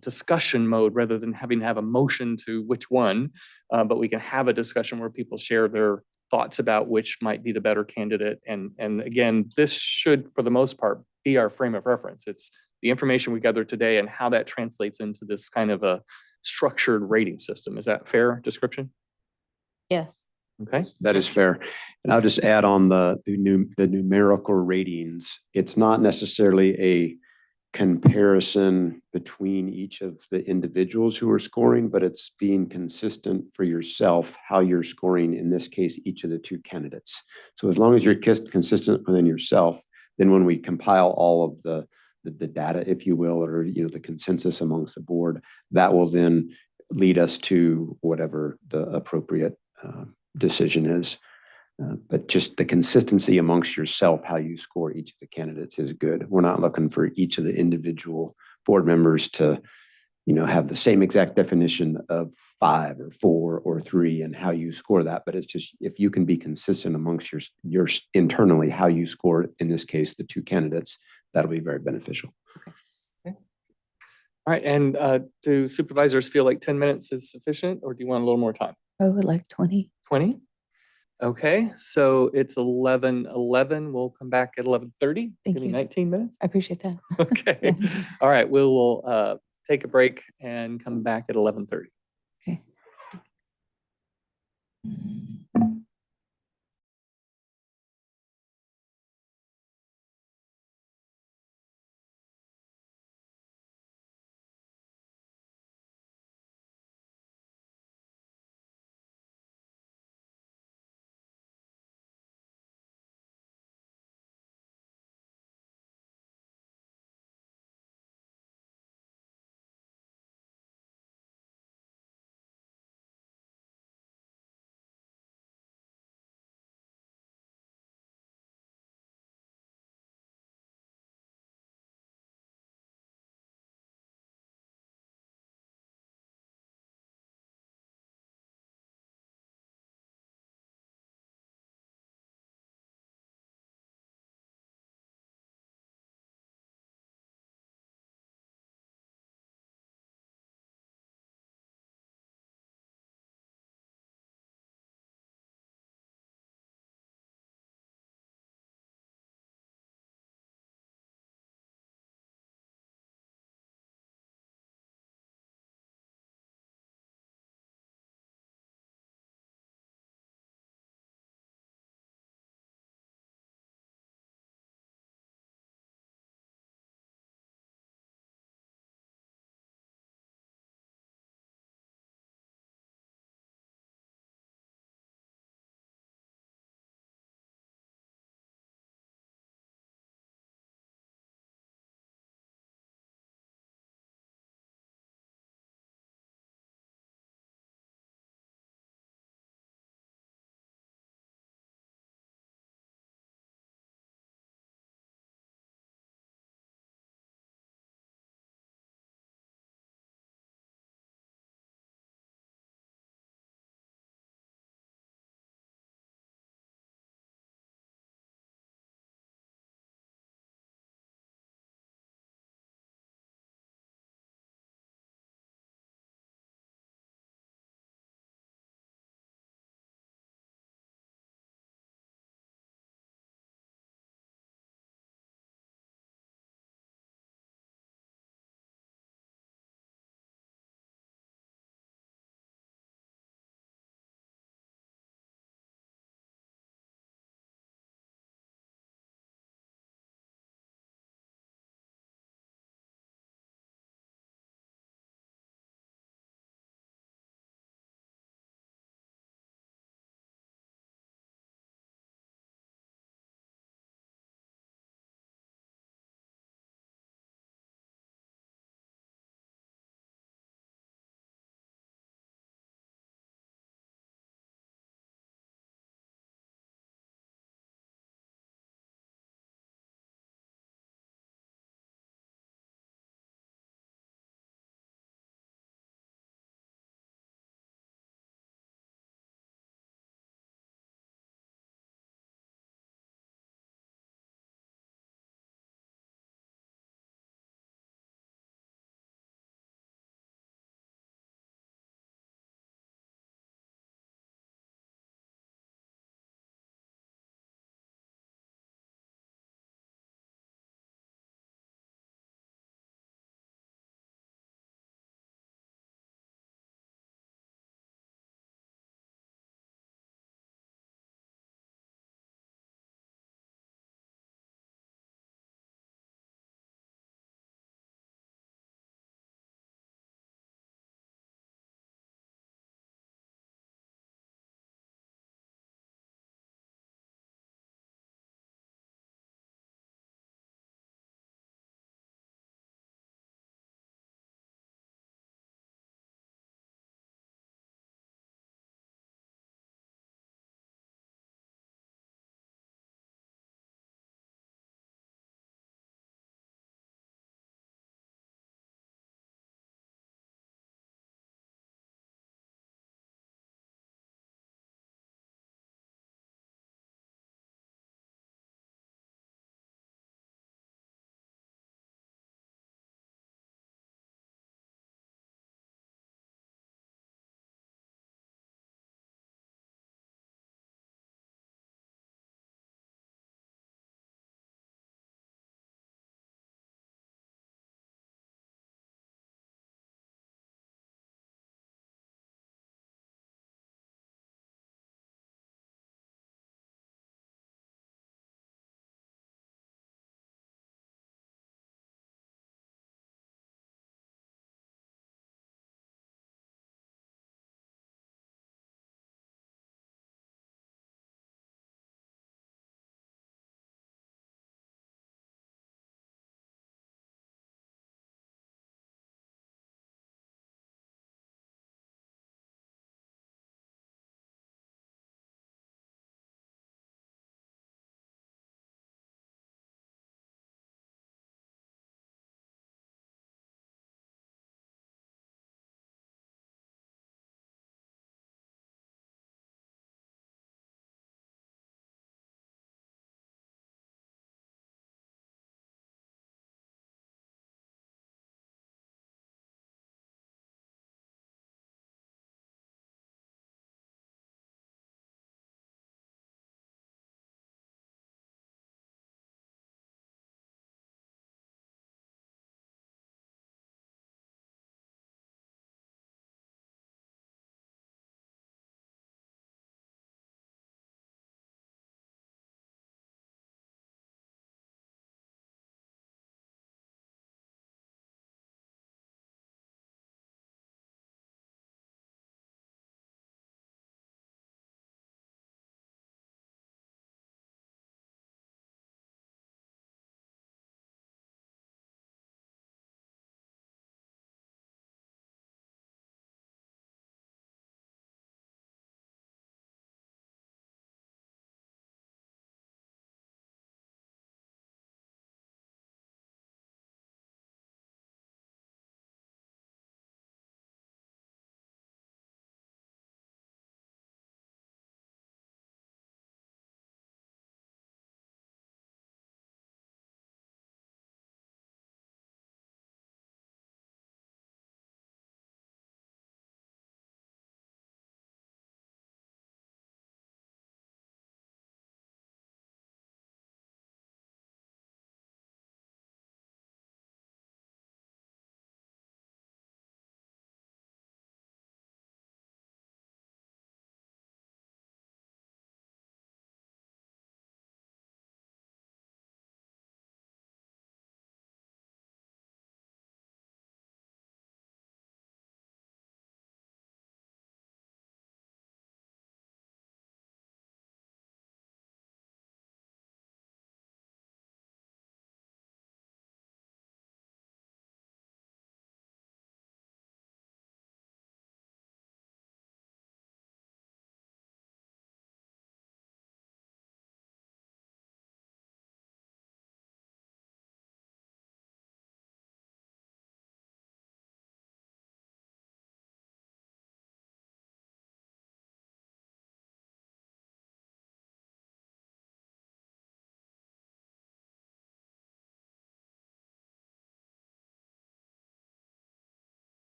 discussion mode rather than having to have a motion to which one, but we can have a discussion where people share their thoughts about which might be the better candidate. And again, this should, for the most part, be our frame of reference. It's the information we gather today and how that translates into this kind of a structured rating system. Is that a fair description? Yes. Okay. That is fair. And I'll just add on the numerical ratings. It's not necessarily a comparison between each of the individuals who are scoring, but it's being consistent for yourself, how you're scoring, in this case, each of the 2 candidates. So as long as you're consistent within yourself, then when we compile all of the data, if you will, or the consensus amongst the board, that will then lead us to whatever the appropriate decision is. But just the consistency amongst yourself, how you score each of the candidates, is good. We're not looking for each of the individual board members to, have the same exact definition of 5 or 4 or 3 and how you score that. But it's just, if you can be consistent amongst your internally, how you score, in this case, the 2 candidates, that'll be very beneficial. Okay. All right. And do supervisors feel like 10 minutes is sufficient, or do you want a little more time? I would like 20. 20? Okay, so it's 11:11. We'll come back at 11:30. Thank Give me you. 19 minutes. I appreciate that. Okay. All right, we'll take a break and come back at 11:30. Okay.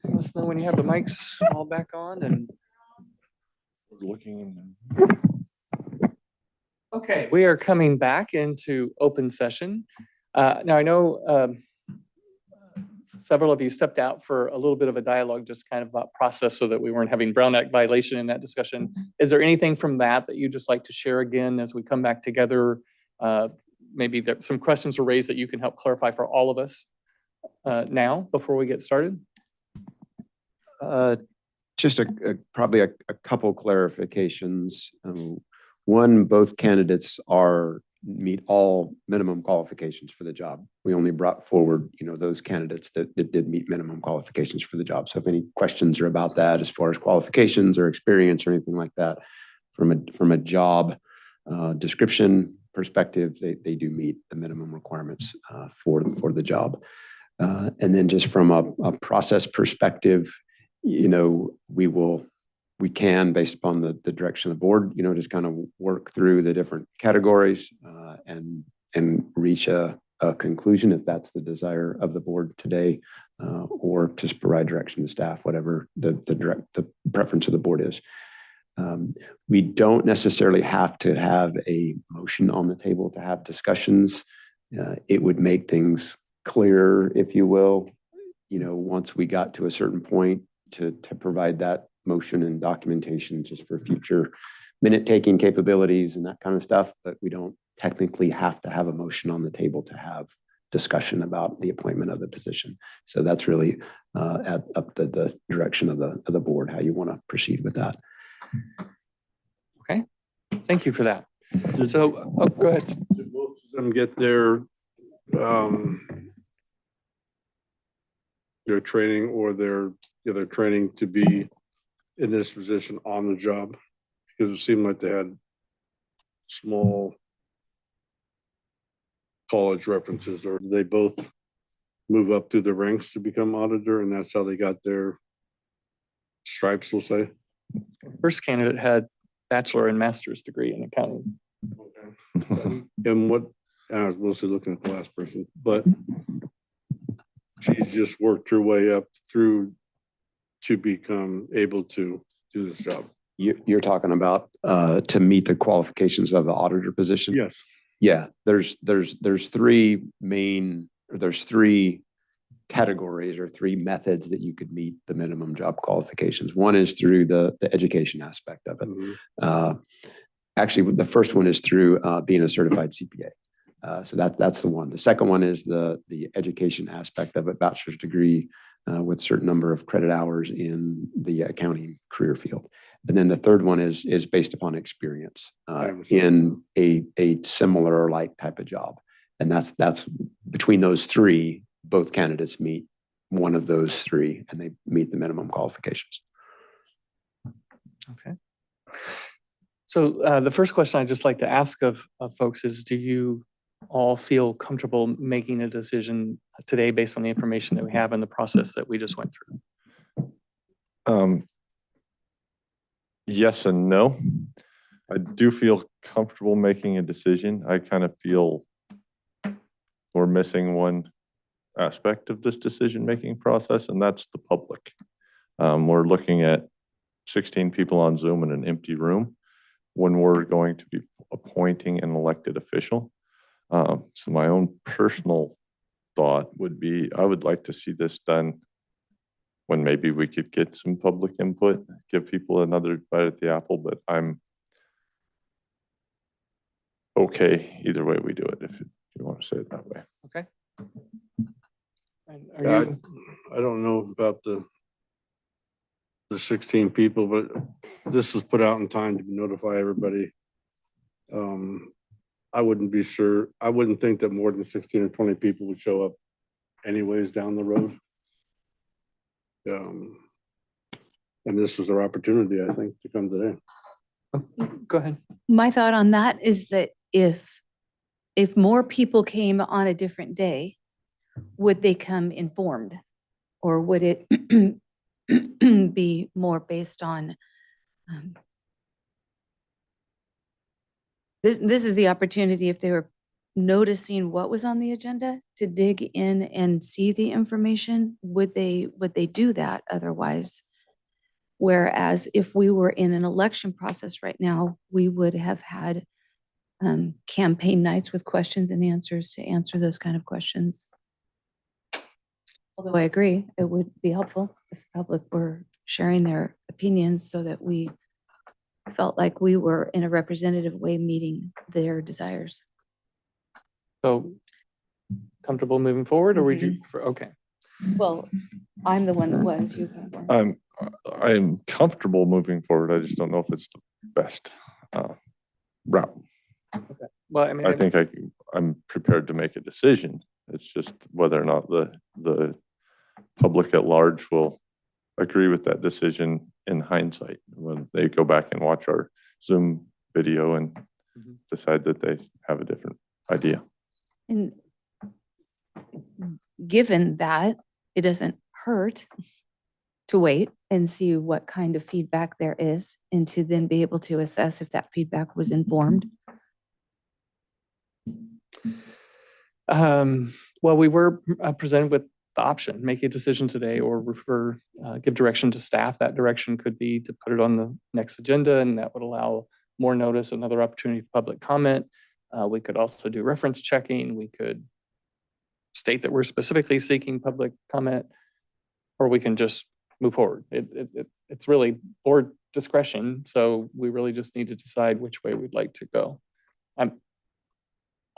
Let us know when you have the mics all back on and. We're looking. Okay, we are coming back into open session. Now I know several of you stepped out for a little bit of a dialogue, just kind of about process so that we weren't having Brown Act violation in that discussion. Is there anything from that you'd just like to share again as we come back together? Maybe there some questions were raised that you can help clarify for all of us now before we get started? Just probably a couple clarifications. One, both candidates meet all minimum qualifications for the job. We only brought forward, those candidates that did meet minimum qualifications for the job. So if any questions are about that, as far as qualifications or experience or anything like that, from a job description perspective, they do meet the minimum requirements for the job. And then just from a process perspective, we can, based upon the direction of the board, just kind of work through the different categories and reach a conclusion if that's the desire of the board today, or just provide direction to staff, whatever the preference of the board is. We don't necessarily have to have a motion on the table to have discussions. It would make things clearer, if you will, once we got to a certain point to provide that motion and documentation just for future minute-taking capabilities and that kind of stuff, but we don't technically have to have a motion on the table to have discussion about the appointment of the position. So that's really up to the direction of the board, how you want to proceed with that. Okay, thank you for that. So, go ahead. Did both of them get their training or their training to be in this position on the job? Because it seemed like they had small college references, or did they both move up through the ranks to become auditor and that's how they got their stripes, we'll say? First candidate had bachelor and master's degree in accounting. Okay. And I was mostly looking at the last person, but she's just worked her way up through to become able to do this job. You're talking about to meet the qualifications of the auditor position? Yes. Yeah, there's three categories or three methods that you could meet the minimum job qualifications. One is through the education aspect of it. Mm-hmm. Actually, the first one is through being a certified CPA. So that's the one. The second one is the education aspect of it, bachelor's degree with a certain number of credit hours in the accounting career field. And then the third one is based upon experience in a similar or like type of job. And that's between those three, both candidates meet one of those three and they meet the minimum qualifications. Okay. So the first question I'd just like to ask of folks is, do you all feel comfortable making a decision today based on the information that we have in the process that we just went through? Yes and no. I do feel comfortable making a decision. I kind of feel we're missing one aspect of this decision-making process, and that's the public. We're looking at 16 people on Zoom in an empty room when we're going to be appointing an elected official. So my own personal thought would be, I would like to see this done when maybe we could get some public input, give people another bite at the apple, but I'm okay either way we do it, if you want to say it that way. Okay. And Yeah, I don't know about the 16 people, but this was put out in time to notify everybody. I wouldn't be sure. I wouldn't think that more than 16 or 20 people would show up anyways down the road. And this was their opportunity, I think, to come today. Go ahead. My thought on that is that if more people came on a different day, would they come informed? Or would it be more based on, this is the opportunity if they were noticing what was on the agenda to dig in and see the information, would they do that otherwise? Whereas if we were in an election process right now, we would have had campaign nights with questions and answers to answer those kind of questions. Although I agree, it would be helpful if the public were sharing their opinions so that we felt like we were in a representative way meeting their desires. So comfortable moving forward or would you, okay. Well, I'm the one that was, you weren't. I'm comfortable moving forward. I just don't know if it's the best route. Well, I mean, I think I'm prepared to make a decision. It's just whether or not the public at large will agree with that decision in hindsight when they go back and watch our Zoom video and decide that they have a different idea. And given that, it doesn't hurt to wait and see what kind of feedback there is and to then be able to assess if that feedback was informed. Well, we were presented with the option, make a decision today or refer, give direction to staff. That direction could be to put it on the next agenda, and that would allow more notice, another opportunity for public comment. We could also do reference checking. We could state that we're specifically seeking public comment, or we can just move forward. It's really board discretion. So we really just need to decide which way we'd like to go.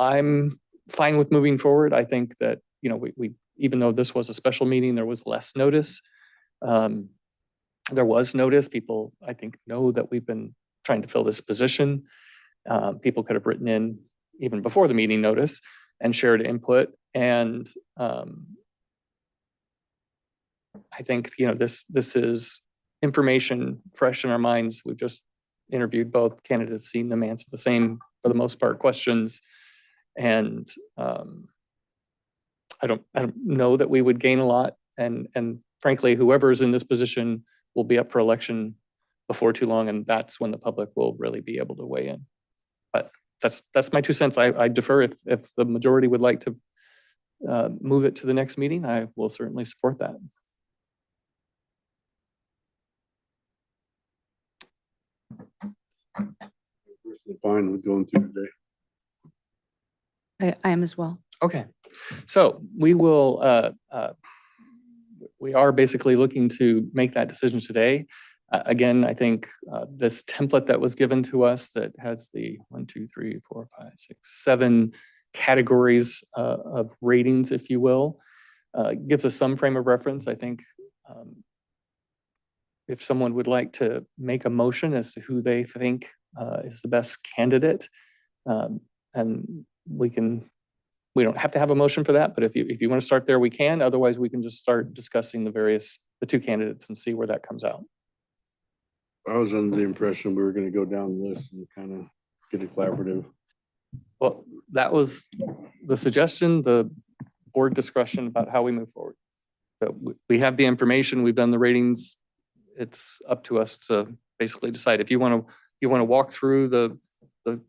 I'm fine with moving forward. I think that, you know, we even though this was a special meeting, there was less notice. There was notice. People, I think, know that we've been trying to fill this position. People could have written in even before the meeting notice and shared input. And I think, you know, this is information fresh in our minds. We've just interviewed both candidates, seen them answer the same, for the most part, questions. And I don't know that we would gain a lot. And frankly, whoever's in this position will be up for election before too long. And that's when the public will really be able to weigh in. But that's my 2 cents. I defer if the majority would like to move it to the next meeting, I will certainly support that. Fine with going through today. I am as well. Okay, so we will, we are basically looking to make that decision today. Again, I think this template that was given to us that has the 1, 2, 3, 4, 5, 6, 7 categories of ratings, if you will, gives us some frame of reference. I think if someone would like to make a motion as to who they think is the best candidate, and we don't have to have a motion for that, but if you want to start there, we can. Otherwise, we can just start discussing the 2 candidates and see where that comes out. I was under the impression we were going to go down the list and kind of get it collaborative. Well, that was the suggestion, the board discussion about how we move forward. So we have the information, we've done the ratings. It's up to us to basically decide if you want to walk through the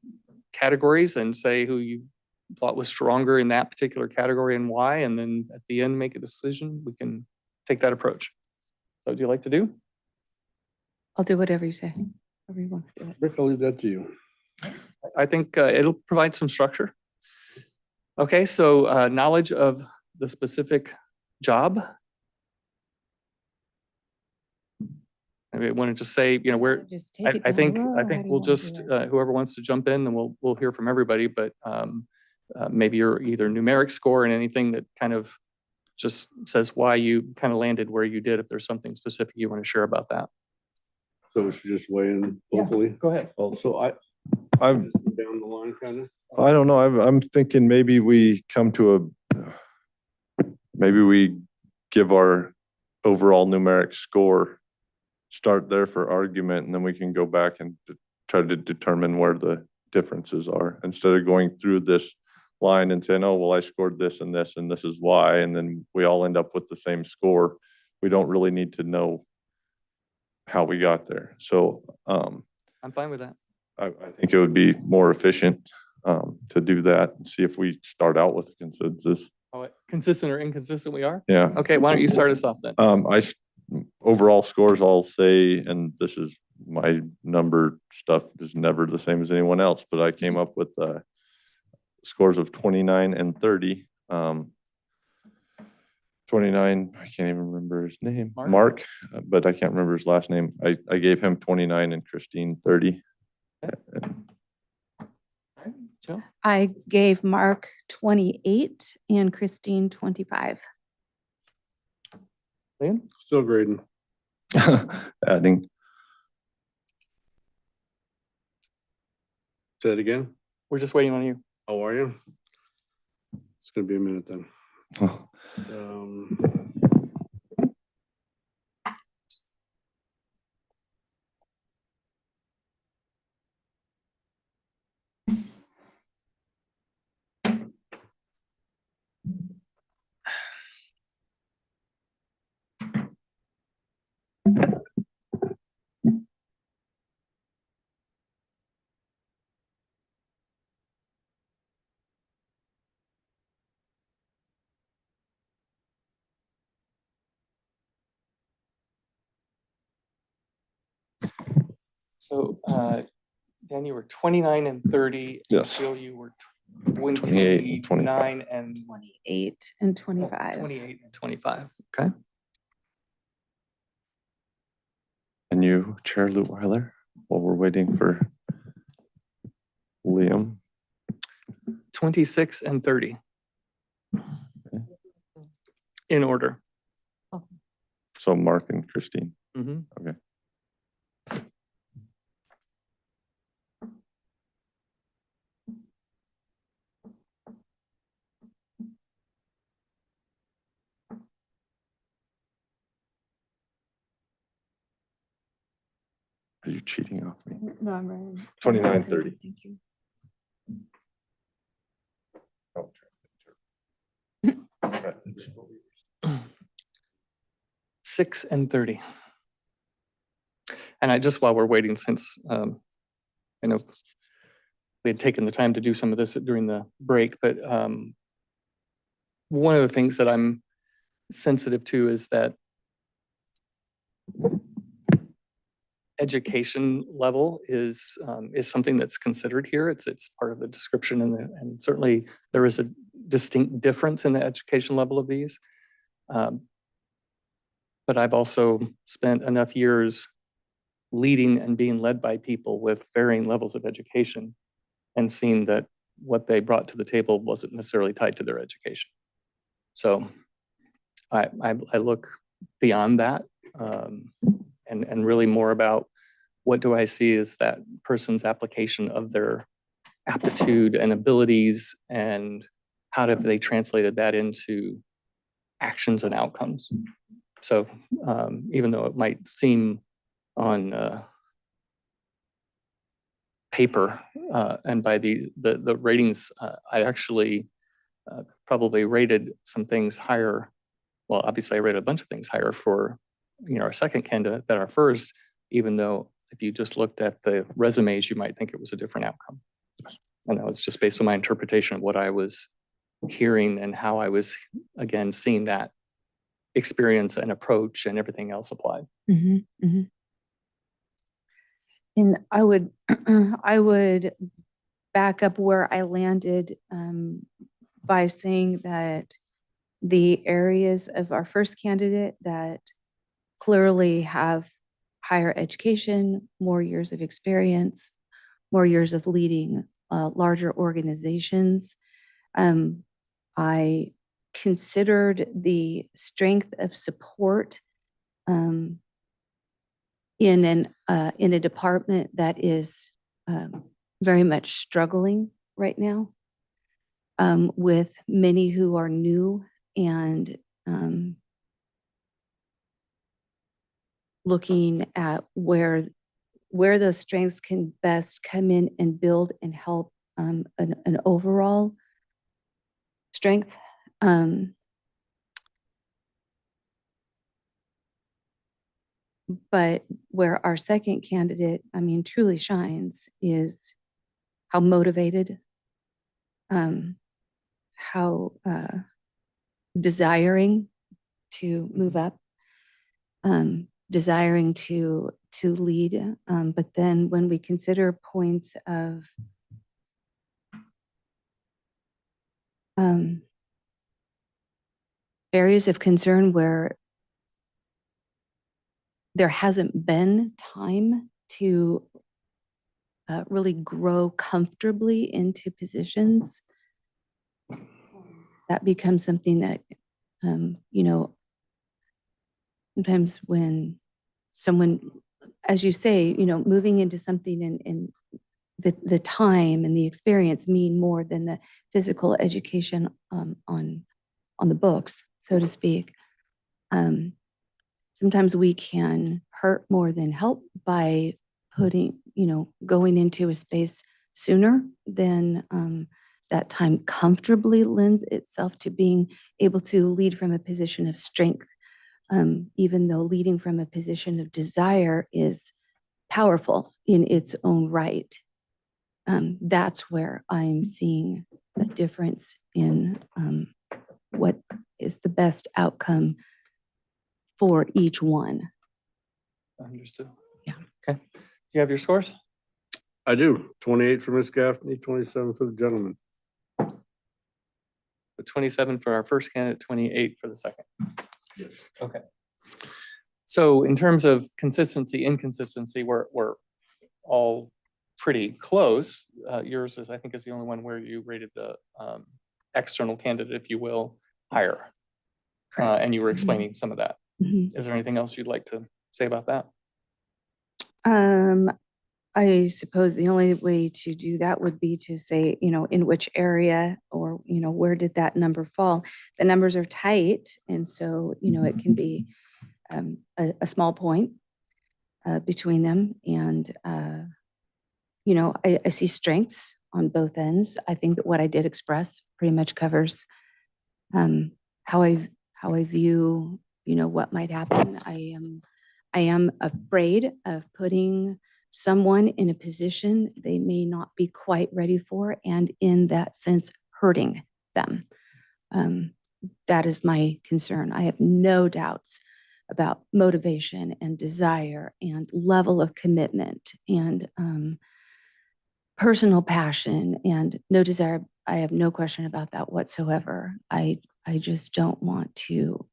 categories and say who you thought was stronger in that particular category and why, and then at the end make a decision. We can take that approach. So do you like to do? I'll do whatever you say. Whatever you want to do it. Rick, I'll leave that to you. I think it'll provide some structure. Okay, so knowledge of the specific job. Maybe I want to just say, you know, where Just take it I down think the road. How do you we'll want to do just it? whoever wants to jump in, and we'll hear from everybody. But maybe your either numeric score and anything that kind of just says why you kind of landed where you did. If there's something specific you want to share about that. So we should just weigh in locally. Go ahead. So I'm down the line kind of. I don't know. I'm thinking maybe we come to maybe we give our overall numeric score, start there for argument, and then we can go back and try to determine where the differences are instead of going through this line and saying, oh, well, I scored this and this is why. And then we all end up with the same score. We don't really need to know how we got there. So I'm fine with that. I think it would be more efficient to do that and see if we start out with a consensus. Oh, consistent or inconsistent we are? Yeah. Okay, why don't you start us off then? Overall scores, I'll say, and this is my number stuff is never the same as anyone else, but I came up with scores of 29 and 30. 29, I can't even remember his name, Mark, but I can't remember his last name. I gave him 29 and Christine 30. Jill? I gave Mark 28 and Christine 25. Liam? Still grading. Adding. Say it again. We're just waiting on you. How are you? It's gonna be a minute then. Oh, So, Dan, you were 29 and 30. Yes. Jill, you were 28 and 29 and 28 and 25. 28 and 25. Okay. and you, Chair Lutweiler, while we're waiting for Liam. 26 and 30. In order. So Mark and Christine. Mhm. Okay. Are you cheating off me? No, I'm right. 29, 30. Thank you. Oh, 6 and 30. And I just, while we're waiting, since I know we had taken the time to do some of this during the break, but one of the things that I'm sensitive to is that education level is something that's considered here. It's part of the description, and certainly there is a distinct difference in the education level of these. But I've also spent enough years leading and being led by people with varying levels of education and seen that what they brought to the table wasn't necessarily tied to their education. So I look beyond that and really more about what do I see as that person's application of their aptitude and abilities, and how have they translated that into actions and outcomes. So even though it might seem on paper and by the ratings, I actually probably rated some things higher. Well, obviously I rated a bunch of things higher for our second candidate than our first, even though if you just looked at the resumes, you might think it was a different outcome. And that was just based on my interpretation of what I was hearing and how I was, again, seeing that experience and approach and everything else applied. Mhm, mhm. And I would, I would back up where I landed by saying that the areas of our first candidate that clearly have higher education, more years of experience, more years of leading larger organizations. I considered the strength of support in a department that is very much struggling right now, with many who are new and looking at where those strengths can best come in and build and help an overall strength. But where our second candidate, I mean, truly shines is how motivated how desiring to move up, desiring to lead. But then when we consider points of areas of concern where there hasn't been time to really grow comfortably into positions, that becomes something that, sometimes when someone, as you say, moving into something and the time and the experience mean more than the physical education on the books, so to speak. Sometimes we can hurt more than help by going into a space sooner than that time comfortably lends itself to being able to lead from a position of strength, even though leading from a position of desire is powerful in its own right. That's where I'm seeing a difference in what is the best outcome for each one. Understood. Yeah. Okay. Do you have your scores? I do. 28 for Ms. Gaffney, 27 for the gentleman. The 27 for our first candidate, 28 for the second. Yes. Okay. So in terms of consistency, inconsistency, we're all pretty close. Yours is, I think, is the only one where you rated the external candidate, if you will, higher. And you were explaining some of that. Is there anything else you'd like to say about that? I suppose the only way to do that would be to say, in which area or, where did that number fall? The numbers are tight. And so, it can be a small point between them. And, I see strengths on both ends. I think that what I did express pretty much covers how I view, what might happen. I am afraid of putting someone in a position they may not be quite ready for, and in that sense, hurting them. That is my concern. I have no doubts about motivation and desire and level of commitment and personal passion and no desire. I have no question about that whatsoever. I just don't want to.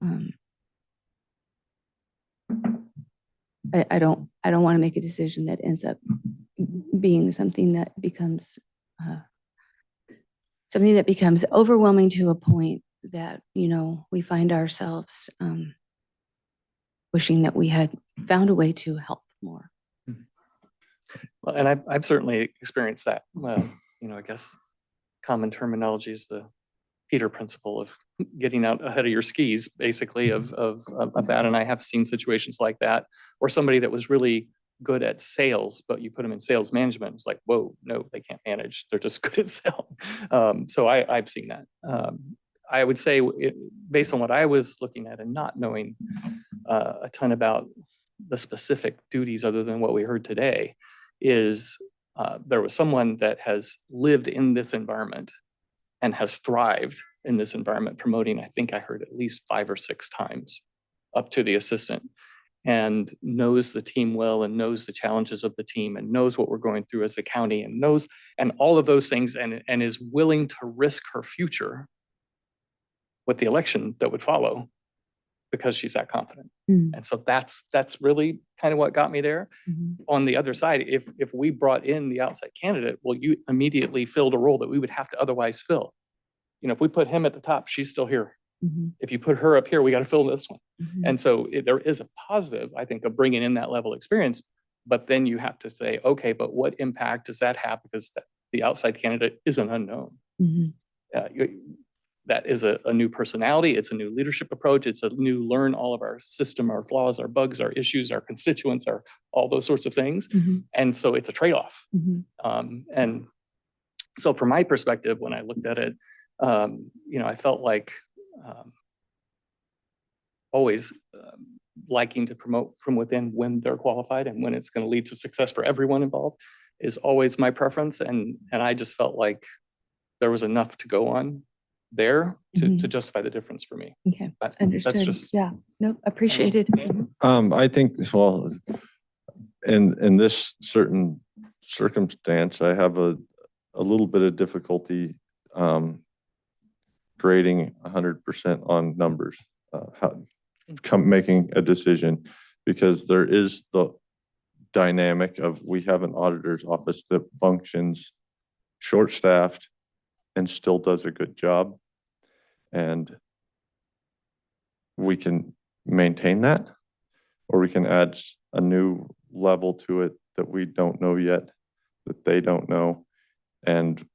I don't want to make a decision that ends up being something that becomes overwhelming to a point that, we find ourselves wishing that we had found a way to help more. Well, and I've certainly experienced that. I guess common terminology is the Peter principle of getting out ahead of your skis, basically, of that. And I have seen situations like that, or somebody that was really good at sales, but you put them in sales management. It's like, whoa, no, they can't manage. They're just good at selling. So I've seen that. I would say, based on what I was looking at and not knowing a ton about the specific duties other than what we heard today, is there was someone that has lived in this environment and has thrived in this environment, promoting, I think I heard at least 5 or 6 times up to the assistant, and knows the team well and knows the challenges of the team and knows what we're going through as a county and knows, and all of those things, and is willing to risk her future with the election that would follow because she's that confident. And so that's really kind of what got me there. On the other side, if we brought in the outside candidate, well, you immediately filled a role that we would have to otherwise fill. If we put him at the top, she's still here. If you put her up here, we got to fill this one. And so there is a positive, I think, of bringing in that level of experience, but then you have to say, okay, but what impact does that have? Because the outside candidate is an unknown. That is a new personality. It's a new leadership approach. It's a new learn all of our system, our flaws, our bugs, our issues, our constituents, our all those sorts of things. And so it's a trade-off. And so from my perspective, when I looked at it, I felt like always liking to promote from within when they're qualified and when it's going to lead to success for everyone involved is always my preference. And I just felt like there was enough to go on there to Mhm. justify the difference for me. Okay, That's understood. just. Yeah, no, appreciated. I think, well, in this certain circumstance, I have a little bit of difficulty grading 100% on numbers, making a decision, because there is the dynamic of we have an auditor's office that functions short-staffed and still does a good job. And we can maintain that, or we can add a new level to it that we don't know yet, that they don't know. And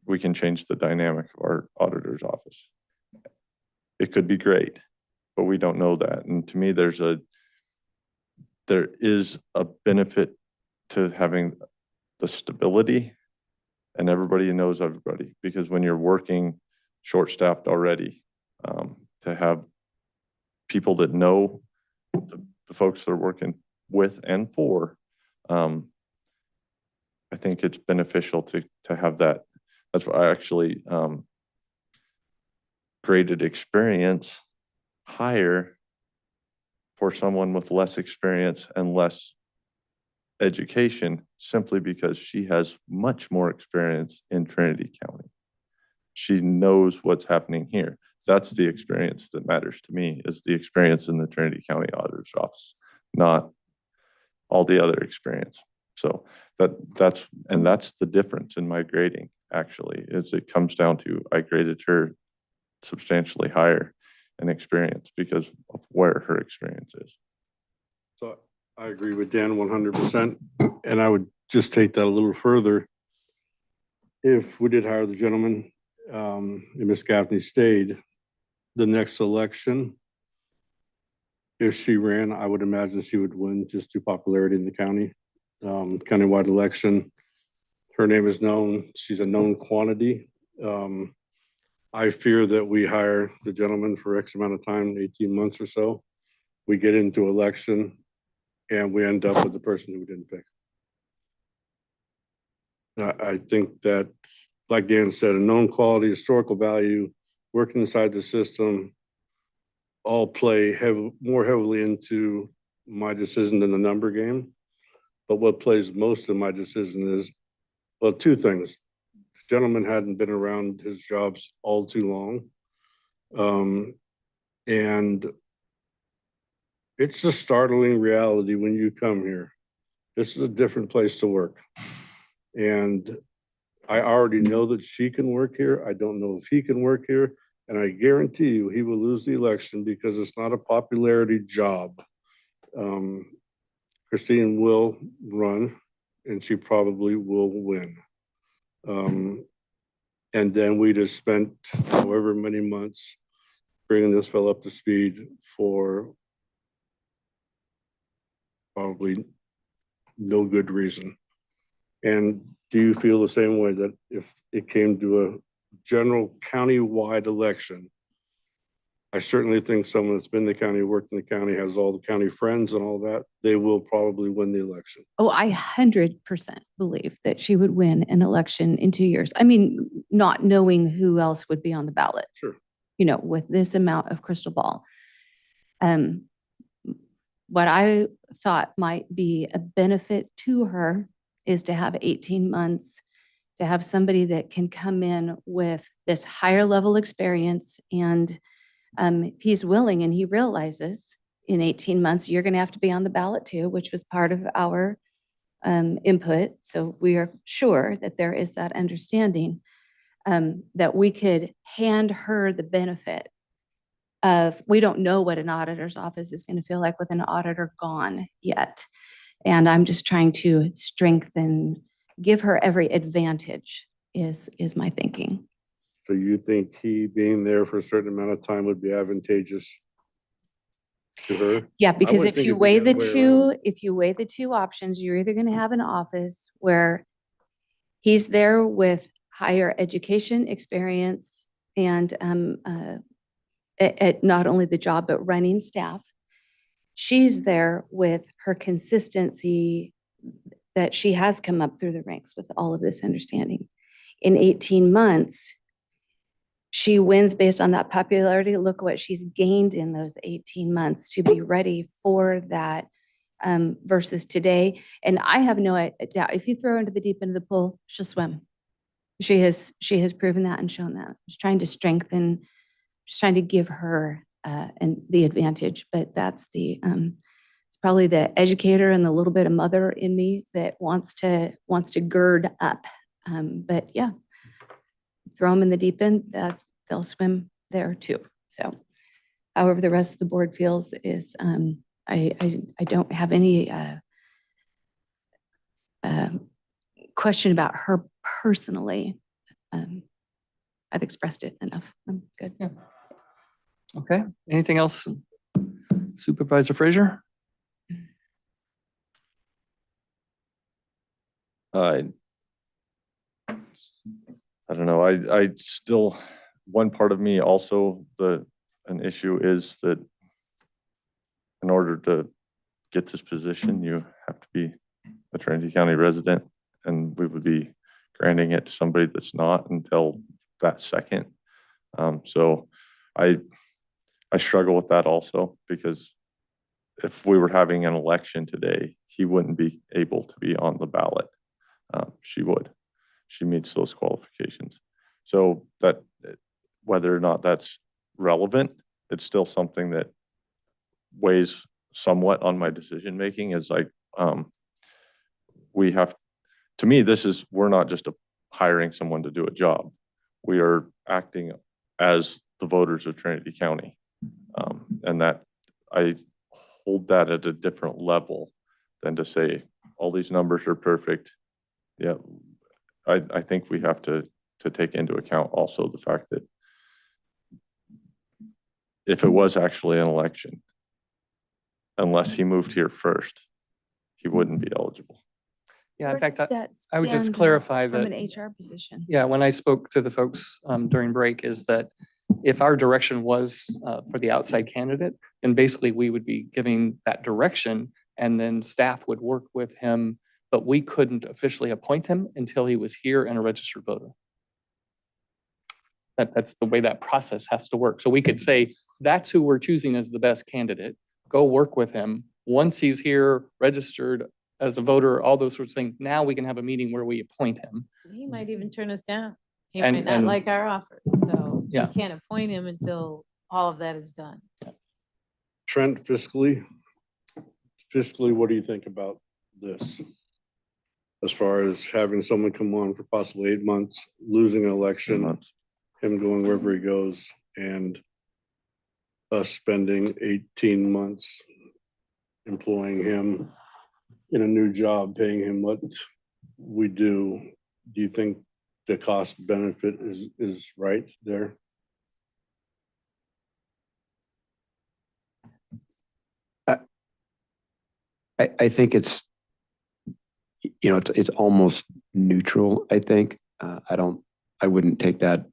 we can change the dynamic of our auditor's office. It could be great, but we don't know that. And to me, there is a benefit to having the stability, and everybody knows everybody, because when you're working short-staffed already, to have people that know the folks they're working with and for, I think it's beneficial to have that. That's why I actually graded experience higher for someone with less experience and less education, simply because she has much more experience in Trinity County. She knows what's happening here. That's the experience that matters to me, is the experience in the Trinity County Auditor's Office, not all the other experience. So that's the difference in my grading, actually, is it comes down to I graded her substantially higher in experience because of where her experience is. So I agree with Dan 100%. And I would just take that a little further. If we did hire the gentleman, and Ms. Gaffney stayed, the next election, if she ran, I would imagine she would win just through popularity in the county. Countywide election, her name is known. She's a known quantity. I fear that we hire the gentleman for X amount of time, 18 months or so. We get into election and we end up with the person who we didn't pick. I think that, like Dan said, a known quality, historical value, working inside the system, all play more heavily into my decision than the number game. But what plays most in my decision is, well, two things. The gentleman hadn't been around his jobs all too long. And it's a startling reality when you come here. This is a different place to work. And I already know that she can work here. I don't know if he can work here. And I guarantee you he will lose the election because it's not a popularity job. Christine will run and she probably will win. And then we just spent however many months bringing this fellow up to speed for probably no good reason. And do you feel the same way that if it came to a general county-wide election, I certainly think someone that's been in the county, worked in the county, has all the county friends and all that, they will probably win the election. Oh, I 100% believe that she would win an election in 2 years. I mean, not knowing who else would be on the ballot. Sure. You know, with this amount of crystal ball. What I thought might be a benefit to her is to have 18 months, to have somebody that can come in with this higher level experience. And if he's willing and he realizes in 18 months, you're going to have to be on the ballot too, which was part of our input. So we are sure that there is that understanding that we could hand her the benefit of, we don't know what an auditor's office is going to feel like with an auditor gone yet. And I'm just trying to strengthen, give her every advantage is my thinking. So you think he being there for a certain amount of time would be advantageous to her? Yeah, because would if think you it'd be weigh the the other way two, around. if you weigh the two options, you're either going to have an office where he's there with higher education experience and at not only the job, but running staff. She's there with her consistency that she has come up through the ranks with all of this understanding. in 18 months, she wins based on that popularity. Look what she's gained in those 18 months to be ready for that versus today. And I have no doubt, if you throw her into the deep end of the pool, she'll swim. She has proven that and shown that. Just trying to strengthen, just trying to give her and the advantage, but that's it's probably the educator and the little bit of mother in me that wants to gird up. But yeah, throw them in the deep end, they'll swim there too. So however the rest of the board feels is, I don't have any question about her personally. I've expressed it enough. I'm good. Yeah. Okay, anything else? Supervisor Frazier? I don't know. I still, one part of me also, an issue is that in order to get this position, you have to be a Trinity County resident, and we would be granting it to somebody that's not until that second. So I struggle with that also, because if we were having an election today, he wouldn't be able to be on the ballot. She would. She meets those qualifications. So that whether or not that's relevant, it's still something that weighs somewhat on my decision making. Is like we have, to me, we're not just hiring someone to do a job. We are acting as the voters of Trinity County, and that I hold that at a different level than to say all these numbers are perfect. Yeah, I think we have to take into account also the fact that if it was actually an election, unless he moved here first, he wouldn't be eligible. Yeah, in Where fact, does that I would just stand clarify from that. an HR position. Yeah, when I spoke to the folks during break, is that if our direction was for the outside candidate, then basically we would be giving that direction, and then staff would work with him, but we couldn't officially appoint him until he was here and a registered voter. That's the way that process has to work. So we could say, that's who we're choosing as the best candidate. Go work with him. Once he's here, registered as a voter, all those sorts of things, now we can have a meeting where we appoint him. He might even turn us down. He And- might not and- like our offer, so Yeah. we can't appoint him until all of that is done. Trent, fiscally, what do you think about this? As far as having someone come on for possibly 8 months, losing an election, him going wherever he goes, and us spending 18 months employing him in a new job, paying him what we do. Do you think the cost benefit is right there? I think it's, it's almost neutral, I think. I wouldn't take that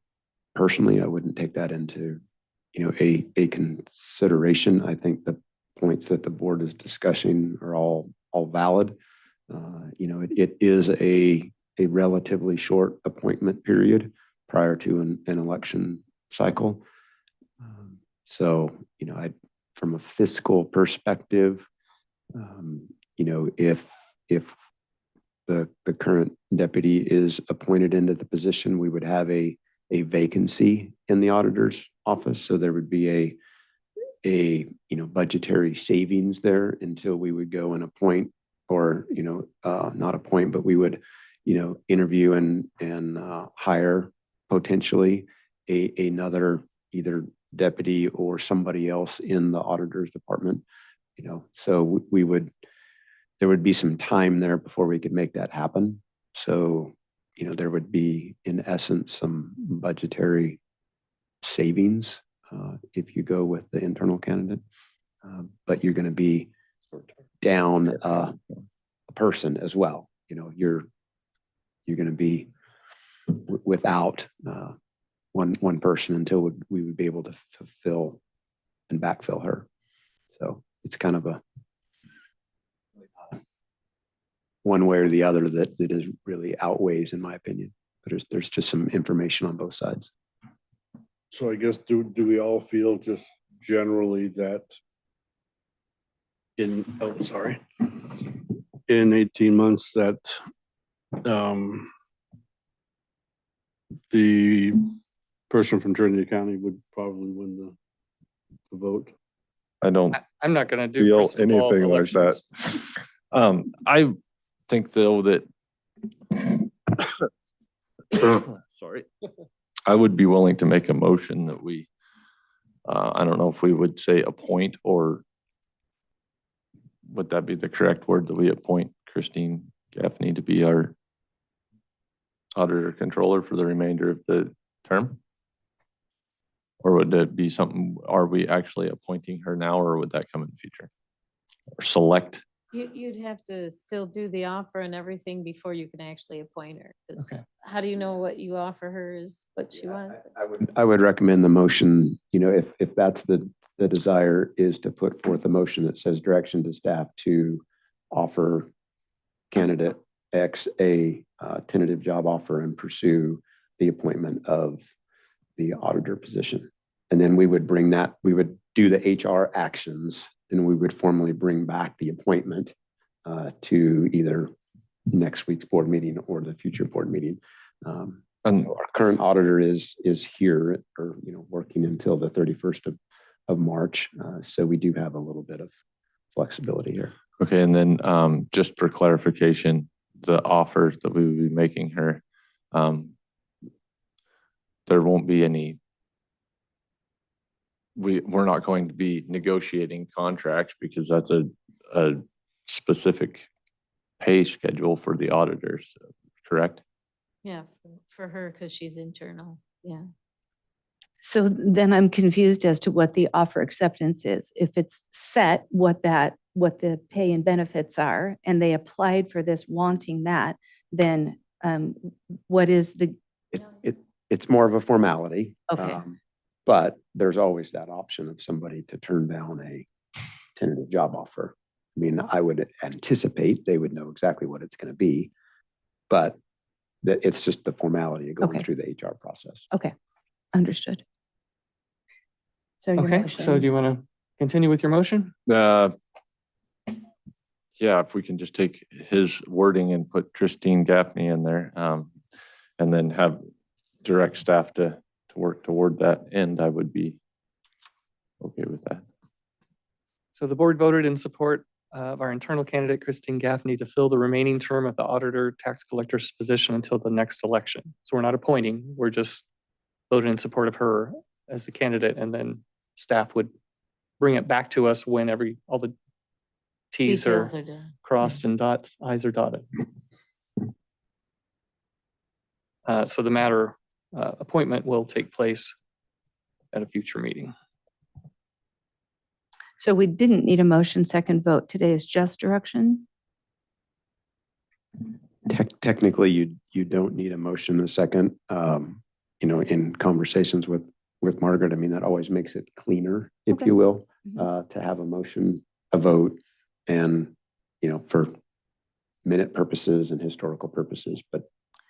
personally. I wouldn't take that into, a consideration. I think the points that the board is discussing are all valid. It is a relatively short appointment period prior to an election cycle. So, from a fiscal perspective, if the current deputy is appointed into the position, we would have a vacancy in the auditor's office. So there would be a budgetary savings there until we would go and appoint, or not appoint, but we would interview and hire potentially another either deputy or somebody else in the auditor's department. So there would be some time there before we could make that happen. So there would be, in essence, some budgetary savings if you go with the internal candidate, but you're going to be down a person as well. You're going to be without one person until we would be able to fulfill and backfill her. So it's kind of a one way or the other that is really outweighs, in my opinion. But there's just some information on both sides. So I guess, do we all feel just generally that in 18 months that the person from Trinity County would probably win the vote? I don't I'm not gonna do feel crystal ball anything like that. elections. I think though that sorry, I would be willing to make a motion that we, I don't know if we would say appoint, or would that be the correct word, that we appoint Christine Gaffney to be our auditor controller for the remainder of the term? Or would that be something, are we actually appointing her now, or would that come in the future? Or select? You'd have to still do the offer and everything before you can actually appoint her. 'Cause Okay. how do you know what you offer her is what she wants? I would recommend the motion, if that's the desire, is to put forth a motion that says direction to staff to offer candidate X a tentative job offer and pursue the appointment of the auditor position. And then we would do the HR actions, then we would formally bring back the appointment to either next week's board meeting or the future board meeting. And Our current auditor is here, or working until the 31st of March. So we do have a little bit of flexibility here. okay, and then just for clarification, the offers that we would be making her, there won't be any, we're not going to be negotiating contracts, because that's a specific pay schedule for the auditors, correct? Yeah, for her, because she's internal. Yeah. So then I'm confused as to what the offer acceptance is. If it's set, what the pay and benefits are, and they applied for this wanting that, then what is the, It's more of a formality. Okay. But there's always that option of somebody to turn down a tentative job offer. I mean, I would anticipate they would know exactly what it's going to be, but that it's just the formality of going Okay. through the HR process. okay, understood. So your Okay, motion- so do you want to continue with your motion? Yeah, if we can just take his wording and put Christine Gaffney in there, and then have direct staff to work toward that end, I would be okay with that. So the board voted in support of our internal candidate, Christine Gaffney, to fill the remaining term of the auditor tax collector's position until the next election. So we're not appointing, we're just voting in support of her as the candidate, and then staff would bring it back to us when all the Ts are Details are done. crossed and Is are dotted. So the matter appointment will take place at a future meeting. So we didn't need a motion second vote. Today is just direction. Technically, you don't need a motion a second. In conversations with Margaret, I mean, that always makes it cleaner, if Okay. you will, Mhm. to have a motion, a vote, and, for minute purposes and historical purposes, but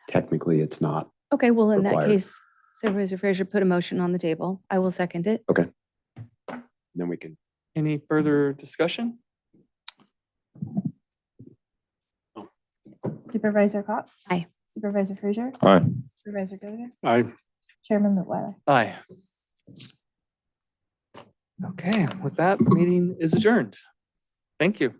technically it's not. Okay, well, in that Required. case, Supervisor Frazier put a motion on the table. I will second it. Then we can. Any further discussion? Supervisor Cox? Aye. Supervisor Frazier? All right. Supervisor Goder? I Chairman Whitweiler? Aye. Okay, with that, the meeting is adjourned. Thank you.